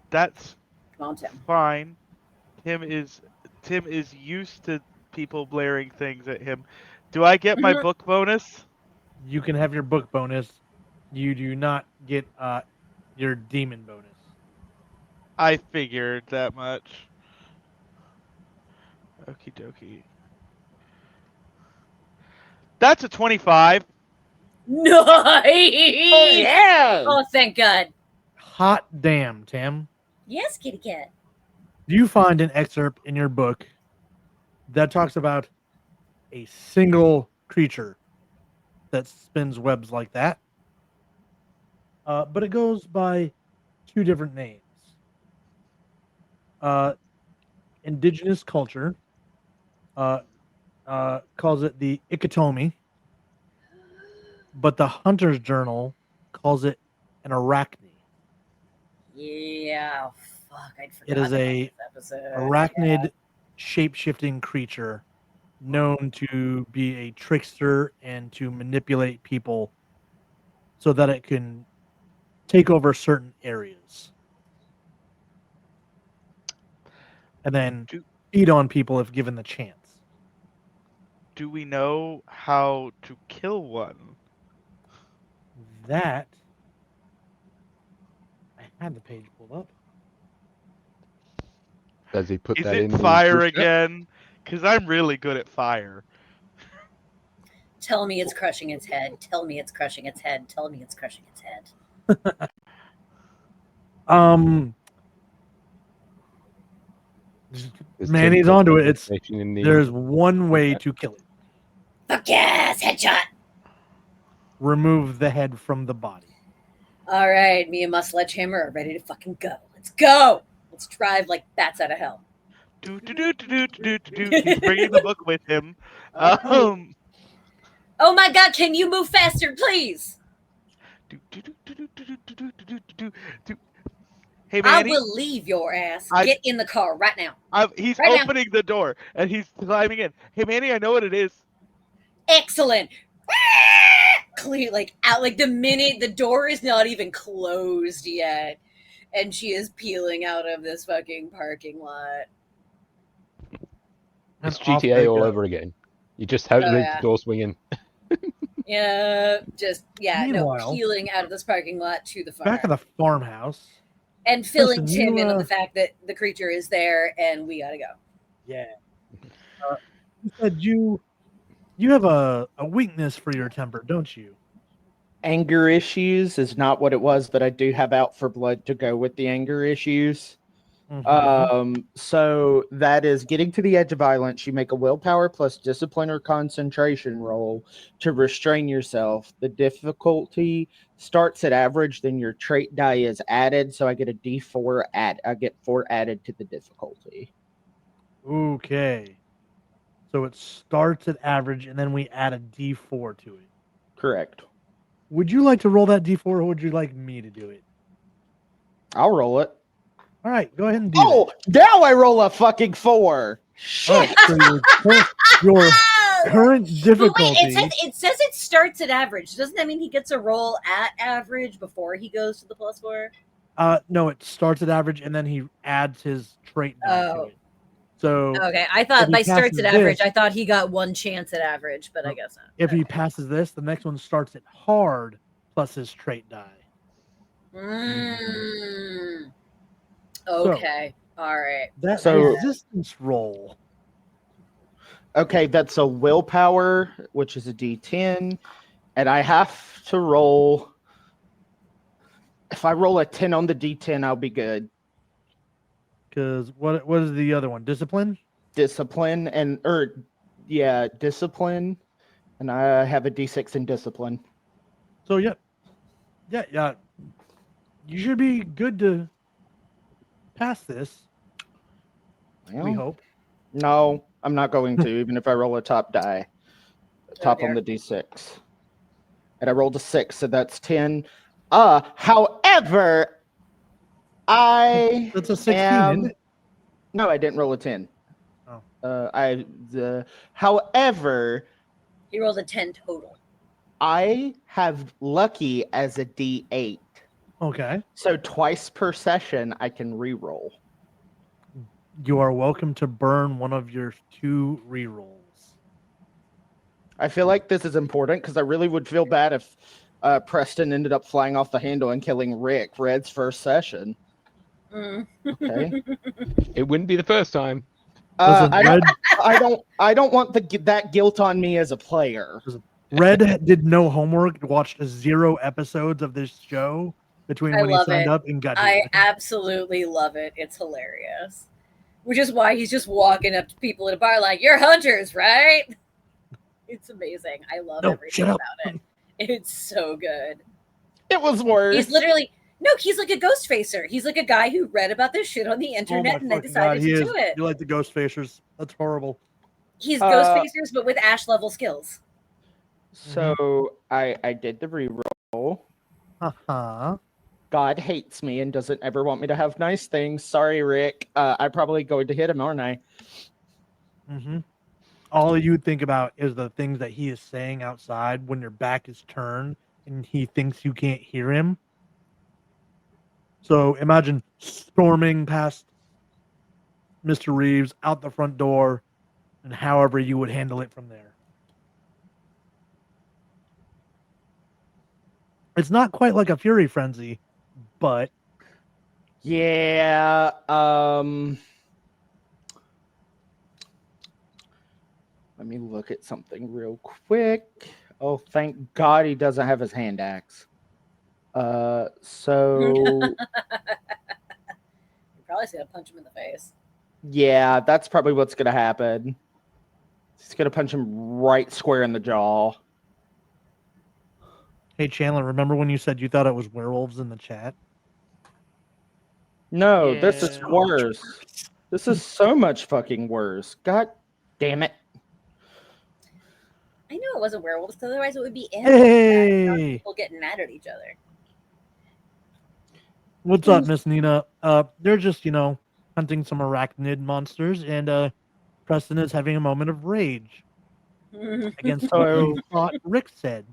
That's Come on, Tim. fine. Tim is used to people blaring things at him. Do I get my book bonus? You can have your book bonus. you do not get your demon bonus. I figured that much. Okie dokie. That's a 25. Nice. yeah. Oh, thank God. Hot damn, Tim. Yes, kitty cat. You find an excerpt in your book that talks about a single creature that spins webs like that. But it goes by two different names. Indigenous culture calls it the Ikitomi, but the Hunter's Journal calls it an arachne. Yeah. Fuck, I'd forgotten It is about a this episode. arachnid shape-shifting creature known to be a trickster and to manipulate people so that it can take over certain areas and then feed on people if given the chance. Do we know how to kill one? That I had the page pulled up. Does he put Is that it in the fire group chat? again? Because I'm really good at fire. Tell me it's crushing its head. Tell me it's crushing its head. Tell me it's crushing its head. Manny's onto it. There's one way to kill it. Fuck yes, headshot. Remove the head from the body. All right, me and my sledgehammer are ready to fucking go. Let's go. Let's drive like bats out of hell. He's bringing the book with him. Oh my God, can you move faster, please? Hey, I Manny. will leave your ass. Get in the car right now. He's Right now. opening the door and he's climbing in. Hey, Manny, I know what it is. Excellent. Clear, like out, like the minute the door is not even closed yet, and she is peeling out of this fucking parking lot. It's And off GTA they all go. over again. You just have to Oh, leave yeah. the door swinging. Yeah, Meanwhile, no, peeling out of this parking lot to the farm. Back at the farmhouse. And filling Listen, Tim you, in on the fact that the creature is there and we gotta go. Yeah. You said you have a weakness for your temper, don't you? Anger issues is not what it was, but I do have out for blood to go with the anger issues. So that is getting to the edge of violence. You make a willpower plus discipline or concentration roll to restrain yourself. The difficulty starts at average, then your trait die is added. So I get a D4 I get 4 added to the difficulty. Okay. So it starts at average, and then we add a D4 to it. Correct. Would you like to roll that D4, or would you like me to do it? I'll roll it. All right, go ahead and do Oh, now I roll a fucking 4. Shit. that. So your current difficulty. But wait, it says it starts at average. Doesn't that mean he gets a roll at average before he goes to the +4? No, it starts at average, and then he adds his trait die to it. So Okay, I thought if by he starts passes at average, this- I thought he got one chance at average, but I guess not. If he passes this, the next one starts at hard plus his trait die. Mm. Okay, all right. That So- resistance roll. Okay, that's a willpower, which is a D10, and I have to roll. If I roll a 10 on the D10, I'll be good. Because what is the other one? Discipline? Discipline discipline, and I have a D6 in discipline. So yeah. You should be good to pass this. We Well, hope. No, I'm not going to, even if I roll a top die. Top on the D6. And I rolled a 6, so that's 10. However, That's a 16, isn't it? No, I didn't roll a 10. Oh. However, He rolled a 10 total. I have lucky as a D8. Okay. So twice per session, I can re-roll. You are welcome to burn one of your 2 rerolls. I feel like this is important because I really would feel bad if Preston ended up flying off the handle and killing Rick, Red's first session. Okay. It wouldn't be the first time. Listen, I don't want that guilt on me as a player. Red did no homework, watched 0 episodes of this show between I when he love signed it. up and got I here. absolutely love it. It's hilarious. Which is why he's just walking up to people at a bar like, "You're hunters, right?" It's amazing. I love everything about it. It's so good. It was worse. He's literally he's like a ghost facer. He's like a guy who read about this shit on the internet and they decided to do it. You like the ghost facers? That's horrible. He's ghost facers, but with Ash level skills. So I did the reroll. God hates me and doesn't ever want me to have nice things. Sorry, Rick. I'm probably going to hit him, aren't I? All you think about is the things that he is saying outside when your back is turned and he thinks you can't hear him. So imagine storming past Mr. Reeves out the front door and however you would handle it from there. It's not quite like a fury frenzy, but yeah, let me look at something real quick. Oh, thank God he doesn't have his hand axe. So You're probably gonna punch him in the face. yeah, that's probably what's gonna happen. He's gonna punch him right square in the jaw. Hey Chandler, remember when you said you thought it was werewolves in the chat? No, this is worse. This is so much fucking worse. God damn it. I knew it wasn't werewolves, because otherwise it would be Hey! people getting mad at each other. What's up, Miss Nina? They're just, hunting some arachnid monsters, and Preston is having a moment of rage against what you thought Rick said.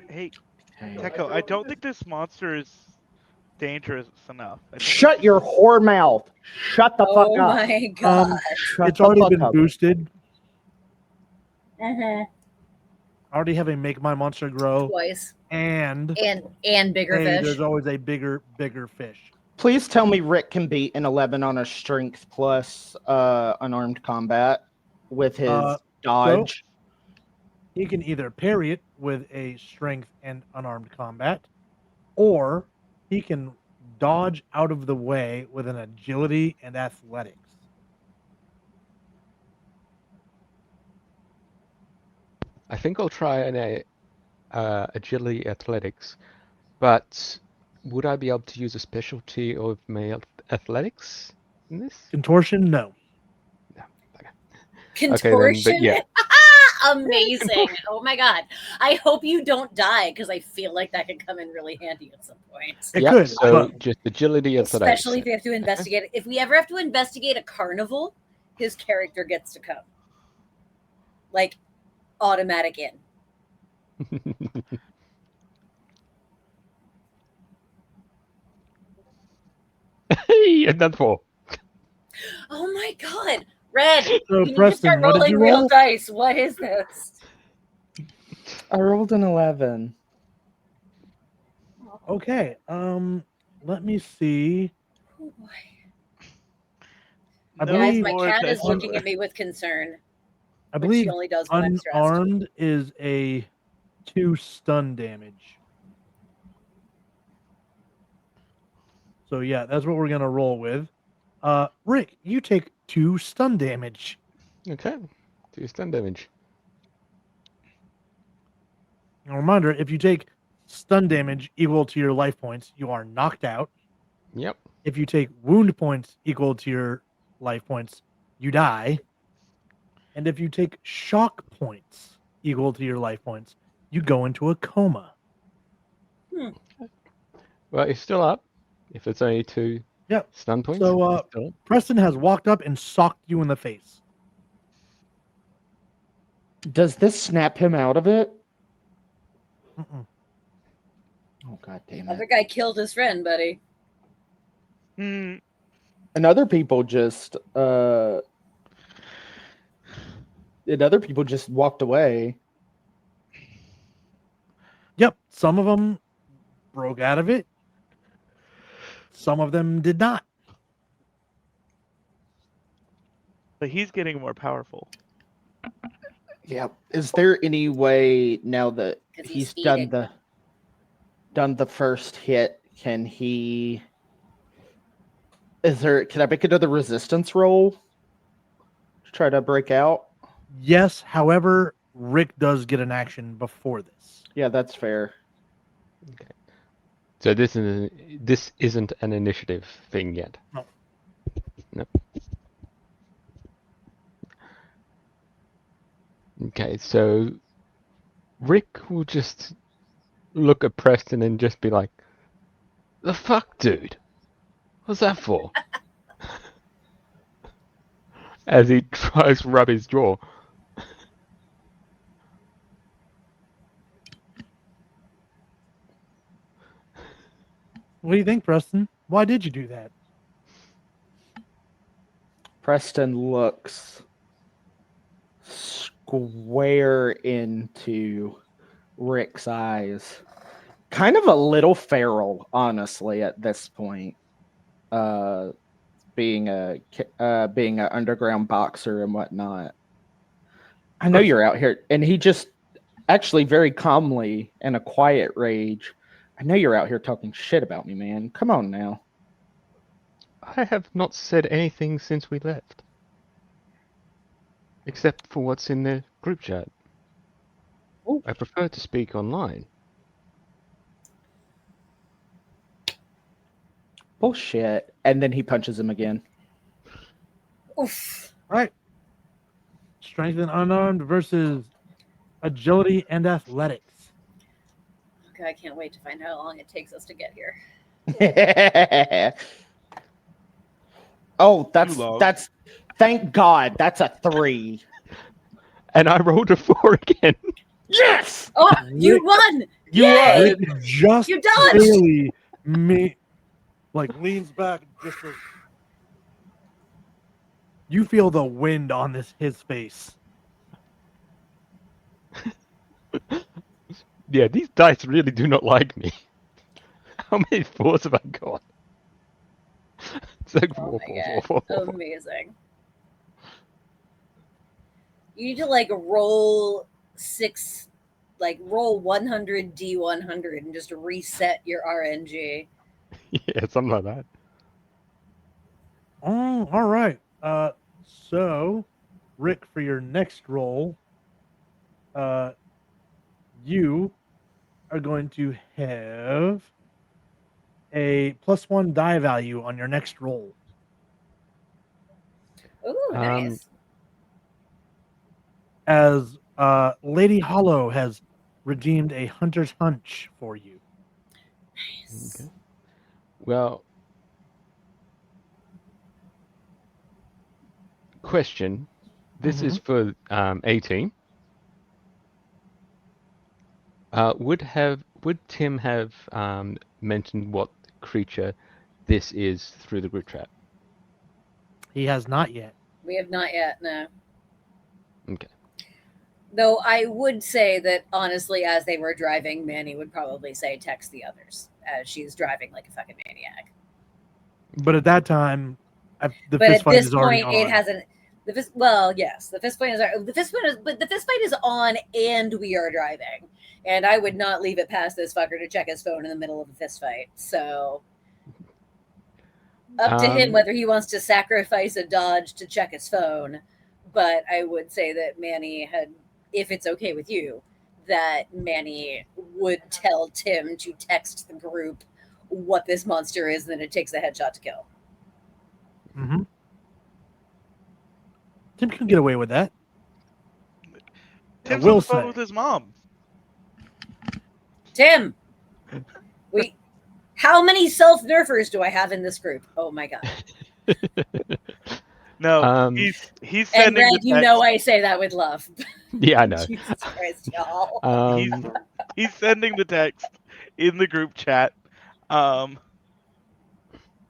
Hey, Techo, I don't think this monster is dangerous enough. Shut your whore mouth. Shut the fuck up. Oh my god. It's already been boosted. Uh-huh. I already have a make my monster grow Twice. And bigger hey, fish. There's always a bigger fish. Please tell me Rick can beat an 11 on a strength plus unarmed combat with his dodge. So he can either parry it with a strength and unarmed combat, or he can dodge out of the way with an agility and athletics. I think I'll try an agility athletics, but would I be able to use a specialty of my athletics in this? Contortion, no. Contortion? Okay, then, Amazing. Oh my god. I hope you don't die, because I feel like that could come in really handy at some point. It could. So just agility athletics. Especially if we have to investigate. If we ever have to investigate a carnival, his character gets to come. Like, automatic in. Hey, another 4. Oh my god. Red, So, you need Preston, to start what did rolling you real roll? dice. What is this? I rolled an 11. Okay. Let me see. Oh boy. I Guys, believe my cat is looking at me with concern. I but believe she only does when I'm stressed. unarmed is a 2 stun damage. So yeah, that's what we're gonna roll with. Rick, you take 2 stun damage. Okay, 2 stun damage. A reminder: if you take stun damage equal to your life points, you are knocked out. Yep. If you take wound points equal to your life points, you die. And if you take shock points equal to your life points, you go into a coma. Well, it's still up. If it's only 2 stun points. So it's still up. Preston has walked up and socked you in the face. Does this snap him out of it? Mm-mm. Oh, god damn it. Other guy killed his friend, buddy. And other people just walked away. Yep, some of them broke out of it. Some of them did not. But he's getting more powerful. Yeah. Is there any way now that 'Cause he's he's done the first hit, can he? Can I make another resistance roll to try to break out? Yes, however, Rick does get an action before this. Yeah, that's fair. Okay. So this isn't an initiative thing yet. No. No. Okay, so Rick will just look at Preston and just be like, "The fuck, dude? What's that for?" As he tries to rub his jaw. What do you think, Preston? Why did you do that? Preston looks square into Rick's eyes. Kind of a little feral, honestly, at this point. Being an underground boxer and whatnot. I know you're out here, and he just actually very calmly in a quiet rage. I know you're out here talking shit about me, man. Come on now. I have not said anything since we left. Except for what's in the group chat. Ooh. I prefer to speak online. Bullshit. And then he punches him again. Oof. All right. Strength and unarmed versus agility and athletics. Okay, I can't wait to find how long it takes us to get here. Oh, that's thank God. That's a 3. And I rolled a 4 again. Yes! Oh, you won! You Yay! just You dodged! barely leans back and just goes, you feel the wind on his face. Yeah, these dice really do not like me. How many 4s have I got? It's like Oh four, my four, God. Amazing. You need to roll 100 D100 and just reset your RNG. Yeah, something like that. Oh, all right. So, Rick, for your next roll, you are going to have a +1 die value on your next roll. Ooh, nice. As Lady Hollow has redeemed a hunter's hunch for you. Nice. Okay. Well, question. This is for 18. Would Tim have mentioned what creature this is through the group chat? He has not yet. We have not yet, no. Okay. Though I would say that, honestly, as they were driving, Manny would probably say text the others, as she's driving like a fucking maniac. But at that time, the But fist at fight this is already point, on. it hasn't. Yes, the fist fight is on, and we are driving. And I would not leave it past this fucker to check his phone in the middle of a fist fight. So up to him whether he wants to sacrifice a dodge to check his phone. But I would say that Manny had, if it's okay with you, that Manny would tell Tim to text the group what this monster is, and then it takes a headshot to kill. Mm-hmm. Tim can get away with that. Tim's on the phone with his mom. Tim, how many self-nerfers do I have in this group? Oh my God. No, he's And sending Brad, the text. you know I say that with love. Yeah, I know. Jesus Christ, y'all. He's sending the text in the group chat. While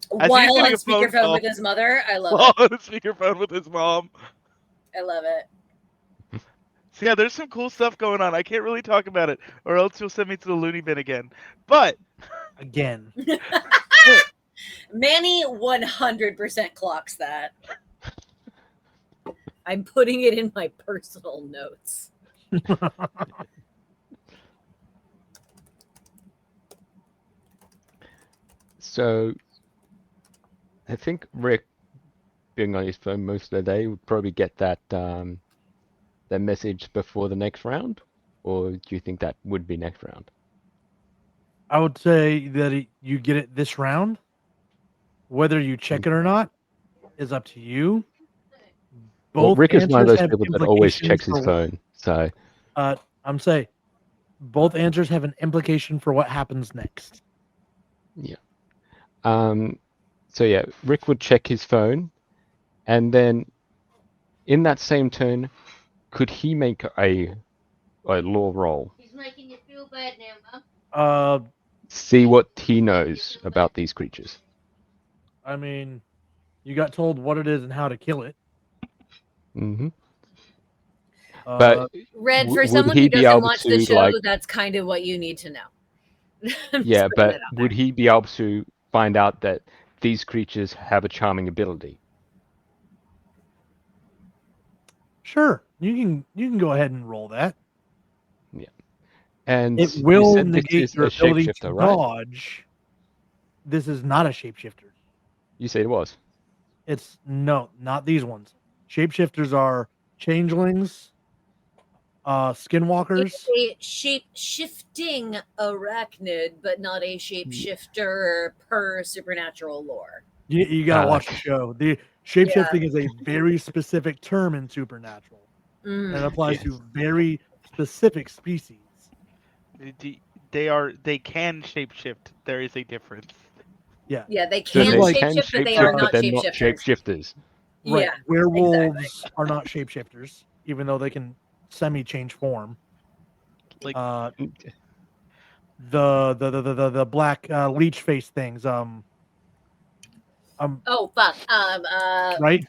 on speakerphone with his mother, I love it. On speakerphone with his mom. I love it. So yeah, there's some cool stuff going on. I can't really talk about it, or else you'll send me to the loony bin again. But again, Manny 100% clocks that. I'm putting it in my personal notes. So, I think Rick, being on his phone most of the day, would probably get that that message before the next round, or do you think that would be next round? I would say that you get it this round. Whether you check it or not is up to you. Well, Both Rick is one of answers those have people that always implications checks his for phone. So, I'm saying both answers have an implication for what happens next. yeah. So yeah, Rick would check his phone, and then in that same turn, could he make a law roll? He's making you feel bad now, Mum. See what he knows about these creatures. I mean, you got told what it is and how to kill it. Mm-hmm. But Red, for would someone he who be doesn't able watch to, the show, like- that's kind of what you need to know. I'm just Yeah, putting but that out would he be able to find out that these creatures have a charming ability? sure, you can go ahead and roll that. Yeah. And It you will said this negate is your a ability to shapeshifter, right? dodge. This is not a shapeshifter. You said it was. It's no, not these ones. Shapeshifters are changelings, skinwalkers. It's a shape-shifting arachnid, but not a shapeshifter per supernatural lore. You gotta watch the show. The shapeshifting is a very specific term in Supernatural. And it applies to very specific species. They can shapeshift. There is a difference. Yeah. Yeah, they So can they shapeshift, can but they are shapeshift, not but they're not shapeshifters. shapeshifters. Right. Yeah, Werewolves are not shapeshifters, even though they can semi-change form. Like the black leech face things. Oh fuck. Right?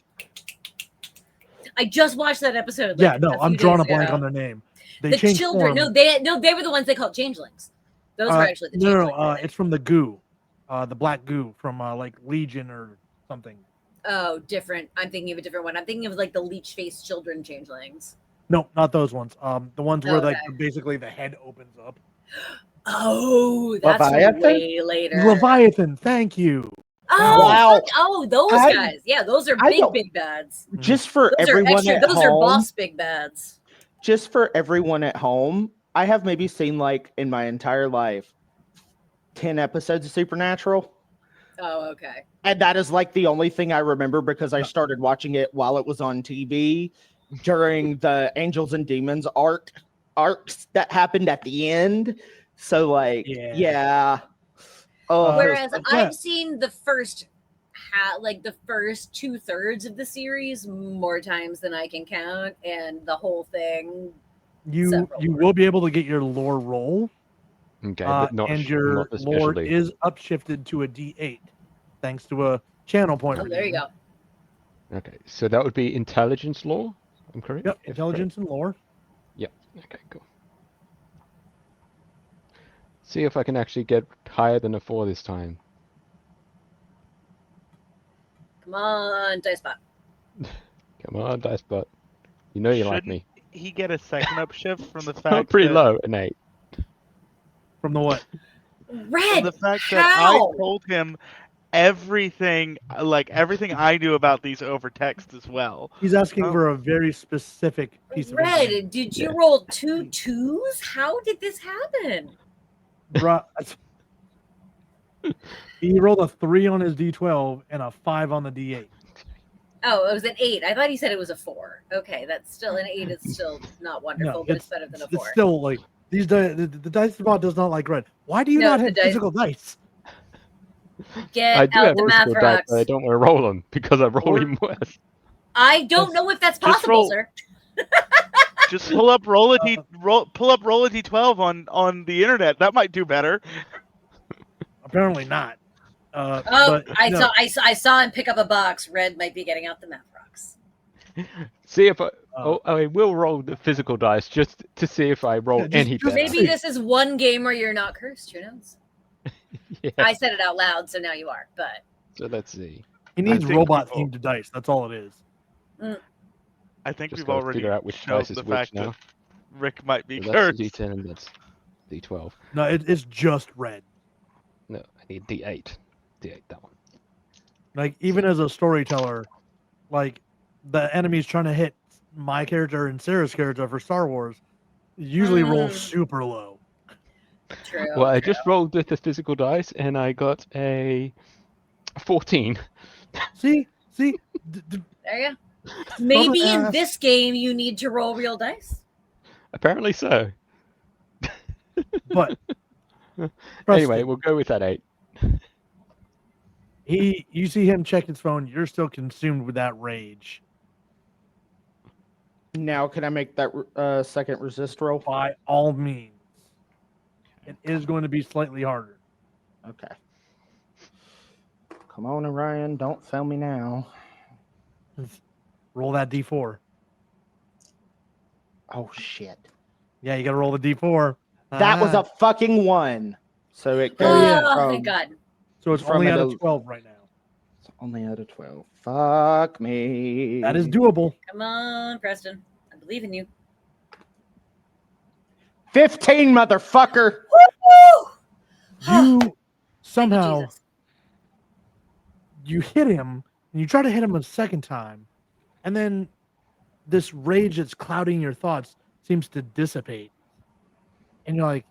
I just watched that episode. Yeah, Like, no, I'm drawing a days blank ago. on their name. They The change children. form. No, they were the ones they called changelings. Those were actually the changelings. No, it's from the goo, the black goo from like Legion or something. Oh, different. I'm thinking of a different one. I'm thinking of like the leech faced children changelings. No, not those ones. The ones where like Okay. basically the head opens up. Oh, that's Leviathan? way later. Leviathan, thank you. Oh, Wow. fuck. Oh, those I- guys. Yeah, those are I big, don't- big bads. Just for Those are everyone extra. at Those are home, boss big bads. Just for everyone at home, I have maybe seen like in my entire life 10 episodes of Supernatural. Oh, okay. And that is like the only thing I remember because I started watching it while it was on TV during the Angels and Demons arcs that happened at the end. So like, yeah. Whereas yeah. I've seen the first the first 2/3 of the series more times than I can count, and the whole thing. You will be able to get your lore roll. Okay, but not and your not the lore specialty. is upshifted to a D8, thanks to a channel point. Oh, there you go. Okay, so that would be intelligence law. I'm correct. Yep, If intelligence and lore. Yep. Okay, cool. See if I can actually get higher than a 4 this time. Come on, dice bot. Come on, dice bot. You know you like me. He get a second upshift from the I'm fact pretty that, low, an 8. From the what? Red. From the fact that I told him everything I knew about these over text as well. He's asking for a very specific piece of information. Red, did you roll 2 2s? How did this happen? Bruh, he rolled a 3 on his D12 and a 5 on the D8. Oh, it was an 8. I thought he said it was a 4. Okay, that's still an 8. It's still not wonderful, but it's better than a 4. It's still like these the dice bot does not like red. Why do you No, not the have dice- physical dice? Get I do out have the math physical dice, rocks. but I don't want to roll them because I roll even worse. I don't know if that's Just possible, roll- sir. Just pull up roll a D12 on the internet. That might do better. Apparently not. Oh, But, I no. saw him pick up a box. Red might be getting out the math rocks. See if I will roll the physical dice just to see if I roll any better. Maybe this is one game where you're not cursed. Who knows? Yeah. I said it out loud, so now you are. But So let's see. He needs robot themed dice. That's all it is. I think Just we've gotta already figure out which shown dice is the which fact now. that Rick might be So cursed. that's D10 and that's D12. No, it's just red. No, I need D8. D8, that one. Like, even as a storyteller, like, the enemy's trying to hit my character and Sarah's character for Star Wars usually roll super low. True. Well, I just rolled with the physical dice and I got a 14. See? There you go. Maybe in this game you need to roll real dice. Apparently so. But anyway, we'll go with that 8. You see him check his phone, you're still consumed with that rage. Now, can I make that second resist roll? By all means. It is going to be slightly harder. Okay. Come on, Orion. Don't fail me now. Roll that D4. Oh, shit. Yeah, you got to roll the D4. That was a fucking 1. So it goes Thank God. So it's only out of 12 right now. It's only out of 12. Fuck me. That is doable. Come on, Preston. I believe in you. 15, motherfucker. You somehow you hit him and you try to hit him a second time, and then this rage that's clouding your thoughts seems to dissipate. And you're like,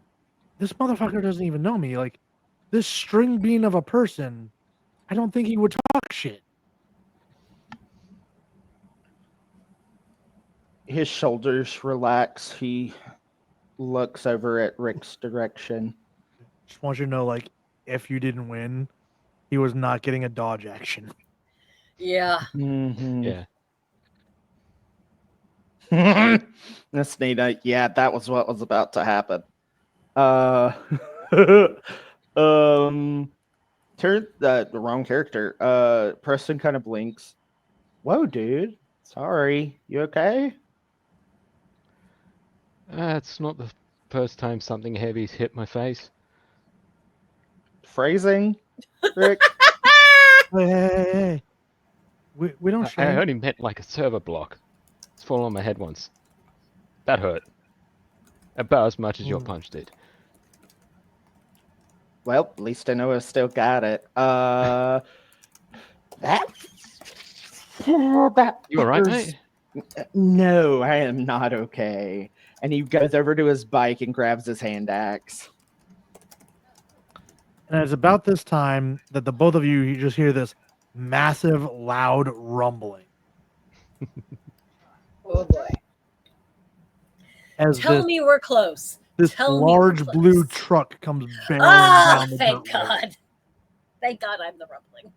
this motherfucker doesn't even know me. Like, this string bean of a person, I don't think he would talk shit. His shoulders relax. He looks over at Rick's direction. Just want you to know, like, if you didn't win, he was not getting a dodge action. Yeah. Yeah. That's neat. Yeah, that was what was about to happen. Turn the wrong character. Preston kind of blinks. Whoa, dude. Sorry. You okay? It's not the first time something heavy's hit my face. Phrasing, Rick. Hey. We don't I shame. only meant like a server block. It's fallen on my head once. That hurt. About as much as your punch did. Well, at least I know I still got it. That You all right, mate? No, I am not okay. And he goes over to his bike and grabs his hand axe. And it's about this time that the both of you just hear this massive, loud rumbling. Oh boy. As Tell me we're close. this Tell me we're large close. blue truck comes barreling Ah, down the thank dirt road. God. Thank God I'm the rumbling.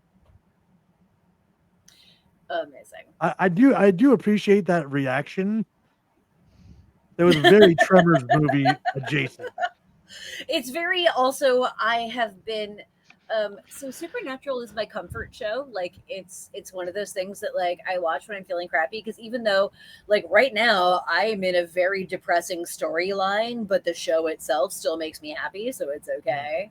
Amazing. I do appreciate that reaction. It was very Trevor's movie adjacent. It's very also I have been so Supernatural is my comfort show. Like it's one of those things that like I watch when I'm feeling crappy because even though like right now I am in a very depressing storyline, but the show itself still makes me happy, so it's okay.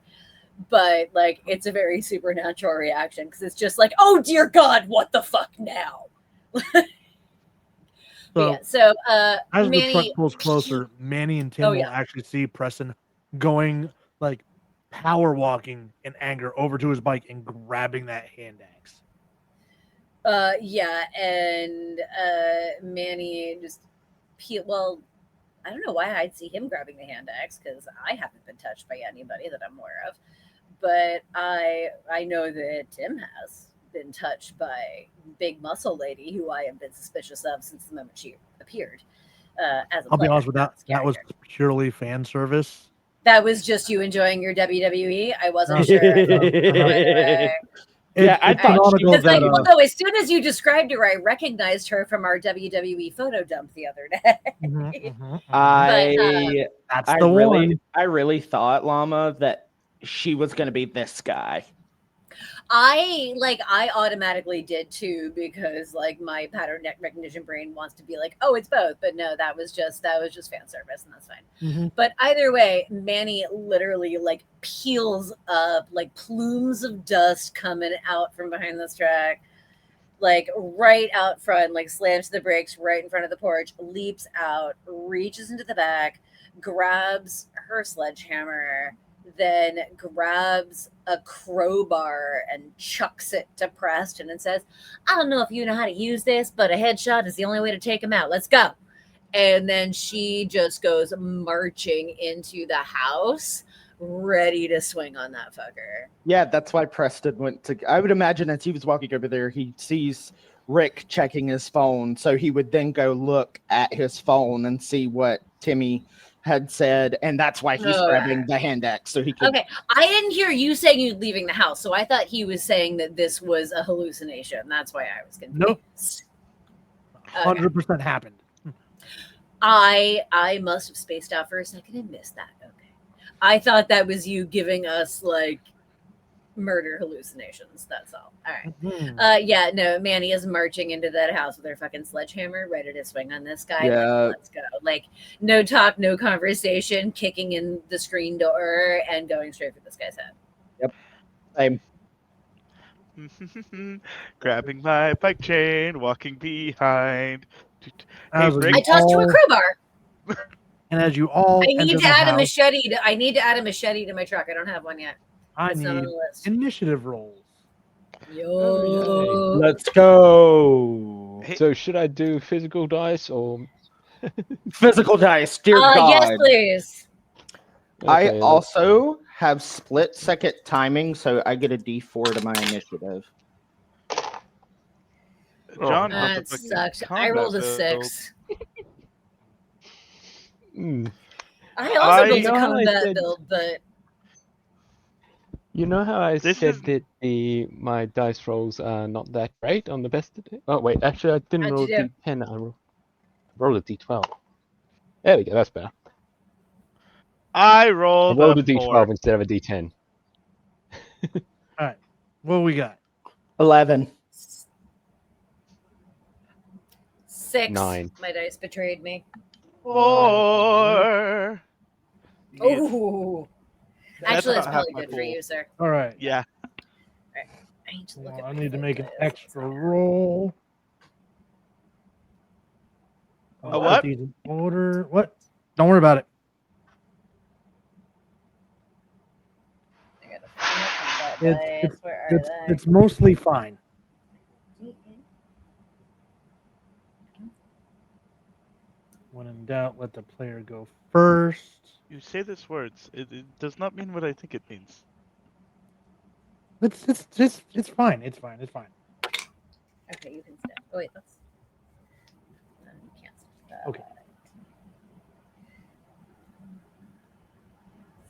But like it's a very supernatural reaction because it's just like, oh dear God, what the fuck now? So, as as Manny, the truck pulls closer, Manny and Tim Oh, will yeah. actually see Preston going like power walking in anger over to his bike and grabbing that hand axe. Yeah, and Manny just well, I don't know why I'd see him grabbing the hand axe because I haven't been touched by anybody that I'm aware of, but I know that Tim has been touched by big muscle lady who I have been suspicious of since the moment she appeared. As a I'll be player, honest with that. not as a That was character. purely fan service. That was just you enjoying your WWE. I wasn't sure. Right. Yeah, I thought she Because was like, although as soon as you described her, I recognized her from our WWE photo dump the other day. I That's the one. I really thought, Llama, that she was going to be this guy. I automatically did too, because like my pattern recognition brain wants to be like, oh, it's both, but no, that was just fan service, and that's fine. Mhm. But either way, Manny literally like peels up, like plumes of dust coming out from behind this truck, like right out front, like slams the brakes right in front of the porch, leaps out, reaches into the back, grabs her sledgehammer, then grabs a crowbar and chucks it to Preston and says, I don't know if you know how to use this, but a headshot is the only way to take him out. Let's go. And then she just goes marching into the house, ready to swing on that fucker. Yeah, that's why Preston went to. I would imagine as he was walking over there, he sees Rick checking his phone. So he would then go look at his phone and see what Timmy had said. And that's why he's grabbing the hand axe. So he could. Okay, I didn't hear you saying you leaving the house. So I thought he was saying that this was a hallucination. That's why I was confused. Nope. Okay. 100% happened. I must have spaced out for a second and missed that. Okay. I thought that was you giving us like murder hallucinations. That's all. All right. Mhm. Yeah, no, Manny is marching into that house with her fucking sledgehammer, ready to swing on this guy. Yeah. Like, let's go. Like, no talk, no conversation, kicking in the screen door and going straight for this guy's head. Yep. Same. Grabbing my bike chain, walking behind. Hey, As Rick, I tossed you a crowbar. And as you all I need enter to the add a house, machete. I need to add a machete to my truck. I don't have one yet. I It's not on need the list. initiative rolls. Yo. Let's go. So should I do physical dice or Physical dice, dear God. Yes, please. I Okay, also have split second timing, so I get a D4 to my initiative. John, That sucks. I rolled a 6. I also built a combat build, but You know how I This said is- that my dice rolls are not that great on the best of it? Oh wait, actually I didn't How'd roll you a D10. I rolled a D12. There we go. That's better. I I rolled rolled a a D12 4. instead of a D10. All right. What we got? 11. 6. 9. My dice betrayed me. 4. Oh. Actually, that's about half probably my good for pool. you, sir. All right. Yeah. I need to look Well, at I my need to make an dice. extra roll. A I'll what? put these in order. What? Don't worry about it. I gotta find my combat dice. Where are they? It's mostly fine. When in doubt, let the player go first. You say this words. It does not mean what I think it means. It's fine. It's fine. It's fine. Okay, you can stay. Oh wait, that's. No, you can't stay. Okay.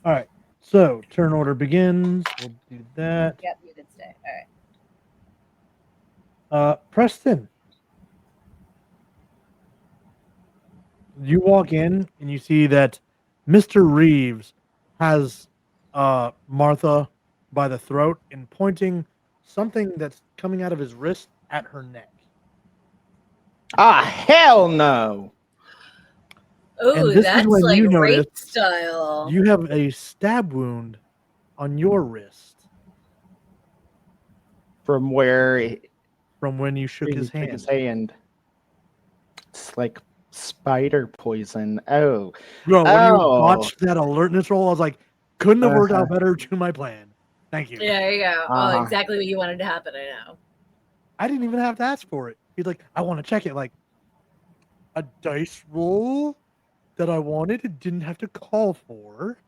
All right. So turn order begins. We'll do that. Yep, you can stay. All right. Preston. You walk in and you see that Mr. Reeves has Martha by the throat and pointing something that's coming out of his wrist at her neck. Ah, hell no. Oh, this is that's when like you rape notice style. You have a stab wound on your wrist From where from when you shook his hand. hand. It's like spider poison. Oh. Bro, when you Oh. watched that alertness roll, I was like, couldn't have worked out better to my plan. Thank you. Yeah, there you go. Oh, Uh-huh. exactly what you wanted to happen. I know. I didn't even have to ask for it. He's like, I want to check it. Like, a dice roll that I wanted and didn't have to call for.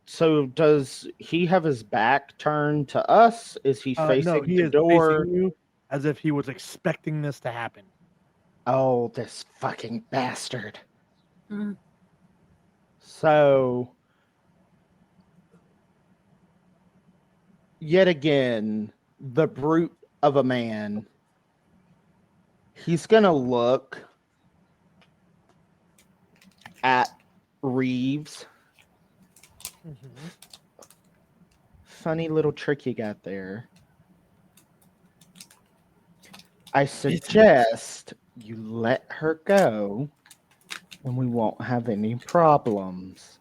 So does he have his back turned to us? Is he facing No, he the is door? facing you as if he was expecting this to happen. Oh, this fucking bastard. Mhm. So, yet again, the brute of a man. He's going to look at Reeves. funny little trick you got there. I suggest you let her go, and we won't have any problems.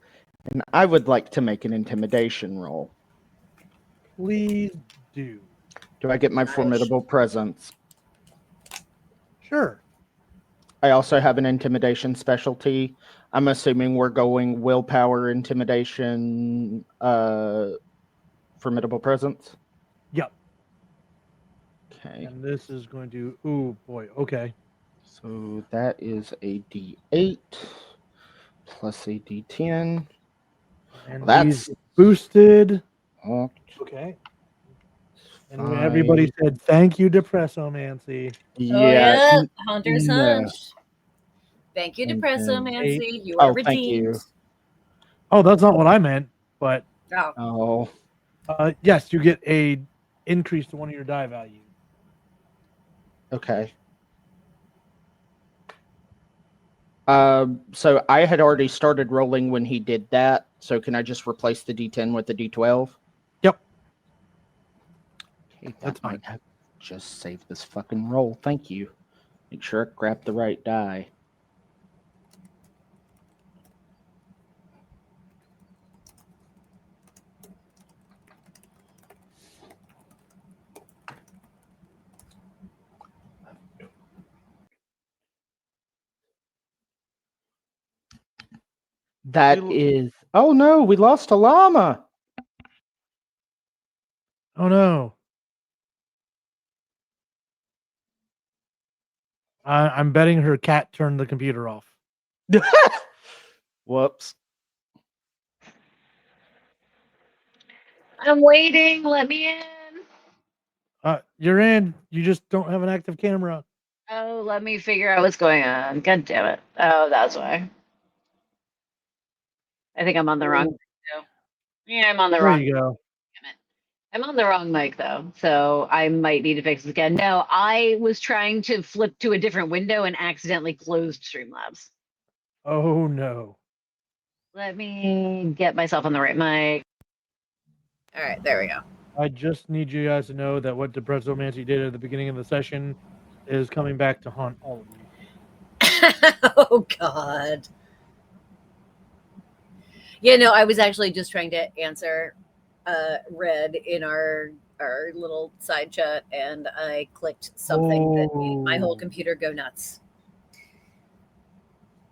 And I would like to make an intimidation roll. Please do. Do I get my formidable presence? Sure. I also have an intimidation specialty. I'm assuming we're going willpower, intimidation, formidable presence. Yep. Okay. And this is going to. Ooh, boy. Okay. So that is a D8 plus a D10. And That's he's boosted. oh, Okay. And fine. everybody said thank you, Depressomancy. Yeah. Hunter's no. Hunch. Thank you, And Depressomancy. You are thank redeemed. you. Oh, that's not what I meant. But Oh. yes, you get a increase to one of your die value. Okay. So I had already started rolling when he did that. So can I just replace the D10 with the D12? Yep. Okay, That's fine. might have just saved this fucking roll. Thank you. Make sure I grab the right die. That is. Oh no, we lost a llama. Oh no. I'm betting her cat turned the computer off. Whoops. I'm waiting. Let me in. You're in. You just don't have an active camera. Oh, let me figure out what's going on. God damn it. Oh, that's why. I think I'm on the wrong mic, though. Yeah, I'm on the There wrong. you go. I'm on the wrong mic though, so I might need to fix this again. No, I was trying to flip to a different window and accidentally closed Streamlabs. Oh no. Let me get myself on the right mic. All right, there we go. I just need you guys to know that what Depressomancy did at the beginning of the session is coming back to haunt all of you. Oh God. Yeah, no, I was actually just trying to answer Red in our little side chat, and I clicked something that made my whole computer go nuts.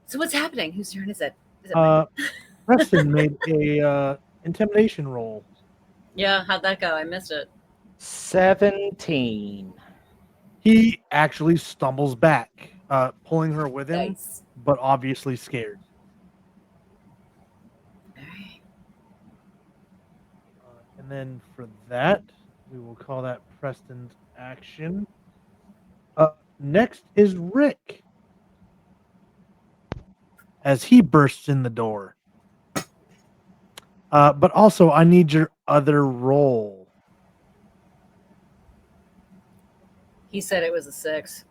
So what's happening? Whose turn is it? Is it mine? Preston made a intimidation roll. Yeah, how'd that go? I missed it. 17. He actually stumbles back, pulling her with him, Nice. but obviously scared. And then for that, we will call that Preston's action. Next is Rick, as he bursts in the door. But also, I need your other roll. He said it was a 6.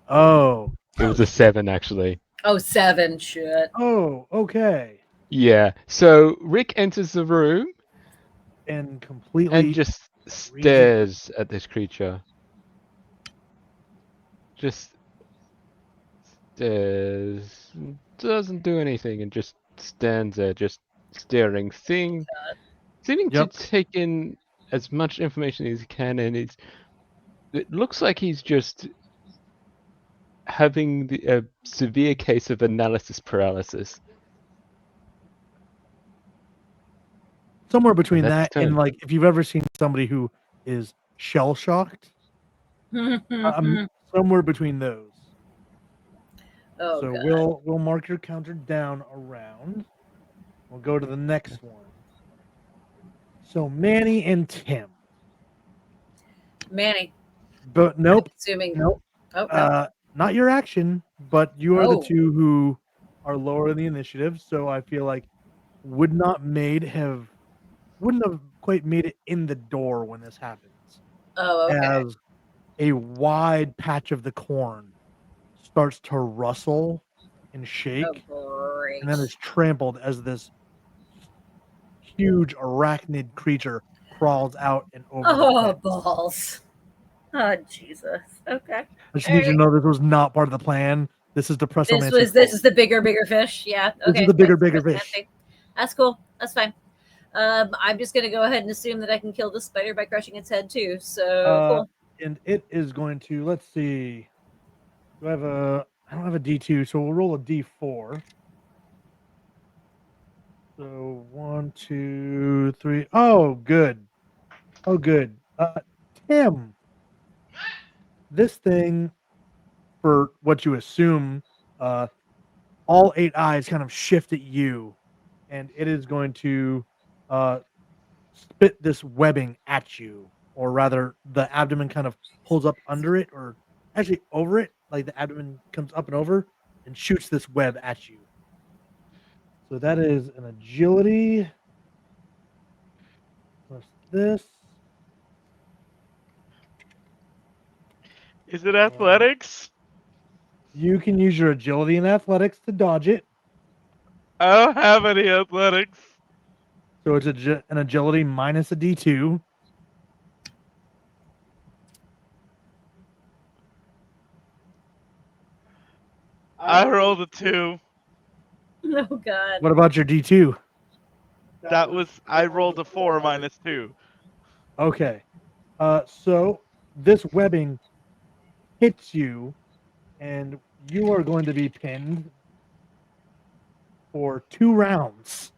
Oh. It was a 7, actually. Oh, 7. Shit. Oh, okay. Yeah. So Rick enters the room and completely and just stares at this creature. Just stares, doesn't do anything, and just stands there, just staring, seeming to take in as much information as he can, and it looks like he's just having a severe case of analysis paralysis. Somewhere between And that that's and turn. like if you've ever seen somebody who is shell shocked, somewhere between those. Oh, so God. we'll mark your counter down around. We'll go to the next one. So Manny and Tim. Manny. But nope. I'm assuming. Nope. Oh, no. Not your action, but you are the Oh. two who are lower in the initiative. So I feel like wouldn't have quite made it in the door when this happens. Oh, okay. As a wide patch of the corn starts to rustle and shake, great. and then is trampled as this huge arachnid creature crawls out and over. Oh, balls. Oh, Jesus. Okay. I just need you to know this was not part of the plan. This is the press. This is the bigger fish. Yeah. Okay. This is the bigger that's fish. fancy. That's cool. That's fine. I'm just gonna go ahead and assume that I can kill the spider by crushing its head too. So cool. And it is going to, let's see. I don't have a D2, so we'll roll a D4. So 1, 2, 3. Oh, good. Oh, good. Tim, this thing, for what you assume, all 8 eyes kind of shift at you, and it is going to spit this webbing at you, or rather, the abdomen kind of pulls up under it, or actually over it, like the abdomen comes up and over and shoots this web at you. So that is an agility plus this. Is it athletics? You can use your agility and athletics to dodge it. I don't have any athletics. So it's an agility minus a D2. I rolled a 2. Oh God. What about your D2? I rolled a 4 minus 2. Okay. So this webbing hits you, and you are going to be pinned for 2 rounds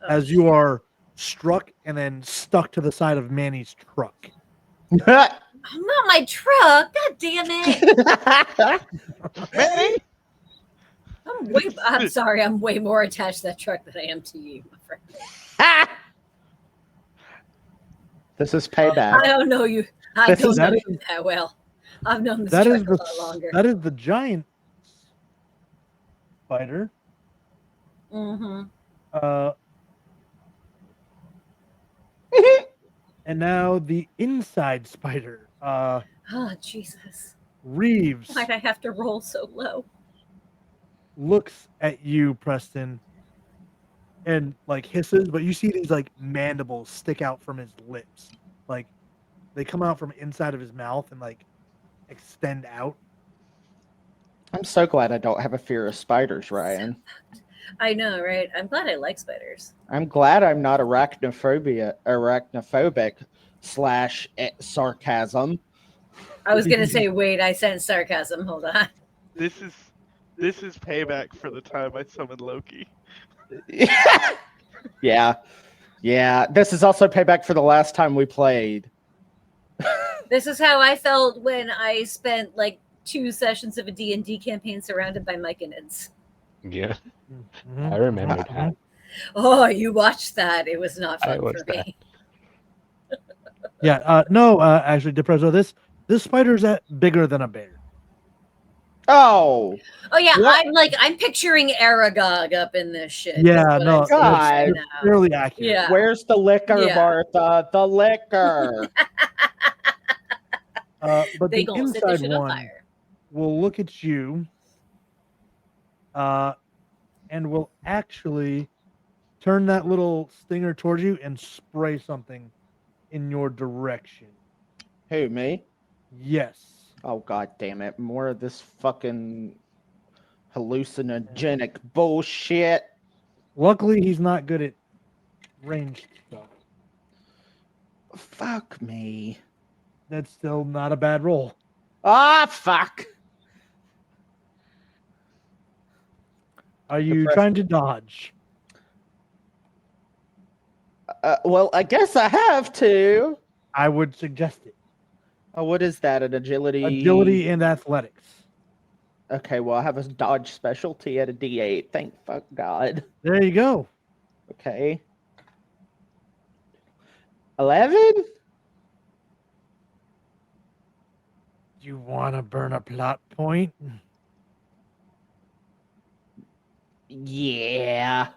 as you are struck and then stuck to the side of Manny's truck. Not my truck. God damn it. Manny? I'm sorry. I'm way more attached to that truck than I am to you, my friend. This is payback. I don't know you. I don't know you that well. I've known this truck a lot longer. That is the giant spider. Mm-hmm. And now the inside spider. Oh, Jesus. Reeves Why'd I have to roll so low? looks at you, Preston, and like hisses, but you see these like mandibles stick out from his lips. Like they come out from inside of his mouth and like extend out. I'm so glad I don't have a fear of spiders, Ryan. I know, right? I'm glad I like spiders. I'm glad I'm not arachnophobic / sarcasm. I was gonna say, wait, I sense sarcasm. Hold on. This is payback for the time I summoned Loki. Yeah. This is also payback for the last time we played. This is how I felt when I spent like 2 sessions of a D&D campaign surrounded by myconids. Yeah, I remember that. Oh, you watched that. It was not fun for me. Yeah, no, actually, Depresso, this spider's bigger than a bear. Oh yeah, I'm picturing Aragog up in this shit. Yeah, no, God, it's fairly accurate. Yeah. Where's the liquor, Yeah. Martha? The liquor. But They the gonna set this inside shit on one fire. will look at you, and will actually turn that little stinger towards you and spray something in your direction. Who, me? Yes. Oh, God damn it. More of this fucking hallucinogenic bullshit. Luckily, he's not good at ranged stuff. Fuck me. That's still not a bad roll. Ah, fuck. Are you trying to dodge? Well, I guess I have to. I would suggest it. Oh, what is that? An agility? Agility and athletics. Okay, well, I have a dodge specialty at a D8. Thank fuck God. There you go. Okay. 11? Do you want to burn a plot point? Yeah.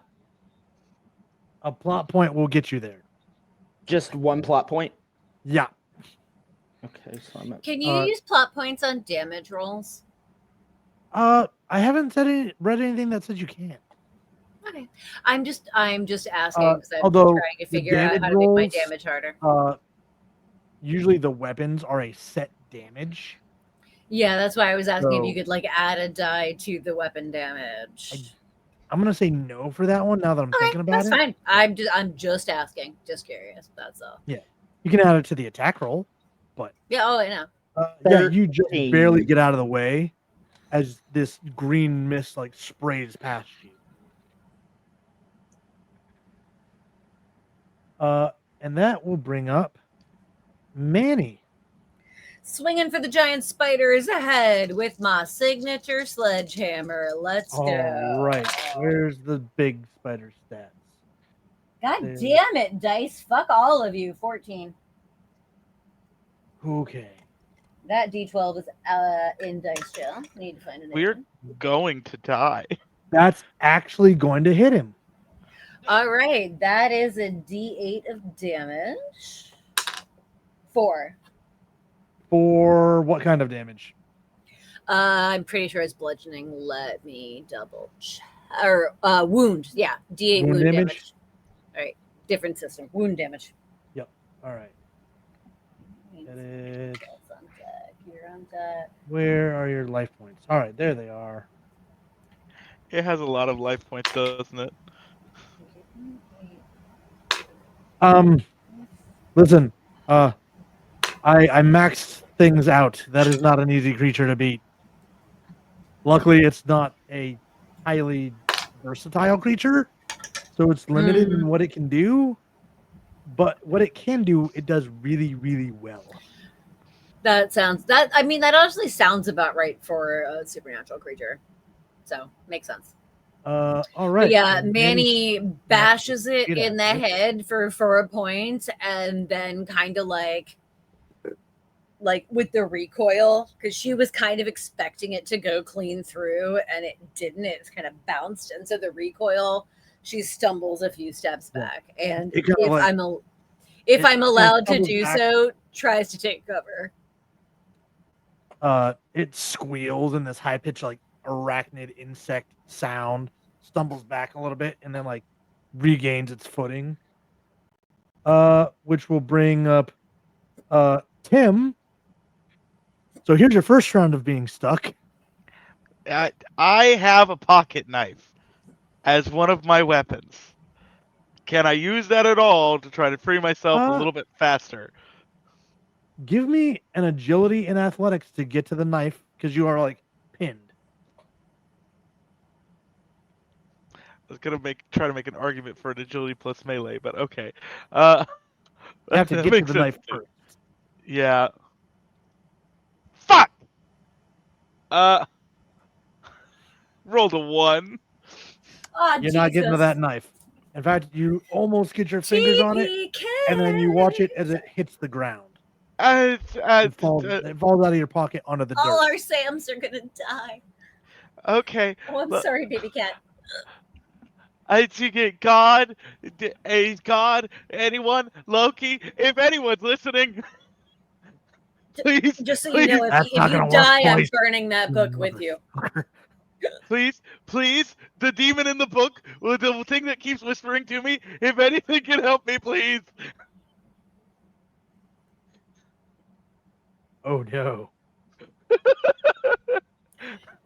A plot point will get you there. Just one plot point? Yeah. Okay, so I'm at... Can you use plot points on damage rolls? I haven't read anything that says you can't. Okay. I'm just asking because I'm although trying to the figure out damage how to make my rolls, damage harder. Usually the weapons are a set damage. Yeah, that's why I was asking if you So- could like add a die to the weapon damage. I'm gonna say no for that one now that I'm thinking about That's it. fine. I'm just asking, just curious. That's all. Yeah, you can add it to the attack roll, but Yeah. Oh, I know. yeah, you just 13. barely get out of the way as this green mist like sprays past you. And that will bring up Manny. Swinging for the giant spiders ahead with my signature sledgehammer. Let's All go. right, where's the big spider stats? God There. damn it, dice. Fuck all of you. 14. Okay. That D12 is in dice jail. Need to find a We're going to die. That's actually going to hit him. All right, that is a D8 of damage. 4. For what kind of damage? I'm pretty sure it's bludgeoning. Let me double check. Or wound. Yeah, D8 wound damage. All right, different system. Wound damage. Yep. All right. Get it. That's on deck. You're on deck. Where are your life points? All right, there they are. It has a lot of life points, doesn't it? Listen, I maxed things out. That is not an easy creature to beat. Luckily, it's not a highly versatile creature, so it's limited in what it can do. But what it can do, it does really, really well. That honestly sounds about right for a supernatural creature. So makes sense. All But right. yeah, so Manny bashes it Get in the at it. head for a point, and then kind of like with the recoil, because she was kind of expecting it to go clean through, and it didn't. It's kind of bounced, and so the recoil, she stumbles a few steps back, and It kinda like- if it I'm allowed to stumbles do back. so, tries to take cover. It squeals in this high pitched like arachnid insect sound, stumbles back a little bit, and then like regains its footing. Which will bring up Tim. So here's your first round of being stuck. I have a pocket knife as one of my weapons. Can I use that at all to try to free myself a little bit faster? Give me an agility and athletics to get to the knife because you are like pinned. I was gonna try to make an argument for an agility plus melee, but okay. You have to that get to makes the sense knife too. first. Yeah. Fuck. Rolled a 1. Oh, You're not getting to that knife. In fact, you almost get your fingers on it, and then you watch it as it hits the ground. It falls out of your pocket onto the All dirt. our Sams are gonna die. Okay. Oh, I'm sorry, baby cat. I think it God, anyone, Loki, if anyone's listening, please, Just so please, you know, if you die, I'm burning that book with you. please, the demon in the book, the thing that keeps whispering to me, if anything can help me, please. Oh no.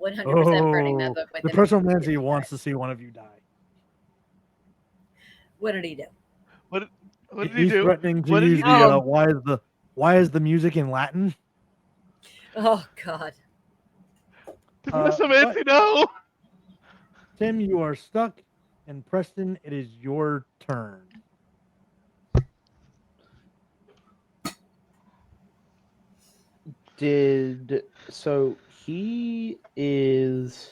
100% burning that book with the him. personality wants to see one of you die. What did he do? What did He's he do? threatening to What did use he the do? why is the music in Latin? Oh God. No. Tim, you are stuck, and Preston, it is your turn. So he is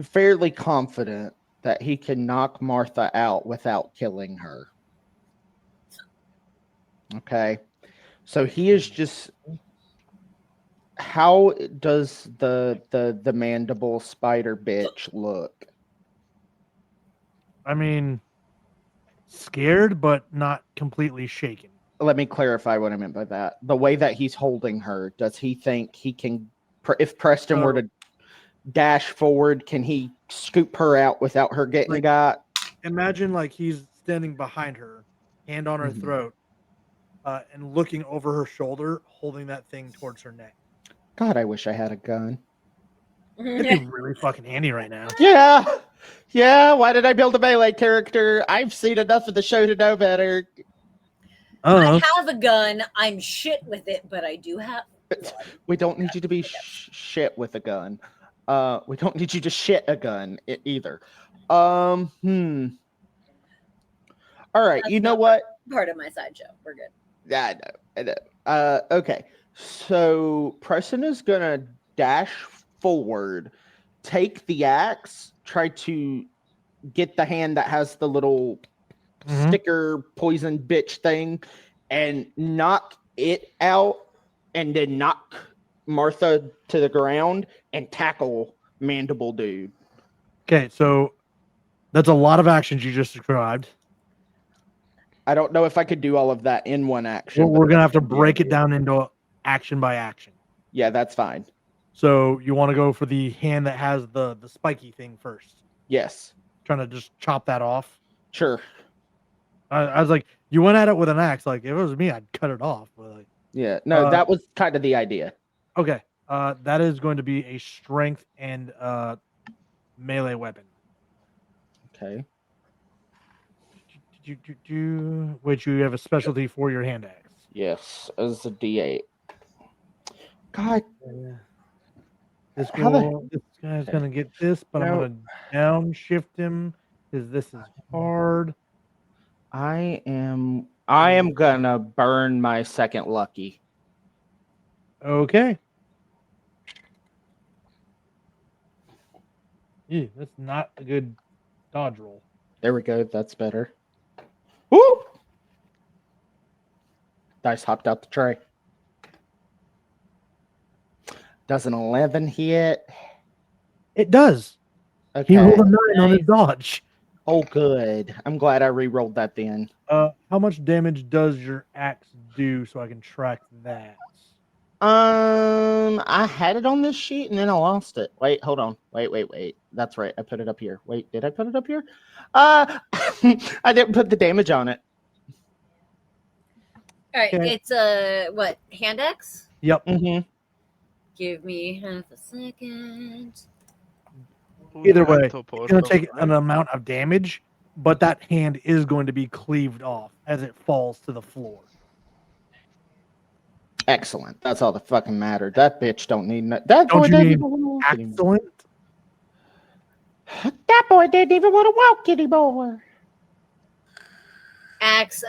fairly confident that he can knock Martha out without killing her. Okay. So he is just, how does the mandible spider bitch look? I mean, scared, but not completely shaken. Let me clarify what I meant by that. The way that he's holding her, does he think he can, if Preston were to dash forward? Can he scoop her out without her getting got? Imagine like he's standing behind her, hand on her throat, and looking over her shoulder, holding that thing towards her neck. God, I wish I had a gun. It'd be really fucking handy right now. Yeah. Why did I build a melee character? I've seen enough of the show to know better. I have a gun. I'm shit with it, but I do have. We don't need you to be shit with a gun. We don't need you to shit a gun either. All right. That's you know not what? Part of my sideshow. We're good. Yeah, I know. Okay. So Preston is gonna dash forward, take the axe, try to get the hand that has the little sticker poison bitch thing, and knock it out, and then knock Martha to the ground and tackle Mandible Dude. Okay, so that's a lot of actions you just described. I don't know if I could do all of that in one action. We're gonna have to break it down into action by action. Yeah, that's fine. So you want to go for the hand that has the spiky thing first? Yes. Trying to just chop that off. Sure. I was like, you went at it with an axe. Like if it was me, I'd cut it off. But like, yeah, no, that was kind of the idea. Okay, that is going to be a strength and melee weapon. Okay. Which you have a specialty for your hand axe. Yes, as a D8. God. This guy's gonna get this, but I'm gonna downshift him because this is hard. I am gonna burn my second lucky. Okay. Yeah, that's not a good dodge roll. There we go. That's better. Woo! Dice hopped out the tray. Does an 11 hit? It does. Okay. He rolled a 9 on his dodge. Oh, good. I'm glad I re-rolled that then. How much damage does your axe do so I can track that? I had it on this sheet and then I lost it. Wait, hold on. Wait. That's right. I put it up here. Wait, did I put it up here? I didn't put the damage on it. All right, Okay. it's a what? Hand axe? Yep. Give me half a second. Either way, it's going to take an amount of damage, but that hand is going to be cleaved off as it falls to the floor. Excellent. That's all that fucking mattered. That bitch don't need no. That boy Don't you doesn't mean even want to walk anymore. excellent? That boy didn't even want to walk anymore. Axe,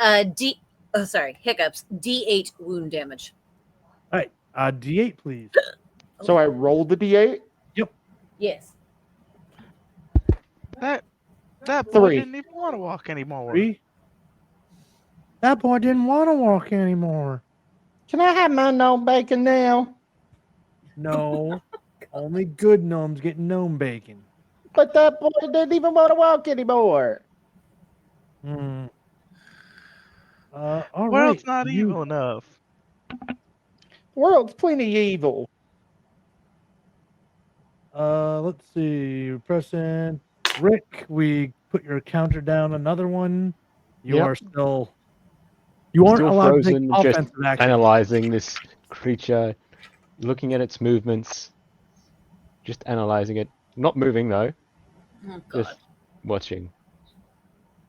hiccups. D8 wound damage. All right, D8, please. So I rolled the D8? Yep. Yes. That boy 3. didn't even want to walk anymore. 3. That boy didn't want to walk anymore. Can I have my gnome bacon now? No. Only good gnomes get gnome bacon. But that boy didn't even want to walk anymore. All World's right. not evil enough. World's plenty evil. Let's see. Preston, Rick, we put your counter down another one. You Yep. are still. You aren't Still allowed frozen, to take just offensive action. analyzing this creature, looking at its movements, just analyzing it. Not moving though, Oh, God. just watching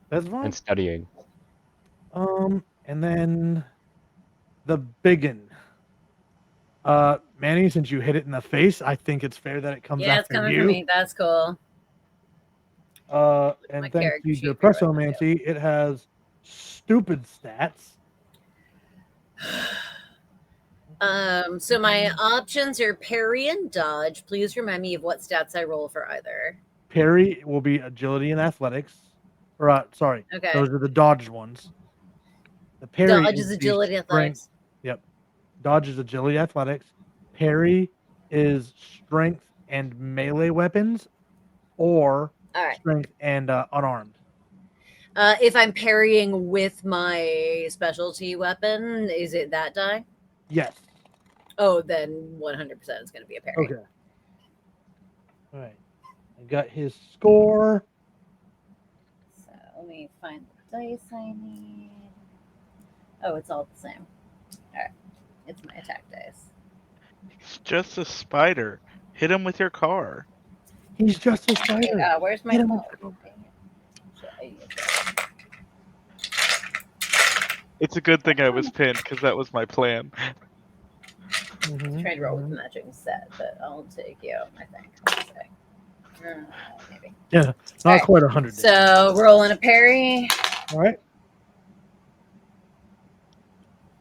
That's fine. and studying. And then the biggin. Manny, since you hit it in the face, I think it's fair that it comes Yeah, it's after coming you. for me. That's cool. And My thanks character to sheet your for right Pressomancy, it has stupid stats. So my options are parry and dodge. Please remind me of what stats I roll for either. Parry will be agility and athletics. Or sorry, Okay. those are the dodged ones. The parry Dodge is the agility, strength- athletics. Yep. Dodge is agility, athletics. Parry is strength and melee weapons, or All right. strength and unarmed. If I'm parrying with my specialty weapon, is it that die? Yes. Oh, then 100% it's going to be a parry. Okay. All right. I got his score. So let me find the dice I need. Oh, it's all the same. All right, it's my attack dice. He's just a spider. Hit him with your car. He's just a spider. Okay, where's my Hit him phone? with It's a good thing I was pinned because that was my plan. Tried to roll with the matching set, but I'll take you. I think. Let's see. Maybe. Yeah, not quite 100. So rolling a parry. All right.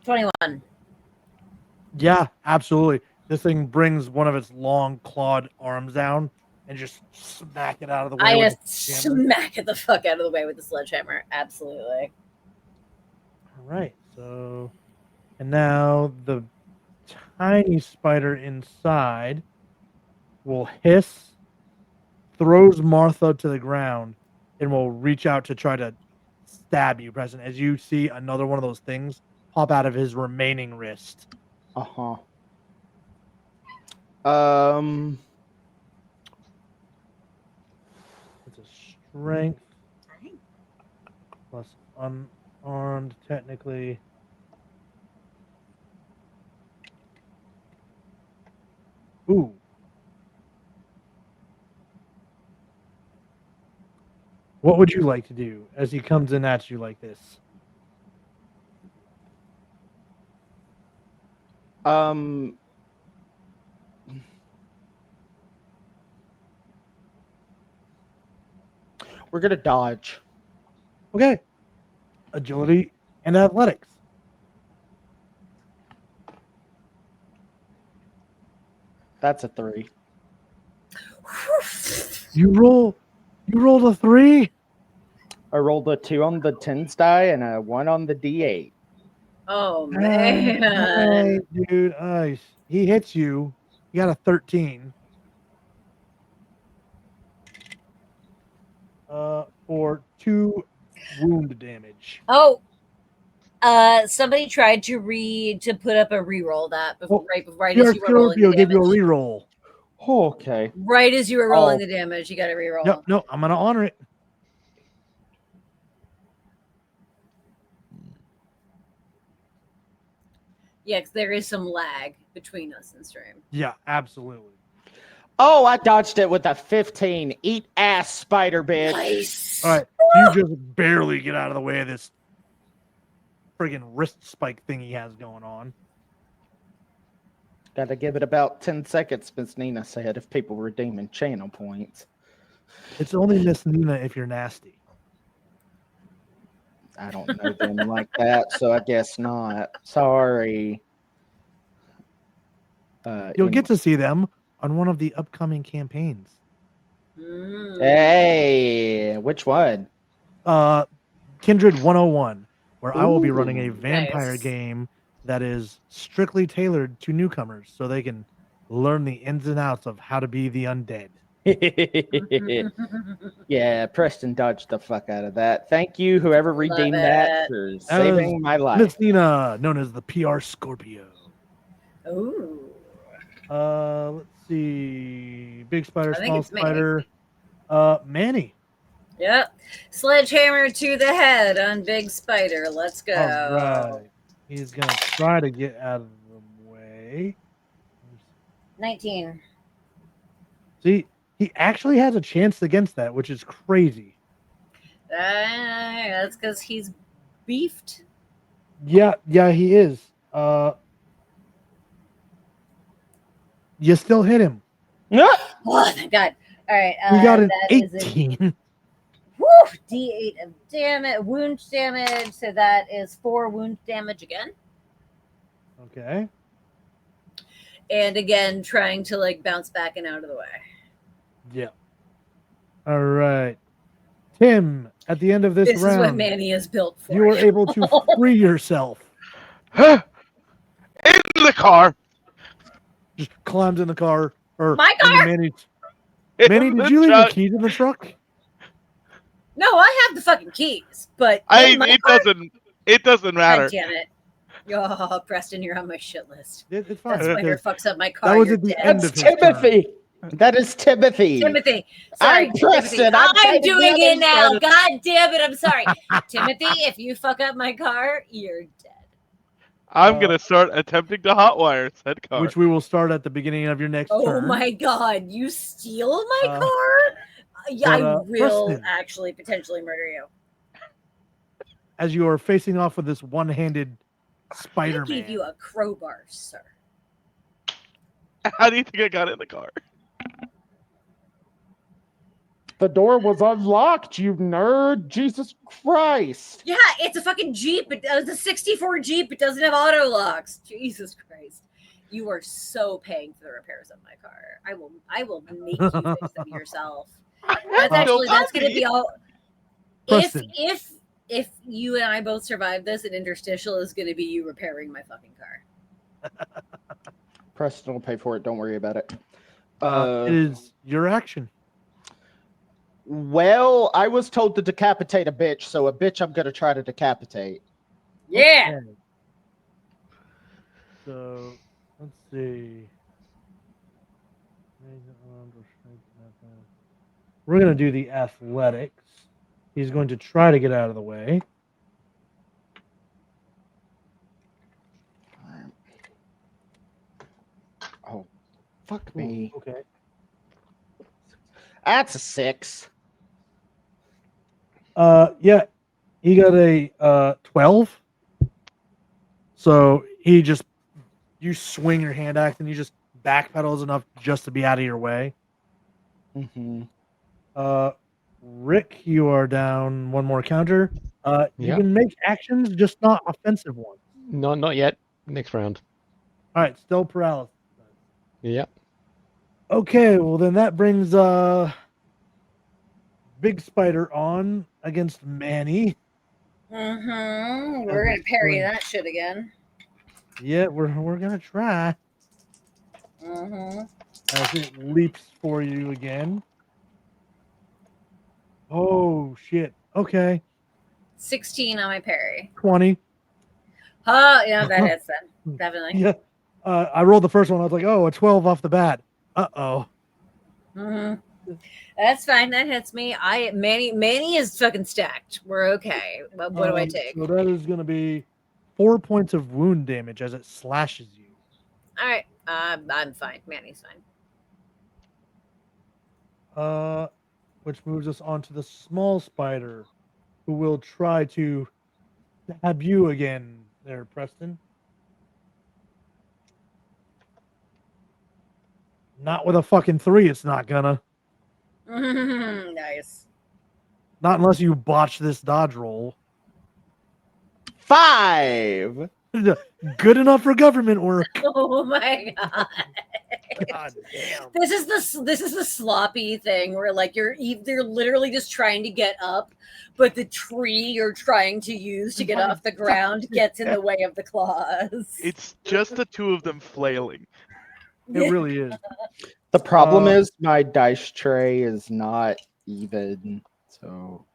21. Yeah, absolutely. This thing brings one of its long clawed arms down and just smack it out of the way. I with just the hammer. smack it the fuck out of the way with the sledgehammer. Absolutely. All right. So, and now the tiny spider inside will hiss, throws Martha to the ground, and will reach out to try to stab you, Preston, as you see another one of those things pop out of his remaining wrist. Uh-huh. It's a strength plus unarmed, technically. Ooh. What would you like to do as he comes in at you like this? We're gonna dodge. Okay. Agility and athletics. That's a 3. You rolled a 3? I rolled a 2 on the 10s die and a 1 on the D8. Oh man. Dude, nice. He hits you. You got a 13. For 2 wound damage. Oh. Somebody tried to put up a reroll that before, right as you were rolling the give you a damage. reroll. Okay. Right as you were rolling the damage, you got to reroll. No, I'm gonna honor it. Yeah, because there is some lag between us and stream. Yeah, absolutely. Oh, I dodged it with a 15. Eat ass, spider bitch. Nice. All right, you just barely get out of the way of this friggin' wrist spike thing he has going on. Gotta give it about 10 seconds, Miss Nina said, if people redeeming channel points. It's only Miss Nina if you're nasty. I don't know them like that, so I guess not. Sorry. You'll get to see them on one of the upcoming campaigns. Hey, which one? Kindred 101, where I will be running a Ooh, vampire nice. game that is strictly tailored to newcomers so they can learn the ins and outs of how to be the undead. Yeah, Preston dodged the fuck out of that. Thank you, whoever redeemed that, for saving my life. Miss Nina, known as the PR Scorpio. Ooh. Let's see. Big spider, I think small it's Manny. spider. Manny. Yep. Sledgehammer to the head on Big Spider. Let's go. All right. He's gonna try to get out of the way. 19. See, he actually has a chance against that, which is crazy. That's because he's beefed. Yeah, he is. You still hit him. Oh, thank God. All right. You got an that is 18. Woo! D8 of damage, wound damage. So that is 4 wound damage again. Okay. And again, trying to like bounce back and out of the way. Yeah. All right. Tim, at the end of this This round, is what Manny is built for. you are able to free yourself. In the car. Just climbs in the car. Or My into car? Manny, In did the you leave your truck. keys in the truck? No, I have the fucking keys, but It doesn't matter. God damn it. Oh, Preston, you're on my shit list. It's fine. That spider because fucks up my car. that was you're at the dead. end of his turn. Timothy. That is Timothy. Timothy. Sorry, I'm Preston. I'm doing it now. started. God damn it. I'm sorry. Timothy, if you fuck up my car, you're dead. I'm gonna start attempting to hotwire said car. Which we will start at the beginning of your next Oh turn. my god, you steal my car? Yeah, I will Preston, actually potentially murder you. as you are facing off with this one-handed I Spider-Man. gave you a crowbar, sir. How do you think I got in the car? The door was unlocked, you nerd. Jesus Christ. Yeah, it's a fucking Jeep. It's a 64 Jeep. It doesn't have auto locks. Jesus Christ. You are so paying for the repairs of my car. I will make you fix them yourself. That's gonna be all. If you and I both survive this, an interstitial is gonna be you repairing my fucking car. Preston will pay for it. Don't worry about it. It is your action. Well, I was told to decapitate a bitch, so a bitch I'm gonna try to decapitate. Yeah. Okay. So let's see. We're gonna do the athletics. He's going to try to get out of the way. Oh, fuck me. Okay. That's a 6. Yeah, he got a 12. So you swing your hand axe and you just backpedals enough just to be out of your way. Mm-hmm. Rick, you are down one more counter. You can make actions, just not offensive ones. No, not yet. Next round. All right, still paralysis. Yep. Okay, well then that brings Big Spider on against Manny. Mm-hmm. We're gonna parry that shit again. Yeah, we're gonna try. Mm-hmm. As it leaps for you again. Oh shit. Okay. 16 on my parry. 20. Oh, yeah, that hits then. Definitely. Yeah. I rolled the first one. I was like, oh, a 12 off the bat. Uh-oh. Mm-hmm. That's fine. That hits me. Manny is fucking stacked. We're okay. What do I take? So that is going to be 4 points of wound damage as it slashes you. All right. I'm fine. Manny's fine. Which moves us on to the small spider, who will try to stab you again there, Preston. Not with a fucking 3, it's not gonna. Nice. Not unless you botch this dodge roll. 5. Good enough for government work. Oh my god. God damn. This is the sloppy thing where like you're literally just trying to get up, but the tree you're trying to use to get off the ground gets in the way of the claws. It's just the two of them flailing. It really is. The problem is my dice tray is not even, so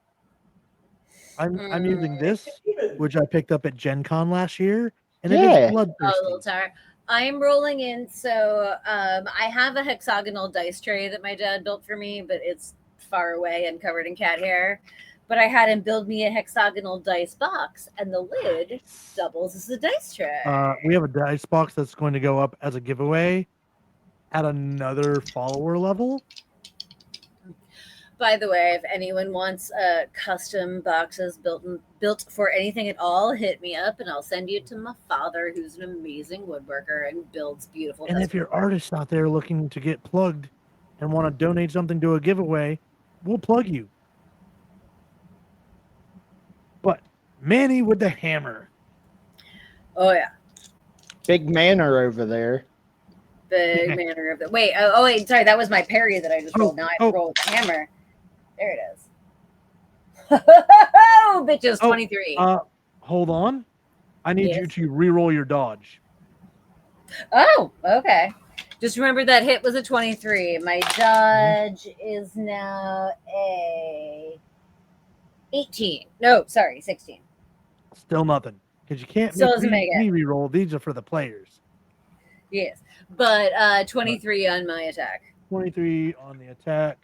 I'm using this, which I picked up at Gen Con last year, and it Yeah. is bloodthirsty. little tower. I'm rolling in, so I have a hexagonal dice tray that my dad built for me, but it's far away and covered in cat hair. But I had him build me a hexagonal dice box, and the lid doubles as a dice tray. We have a dice box that's going to go up as a giveaway at another follower level. By the way, if anyone wants custom boxes built for anything at all, hit me up and I'll send you to my father, who's an amazing woodworker and builds beautiful. And if you're artists out there looking to get plugged and want to donate something to a giveaway, we'll plug you. But Manny with the hammer. Oh yeah, big manor over there. big manner of the wait. Oh wait, sorry, that was my parry that I just rolled. Now I have to roll with the hammer. There it is. Oh, bitches, 23. Hold on. I need you to re-roll your dodge. Oh, okay. Just remember that hit was a 23. My dodge is now a 18. No, sorry, 16. Still nothing. Because you can't Still doesn't make it. me re-roll. These are for the players. Yes. But 23 on my attack. 23 on the attack.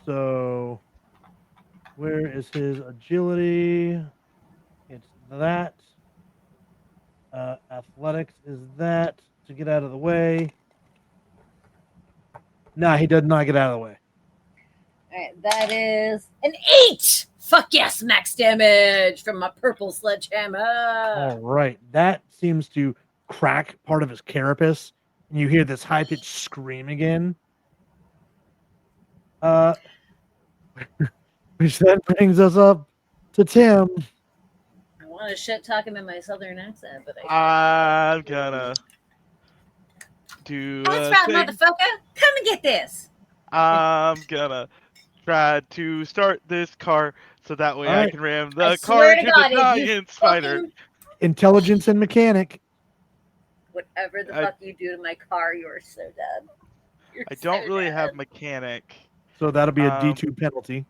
So, where is his agility? It's that. Athletics is that to get out of the way. Nah, he does not get out of the way. All right, that is an 8. Fuck yes, max damage from my purple sledgehammer. All right, that seems to crack part of his carapace, and you hear this high-pitched scream again. Which then brings us up to Tim. I want to shit talk him in my southern accent, but I'm gonna do That's a right, thing. motherfucker. Come and get this. I'm gonna try to start this car so that way All I right. can ram I the car swear to into God, the if you giant spider. fucking Intelligence and mechanic. whatever the I- fuck you do to my car, you are so dead. You're I don't so really dead. have mechanic, So that'll be a D2 penalty.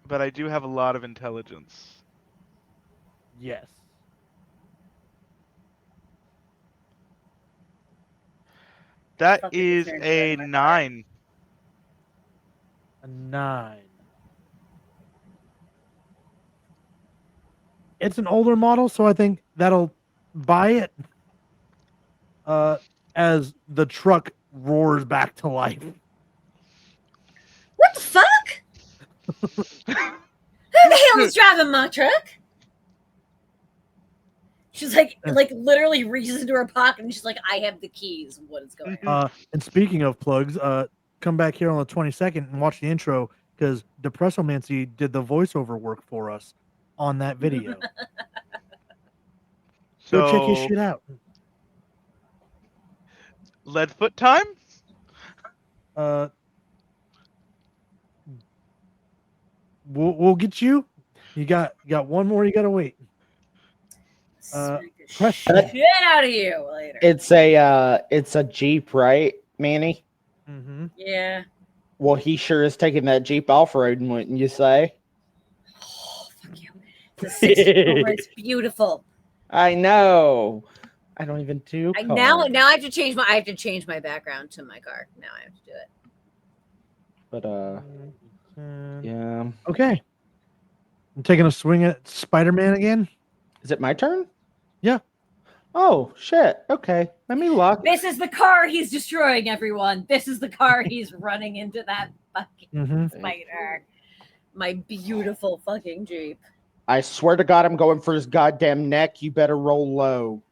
but I do have a lot of intelligence. Yes. That Fucking is turn a my car. 9. A 9. It's an older model, so I think that'll buy it. As the truck roars back to life. What the fuck? Who the hell is driving my truck? She's like literally reaches into her pocket and she's like, I have the keys. What is going on? And speaking of plugs, come back here on the 22nd and watch the intro because Depressomancy did the voiceover work for us on that video. Go check his So, shit out. Leadfoot time? We'll get you. You got one more. You gotta wait. Press Get out of here later. It's a Jeep, right, Manny? Mm-hmm. Yeah. Well, he sure is taking that Jeep off-roading, wouldn't you say? Oh, fuck you. The 64 is beautiful. I know. I don't even do Now cars. I have to change my background to my car. Now I have to do it. But yeah. Okay. I'm taking a swing at Spider-Man again. Is it my turn? Yeah. Oh shit. Okay. Let me look. This is the car he's destroying, everyone. This is the car he's running into that fucking spider. My beautiful fucking Jeep. I swear to God, I'm going for his goddamn neck. You better roll low.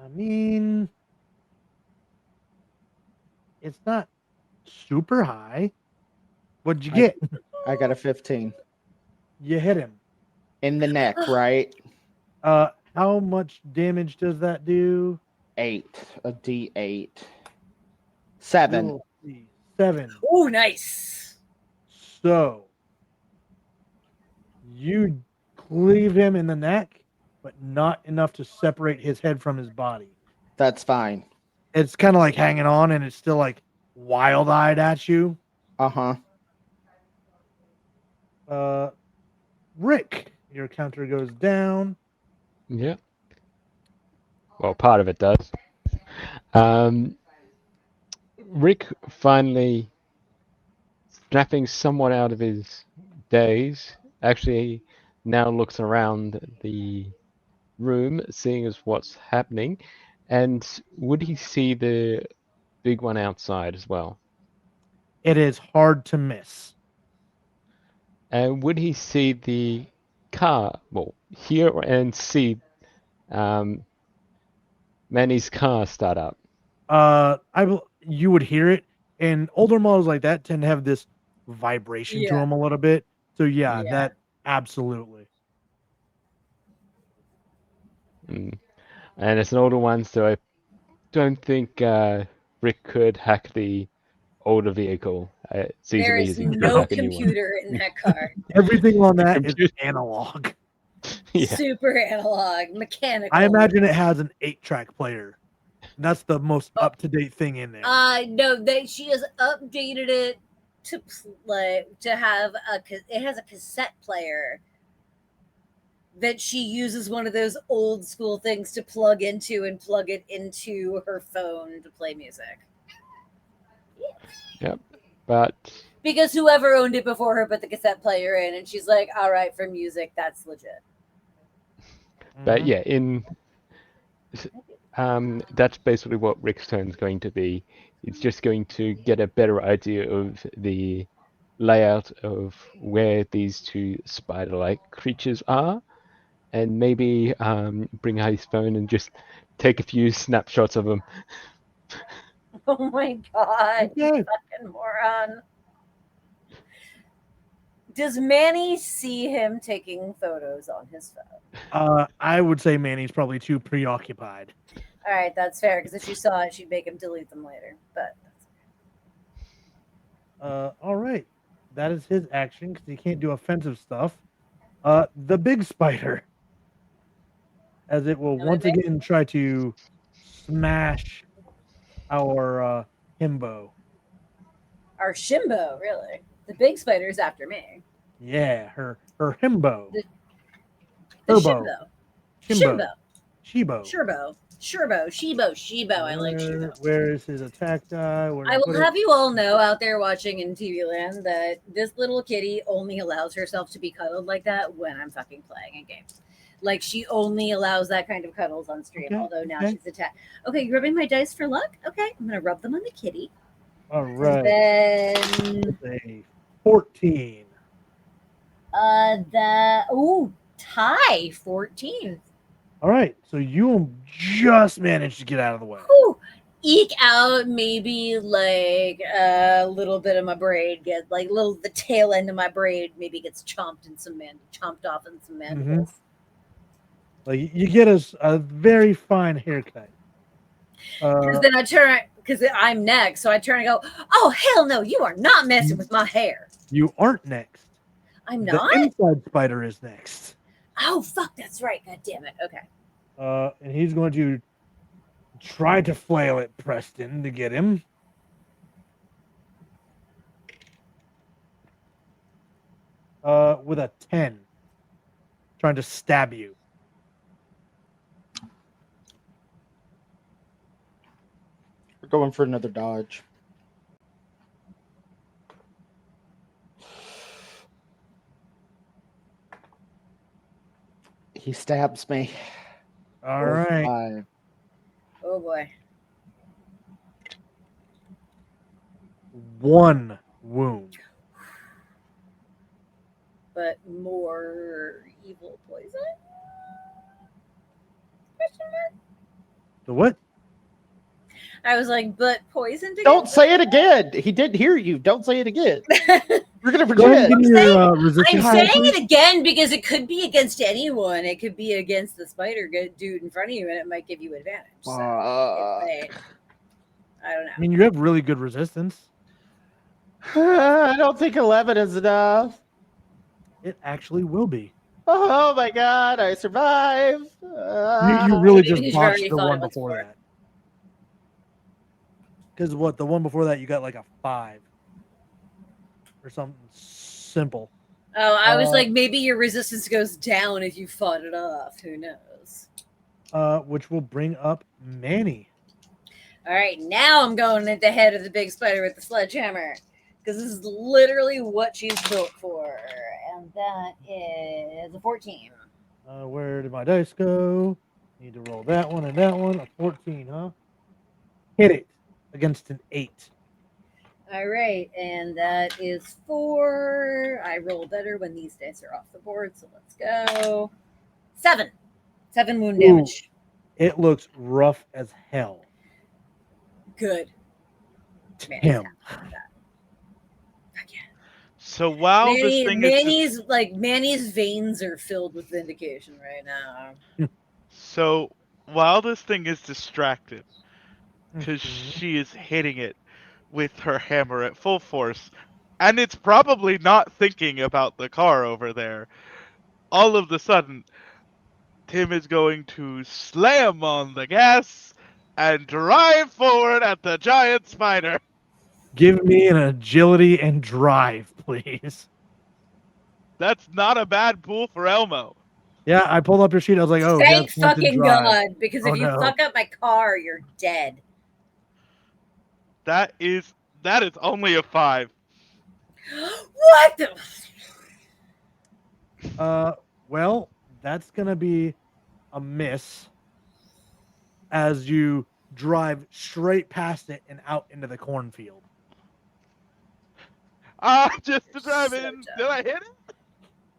I mean, it's not super high. What'd you get? I got a 15. You hit him. In the neck, right? How much damage does that do? 8. A D8. 7. We'll see. 7. Oh, nice. So you cleave him in the neck, but not enough to separate his head from his body. That's fine. It's kind of like hanging on, and it's still like wild-eyed at you. Uh-huh. Rick, your counter goes down. Yeah. Well, part of it does. Rick finally snapping somewhat out of his daze, actually now looks around the room, seeing as what's happening, and would he see the big one outside as well? It is hard to miss. And would he see the car, well, hear and see Manny's car start up? You would hear it, and older models like that tend to have this vibration to them a little bit. So yeah, that absolutely. And it's an older one, so I don't think Rick could hack the older vehicle. It's There easily is as he could no hack a new one. computer in that car. Everything on that is analog. Yeah. Super analog, mechanical. I imagine it has an 8-track player. And that's the most up-to-date thing in there. No, she has updated it to play to have it has a cassette player. that she uses one of those old school things to plug into and plug it into her phone to play music. Yep. But Because whoever owned it before her put the cassette player in, and she's like, all right, for music, that's legit. But yeah, that's basically what Rick's turn is going to be. He's just going to get a better idea of the layout of where these two spider-like creatures are, and maybe bring out his phone and just take a few snapshots of them. Oh my god, you fucking moron. Does Manny see him taking photos on his phone? I would say Manny's probably too preoccupied. All right, that's fair, because if she saw it, she'd make him delete them later. But all right. That is his action because he can't do offensive stuff. The big spider, as it will once again try to smash our himbo. our Shimbo, really. The big spider's after me. Yeah, her himbo. The Herbo. Shimbo. Shibo. Shurbo. Shibo. I like Shibo. Where is his attack die? I will have you all know out there watching in TV land that this little kitty only allows herself to be cuddled like that when I'm fucking playing a game. Like, she only allows that kind of cuddles on stream, Okay, although now okay. she's attacked. Okay, you rubbing my dice for luck? Okay, I'm going to rub them on the kitty. All right. And then It's a 14. tie 14. All right. So you just managed to get out of the way. Whew. Eke out maybe like a little bit of my braid get like the tail end of my braid maybe gets chomped off in some mandibles. Like you get a very fine haircut. Because then I turn because I'm next, so I turn and go, oh hell no, you are not messing with my hair. You aren't next. I'm The not? inside spider is next. Oh fuck, that's right. God damn it. Okay. And he's going to try to flail at Preston to get him. With a 10. Trying to stab you. We're going for another dodge. He stabs me. All right. 5. Oh boy. 1 wound. But more evil poison? Question mark? The what? I was like, but poisoned again? Don't say it again. He didn't hear you. Don't say it again. We're gonna Go ahead and pretend. give me your resistance. I'm saying it again because it could be against anyone. It could be against the spider dude in front of you, and it might give you advantage. So, I don't know. I mean, you have really good resistance. I don't think 11 is enough. It actually will be. Oh my god, I survived. You really just You've botched already the thought one it was before for. that. Because what? The one before that, you got like a 5. Or something simple. Oh, I was like, maybe your resistance goes down if you fought it off. Who knows? Which will bring up Manny. All right, now I'm going at the head of the big spider with the sledgehammer. Because this is literally what she's built for. And that is a 14. Where did my dice go? Need to roll that one and that one. A 14, huh? Hit it against an 8. All right, and that is 4. I roll better when these dice are off the board, so let's go. 7. 7 wound damage. It looks rough as hell. Good. Him. So while this thing is Manny's veins are filled with vindication right now. so while this thing is distracted, because she is hitting it with her hammer at full force, and it's probably not thinking about the car over there. All of a sudden, Tim is going to slam on the gas and drive forward at the giant spider. Give me an agility and drive, please. That's not a bad pool for Elmo. Yeah, I pulled up your sheet. I was like, oh, Thank that's Hampton fucking Drive. God, because if Oh, you no. fuck up my car, you're dead. That is only a 5. What the? Well, that's gonna be a miss as you drive straight past it and out into the cornfield. Just to drive in. Did I hit it?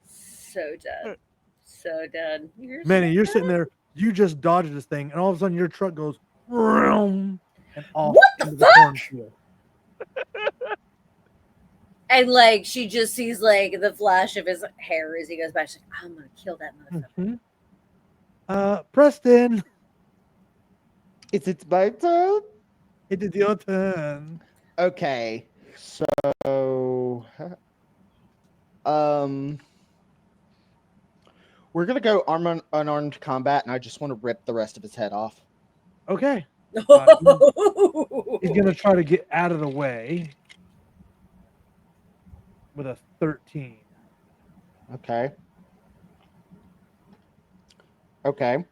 So dead. So dead. Manny, you're sitting there. You just dodged this thing, and all of a sudden your truck goes vroom, and off What the into the fuck? cornfield. And like she just sees like the flash of his hair as he goes by. She's like, I'm gonna kill that motherfucker. Preston, Is it my turn? it is your turn. Okay, so we're gonna go unarmed combat, and I just want to rip the rest of his head off. Okay. He's gonna try to get out of the way with a 13. Okay. Okay.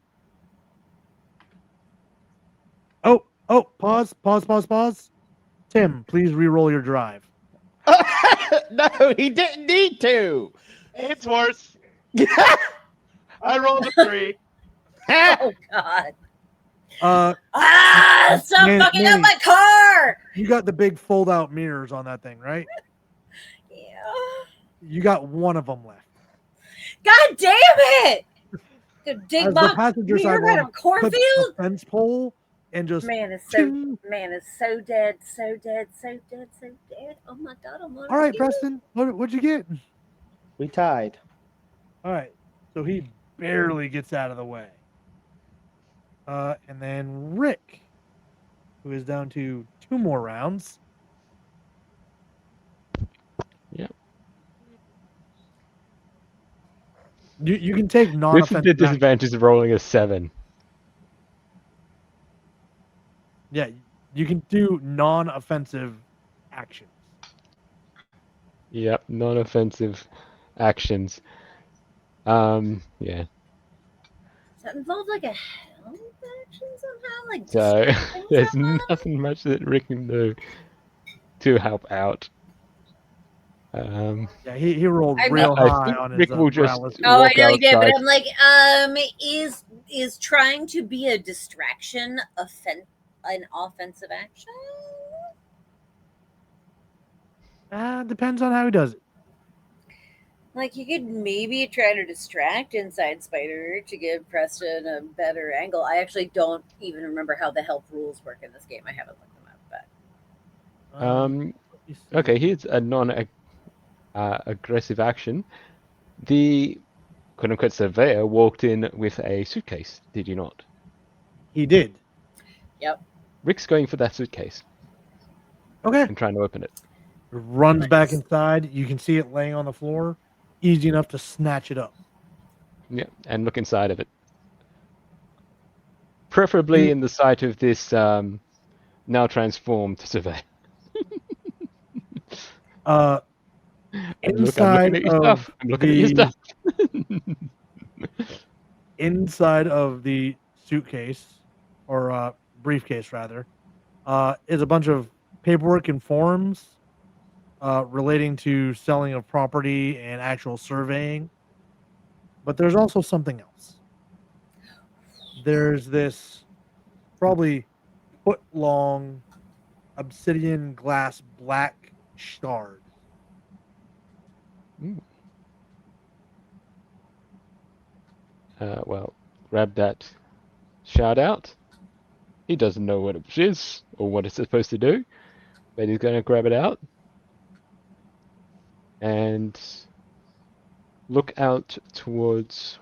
Oh, pause. Tim, please re-roll your drive. No, he didn't need to. It's worse. I rolled a 3. Oh God. Stop Manny, fucking up my car! You got the big fold-out mirrors on that thing, right? Yeah. You got one of them left. God damn it! The dig As the box passenger side mirror out one of a cornfield? puts the fence pole and just Man is so dead, so dead, so dead, so dead. Oh my God, I'm All right, Preston, what'd you get? We tied. All right, so he barely gets out of the way. And then Rick, who is down to 2 more rounds. Yep. You can take This is non-offensive the action. disadvantage of rolling a 7. Yeah, you can do non-offensive actions. Yep, non-offensive actions. Yeah. Does that involve like a help action somehow? Like So distracting there's someone? nothing much that Rick can do to help out. Yeah, he rolled I real I high think on his Rick will just Morales. Oh, I walk know he did, but outside. I'm like, is trying to be a distraction an offensive action? Depends on how he does it. Like you could maybe try to distract Inside Spider to give Preston a better angle. I actually don't even remember how the health rules work in this game. I haven't looked them up, but Okay, here's a non-aggressive action. The quote-unquote surveyor walked in with a suitcase, did you not? He did. Yep. Rick's going for that suitcase. Okay. And trying to open it. Runs back inside. You can see it laying on the floor. Easy enough to snatch it up. Yeah, and look inside of it. Preferably in the sight of this now transformed surveyor. Look, I'm looking at your stuff. I'm looking at your stuff. Inside of the suitcase, or briefcase rather, is a bunch of paperwork and forms relating to selling of property and actual surveying. But there's also something else. There's this probably foot-long obsidian glass black shard. Well, grab that shard out. He doesn't know what it is or what it's supposed to do, but he's going to grab it out and look out towards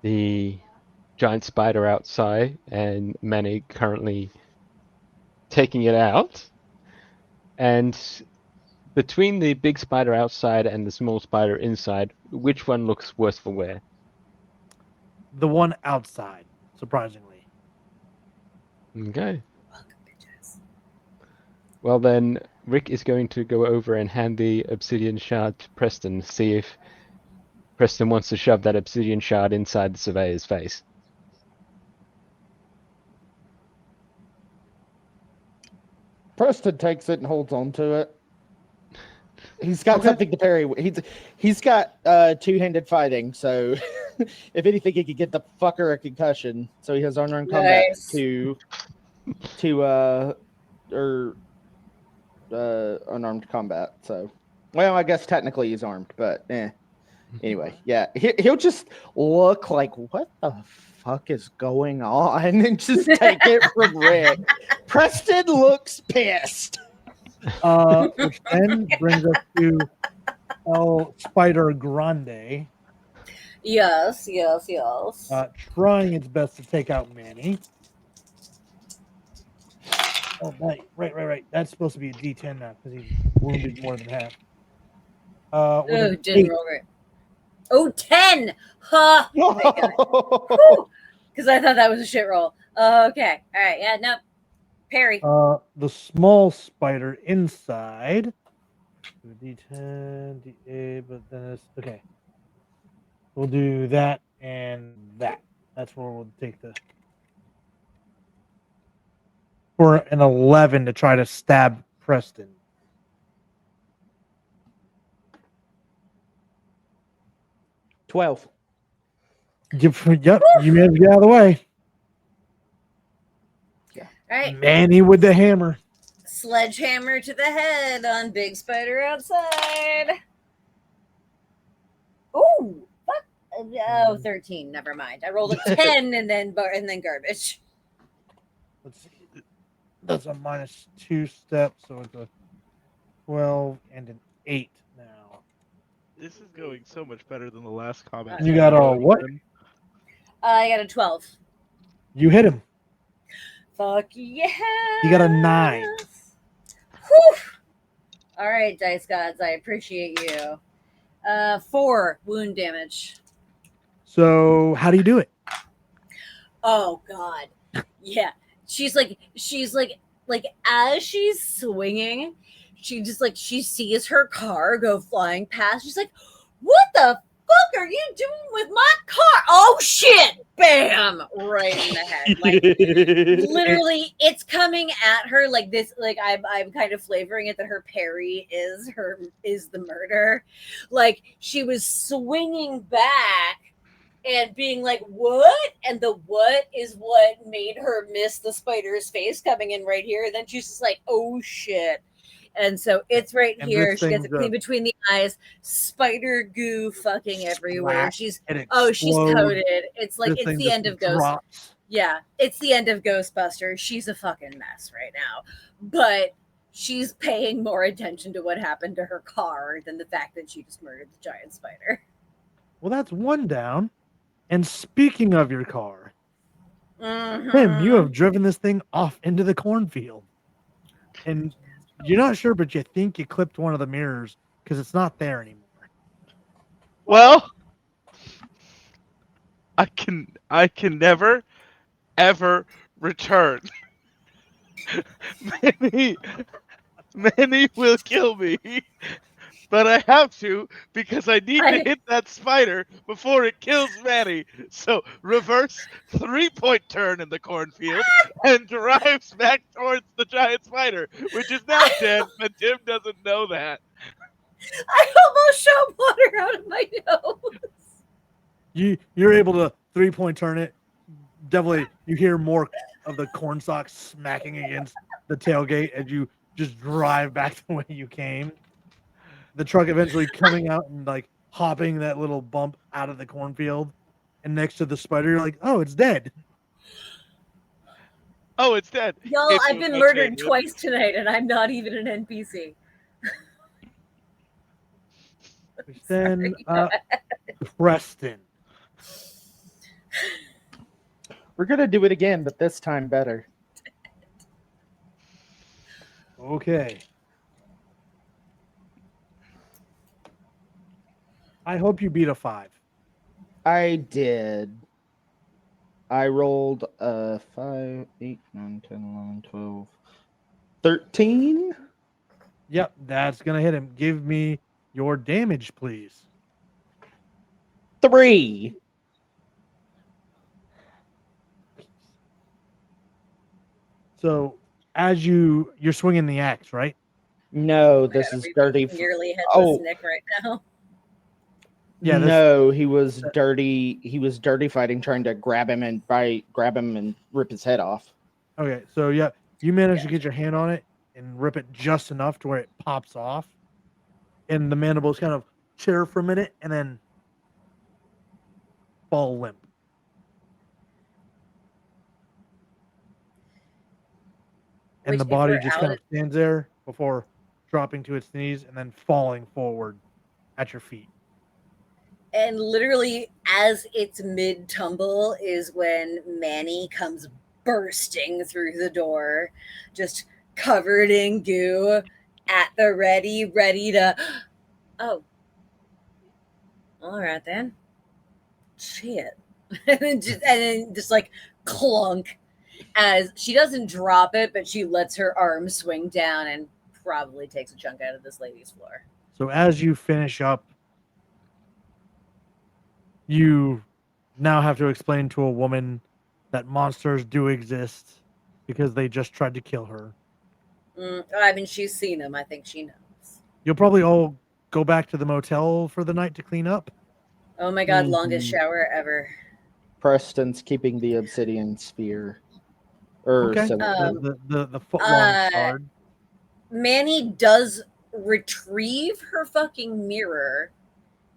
the giant spider outside and Manny currently taking it out. And between the big spider outside and the small spider inside, which one looks worse for wear? The one outside, surprisingly. Okay. Well then, Rick is going to go over and hand the obsidian shard to Preston, see if Preston wants to shove that obsidian shard inside the surveyor's face. Preston takes it and holds on to it. He's got something to parry. He's got two-handed fighting, so if anything, he could get the fucker a concussion. So he has unarmed combat unarmed combat. So, well, I guess technically he's armed, but anyway, yeah, he'll just look like, what the fuck is going on, and just take it from Rick. Preston looks pissed. Which then brings us to El Spider Grande. Yes. Trying its best to take out Manny. Oh, right. That's supposed to be a D10 now because he's wounded more than half. Didn't roll right. Oh, 10! Huh! Because I thought that was a shit roll. Okay. All right. Yeah, no. Parry. The small spider inside. D10, D8, but then it's okay. We'll do that and that. That's where we'll take the for an 11 to try to stab Preston. $12. Yep, you may have to get out of the way. All right. Manny with the hammer. Sledgehammer to the head on Big Spider outside. Ooh, fuck. Oh, 13. Never mind. I rolled a 10 and then garbage. Let's see. That's a -2 step, so it's a 12 and an 8 now. This is going so much better than the last comment. You got a what? I got a 12. You hit him. Fuck yeah. You got a 9. Whew. All right, Dice Gods, I appreciate you. 4 wound damage. So how do you do it? Oh God. Yeah. She's like as she's swinging, she just like she sees her car go flying past. She's like, "What the fuck are you doing with my car?" Oh shit! Bam! Right in the head. Like literally, it's coming at her like this. Like I'm kind of flavoring it that her parry is the murder. Like she was swinging back and being like, "What?" And the what is what made her miss the spider's face coming in right here. And then she's just like, "Oh shit." And so it's right here. She gets it clean between the eyes. Spider goo fucking everywhere. She's coated. It's like it's the end of Ghost. Yeah, it's the end of Ghostbusters. She's a fucking mess right now. But she's paying more attention to what happened to her car than the fact that she just murdered the giant spider. Well, that's one down. And speaking of your car, Tim, you have driven this thing off into the cornfield. And you're not sure, but you think you clipped one of the mirrors because it's not there anymore. Well, I can never, ever return. Many will kill me. But I have to because I need to hit that spider before it kills Manny. So reverse 3-point turn in the cornfield and drives back towards the giant spider, which is now dead, but Tim doesn't know that. I almost shot water out of my nose. You're able to 3-point turn it. Definitely, you hear more of the corn stalks smacking against the tailgate as you just drive back the way you came. The truck eventually coming out and like hopping that little bump out of the cornfield, and next to the spider, you're like, "Oh, it's dead." Oh, it's dead. Y'all, I've been murdered twice tonight, and I'm not even an NPC. Then Preston. We're gonna do it again, but this time better. Okay. I hope you beat a 5. I did. I rolled 5, 8, 9, 10, 11, 12, 13. Yep, that's gonna hit him. Give me your damage, please. 3. So as you're swinging the axe, right? No, this is dirty. Nearly headless Oh Nick right now. Yeah, no, he was dirty. He was dirty fighting, trying to grab him and rip his head off. Okay, so yeah, you manage to get your hand on it and rip it just enough to where it pops off, and the mandibles kind of tear for a minute and then fall limp. And Which, the if body we're just out kind of stands there before dropping to its knees and then falling forward at your feet. And literally, as it's mid tumble, is when Manny comes bursting through the door, just covered in goo, at the ready to. Oh, all right then. Shit. and then just like clunk, as she doesn't drop it, but she lets her arm swing down and probably takes a chunk out of this lady's floor. So as you finish up, you now have to explain to a woman that monsters do exist because they just tried to kill her. I mean, she's seen him. I think she knows. You'll probably all go back to the motel for the night to clean up. Oh my god, longest shower ever. Preston's keeping the obsidian sphere. Okay. The foot long shard. Manny does retrieve her fucking mirror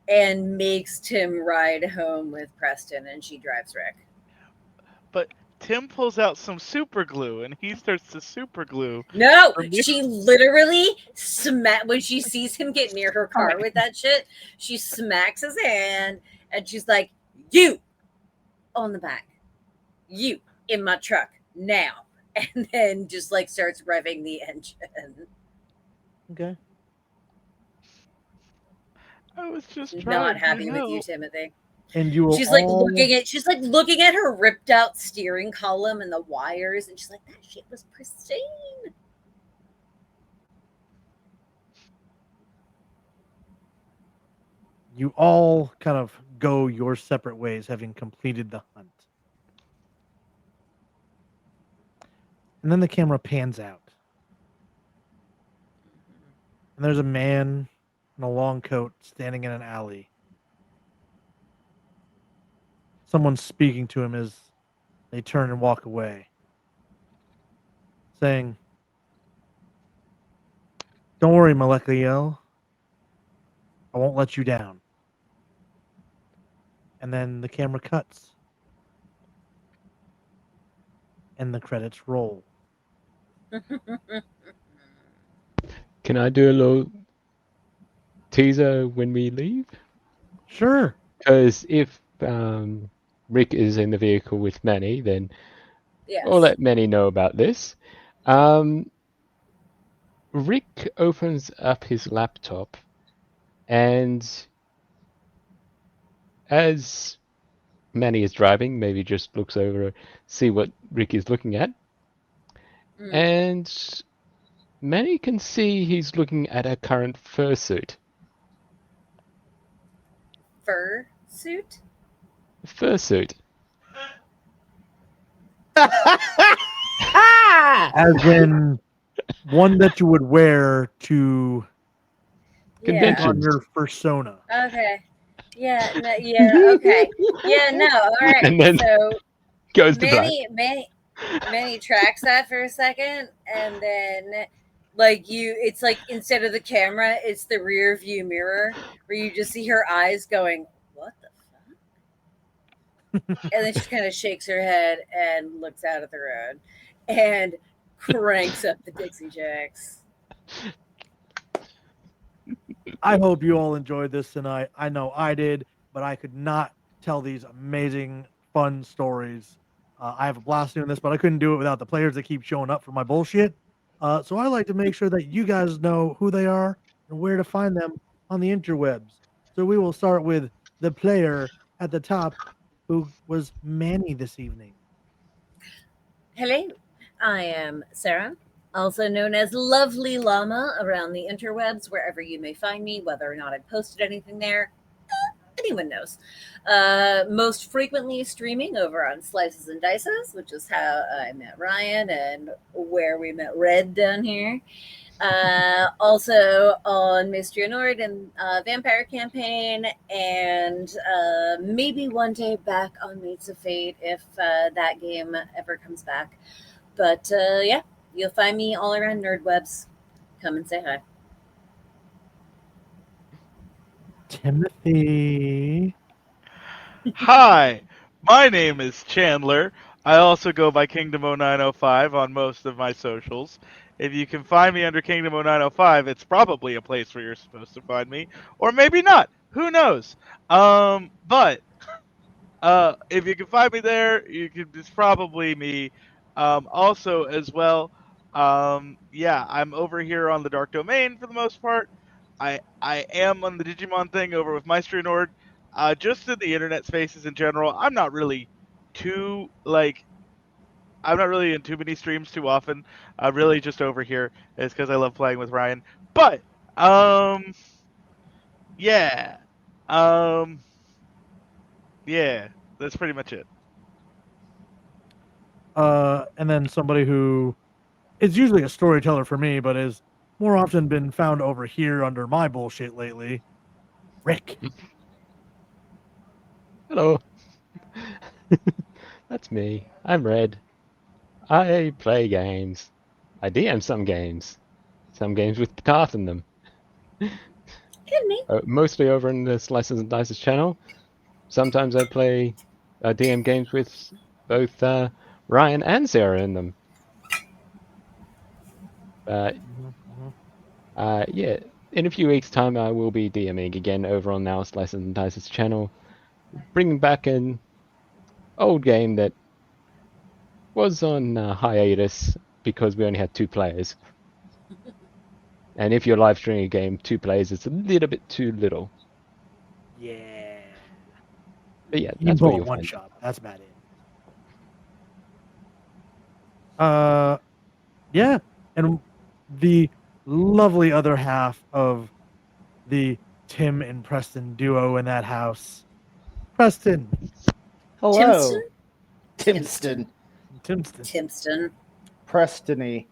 and makes Tim ride home with Preston, and she drives Rick. But Tim pulls out some super glue and he starts to super glue. No, she literally when she sees him get near her car with that shit, she smacks his hand and she's like, "You on the back, you in my truck now," and then just like starts revving the engine. Okay. I was just not happy with you, Timothy. And you will she's like looking at her ripped out steering column and the wires, and she's like, that shit was pristine. You all kind of go your separate ways, having completed the hunt. And then the camera pans out. And there's a man in a long coat standing in an alley. Someone's speaking to him as they turn and walk away, saying, "Don't worry, Malekliel. I won't let you down." And then the camera cuts. And the credits roll. Can I do a little teaser when we leave? Sure. Because if Rick is in the vehicle with Manny, then yes. I'll let Manny know about this. Rick opens up his laptop, and as Manny is driving, maybe just looks over, see what Rick is looking at, and Manny can see he's looking at a current fursuit. Fursuit? Fursuit. As in one that you would wear to conventions on your persona. Okay. Yeah. No, yeah. Okay. Yeah. No. All right. And then so goes to black. Manny tracks that for a second, and then it's like instead of the camera, it's the rear view mirror where you just see her eyes going, "What the fuck?" And then she kind of shakes her head and looks out at the road and cranks up the Dixie Jacks. I hope you all enjoyed this tonight. I know I did, but I could not tell these amazing, fun stories. I have a blast doing this, but I couldn't do it without the players that keep showing up for my bullshit. So I like to make sure that you guys know who they are and where to find them on the interwebs. So we will start with the player at the top, who was Manny this evening. Hello, I am Sarah, also known as Lovely Llama around the interwebs, wherever you may find me, whether or not I've posted anything there. anyone knows. Most frequently streaming over on Slices and Dices, which is how I met Ryan and where we met Red down here. Also on Mystery Nord and Vampire Campaign, and maybe one day back on Mates of Fate if that game ever comes back. But yeah, you'll find me all around Nerdwebs. Come and say hi. Timothy. Hi, my name is Chandler. I also go by Kingdom0905 on most of my socials. If you can find me under Kingdom0905, it's probably a place where you're supposed to find me, or maybe not. Who knows? But if you can find me there, it's probably me. Also, as well, yeah, I'm over here on the Dark Domain for the most part. I am on the Digimon thing over with Maestro Nord. Just in the internet spaces in general, I'm not really too I'm not really in too many streams too often. Really just over here is because I love playing with Ryan. But yeah, um, yeah, that's pretty much it. And then somebody who is usually a storyteller for me, but has more often been found over here under my bullshit lately. Rick. Hello. That's me. I'm Red. I play games. I DM some games. Some games with Ptart in them. Good me. Mostly over in the Slices and Dices channel. Sometimes I play DM games with both Ryan and Sarah in them. Yeah, in a few weeks' time, I will be DMing again over on our Slices and Dices channel, bringing back an old game that was on hiatus because we only had 2 players. And if you're live streaming a game, 2 players, it's a little bit too little. Yeah. But yeah, You that's can where pull a you'll one find shot. That's about it. Yeah, and the lovely other half of the Tim and Preston duo in that house. Preston. Hello. Timston. Timston. Timston. Prestony.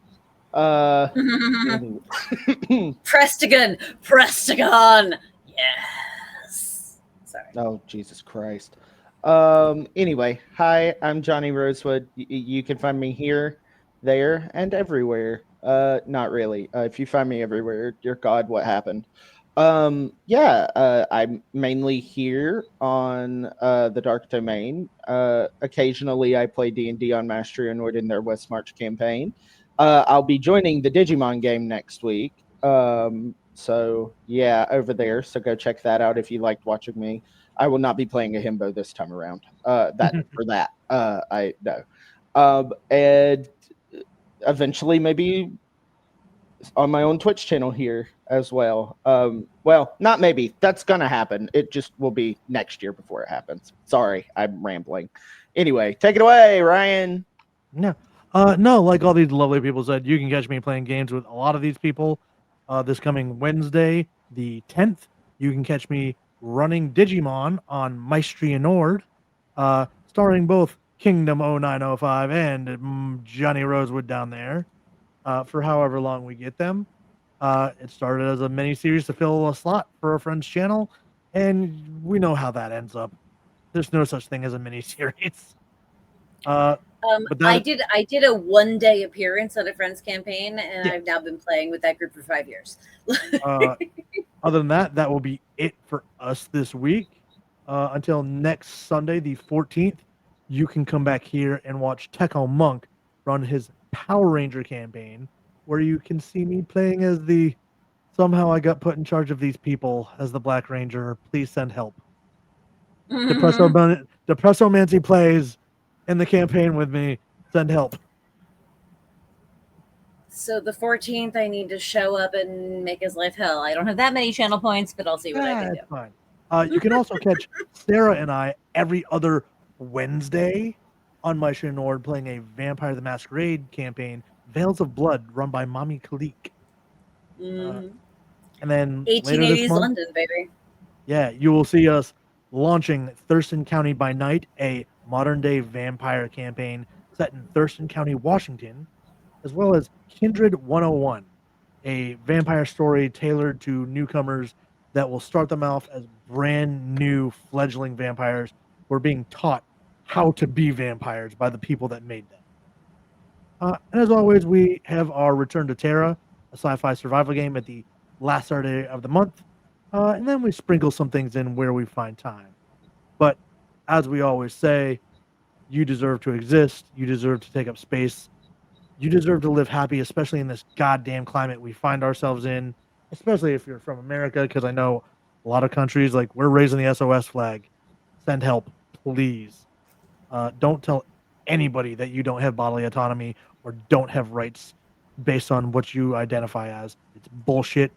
Prestigan. Prestigon. Yes. Sorry. Oh, Jesus Christ. Anyway, hi, I'm Johnny Rosewood. You can find me here, there, and everywhere. Not really. If you find me everywhere, dear God, what happened? I'm mainly here on the Dark Domain. Occasionally, I play D&D on Mastery and Nord in their West March campaign. I'll be joining the Digimon game next week. So yeah, over there. So go check that out if you liked watching me. I will not be playing a himbo this time around. I know. And eventually, maybe on my own Twitch channel here as well. Well, not maybe. That's gonna happen. It just will be next year before it happens. Sorry, I'm rambling. Anyway, take it away, Ryan. No. No, like all these lovely people said, you can catch me playing games with a lot of these people. This coming Wednesday, the 10th, you can catch me running Digimon on Maestria Nord, starring both Kingdom 0905 and Johnny Rosewood down there, for however long we get them. It started as a mini series to fill a slot for a friend's channel, and we know how that ends up. There's no such thing as a mini series. I did a 1-day appearance at a friend's campaign, and I've now been playing with that group for 5 years. Other than that, that will be it for us this week. Until next Sunday, the 14th, you can come back here and watch Techo Monk run his Power Ranger campaign, where you can see me playing as the somehow I got put in charge of these people as the Black Ranger. Please send help. Depressomancy plays in the campaign with me. Send help. So the 14th, I need to show up and make his life hell. I don't have that many channel points, but I'll see what I can do. Fine. You can also catch Sarah and I every other Wednesday on my Nord playing a Vampire the Masquerade campaign, Veils of Blood, run by Mommy Kalik. And then 1880s later this month, London, baby. yeah, you will see us launching Thurston County by Night, a modern-day vampire campaign set in Thurston County, Washington, as well as Kindred 101, a vampire story tailored to newcomers that will start them off as brand new fledgling vampires who are being taught how to be vampires by the people that made them. And as always, we have our Return to Terra, a sci-fi survival game, at the last Saturday of the month, and then we sprinkle some things in where we find time. But as we always say, you deserve to exist. You deserve to take up space. You deserve to live happy, especially in this goddamn climate we find ourselves in, especially if you're from America, because I know a lot of countries, like, we're raising the SOS flag. Send help, please. Don't tell anybody that you don't have bodily autonomy or don't have rights based on what you identify as. It's bullshit.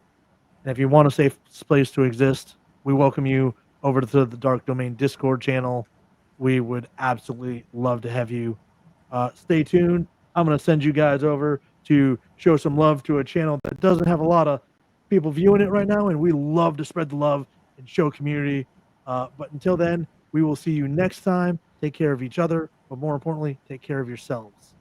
And if you want a safe place to exist, we welcome you over to the Dark Domain Discord channel. We would absolutely love to have you. Stay tuned. I'm going to send you guys over to show some love to a channel that doesn't have a lot of people viewing it right now, and we love to spread the love and show community. But until then, we will see you next time. Take care of each other, but more importantly, take care of yourselves.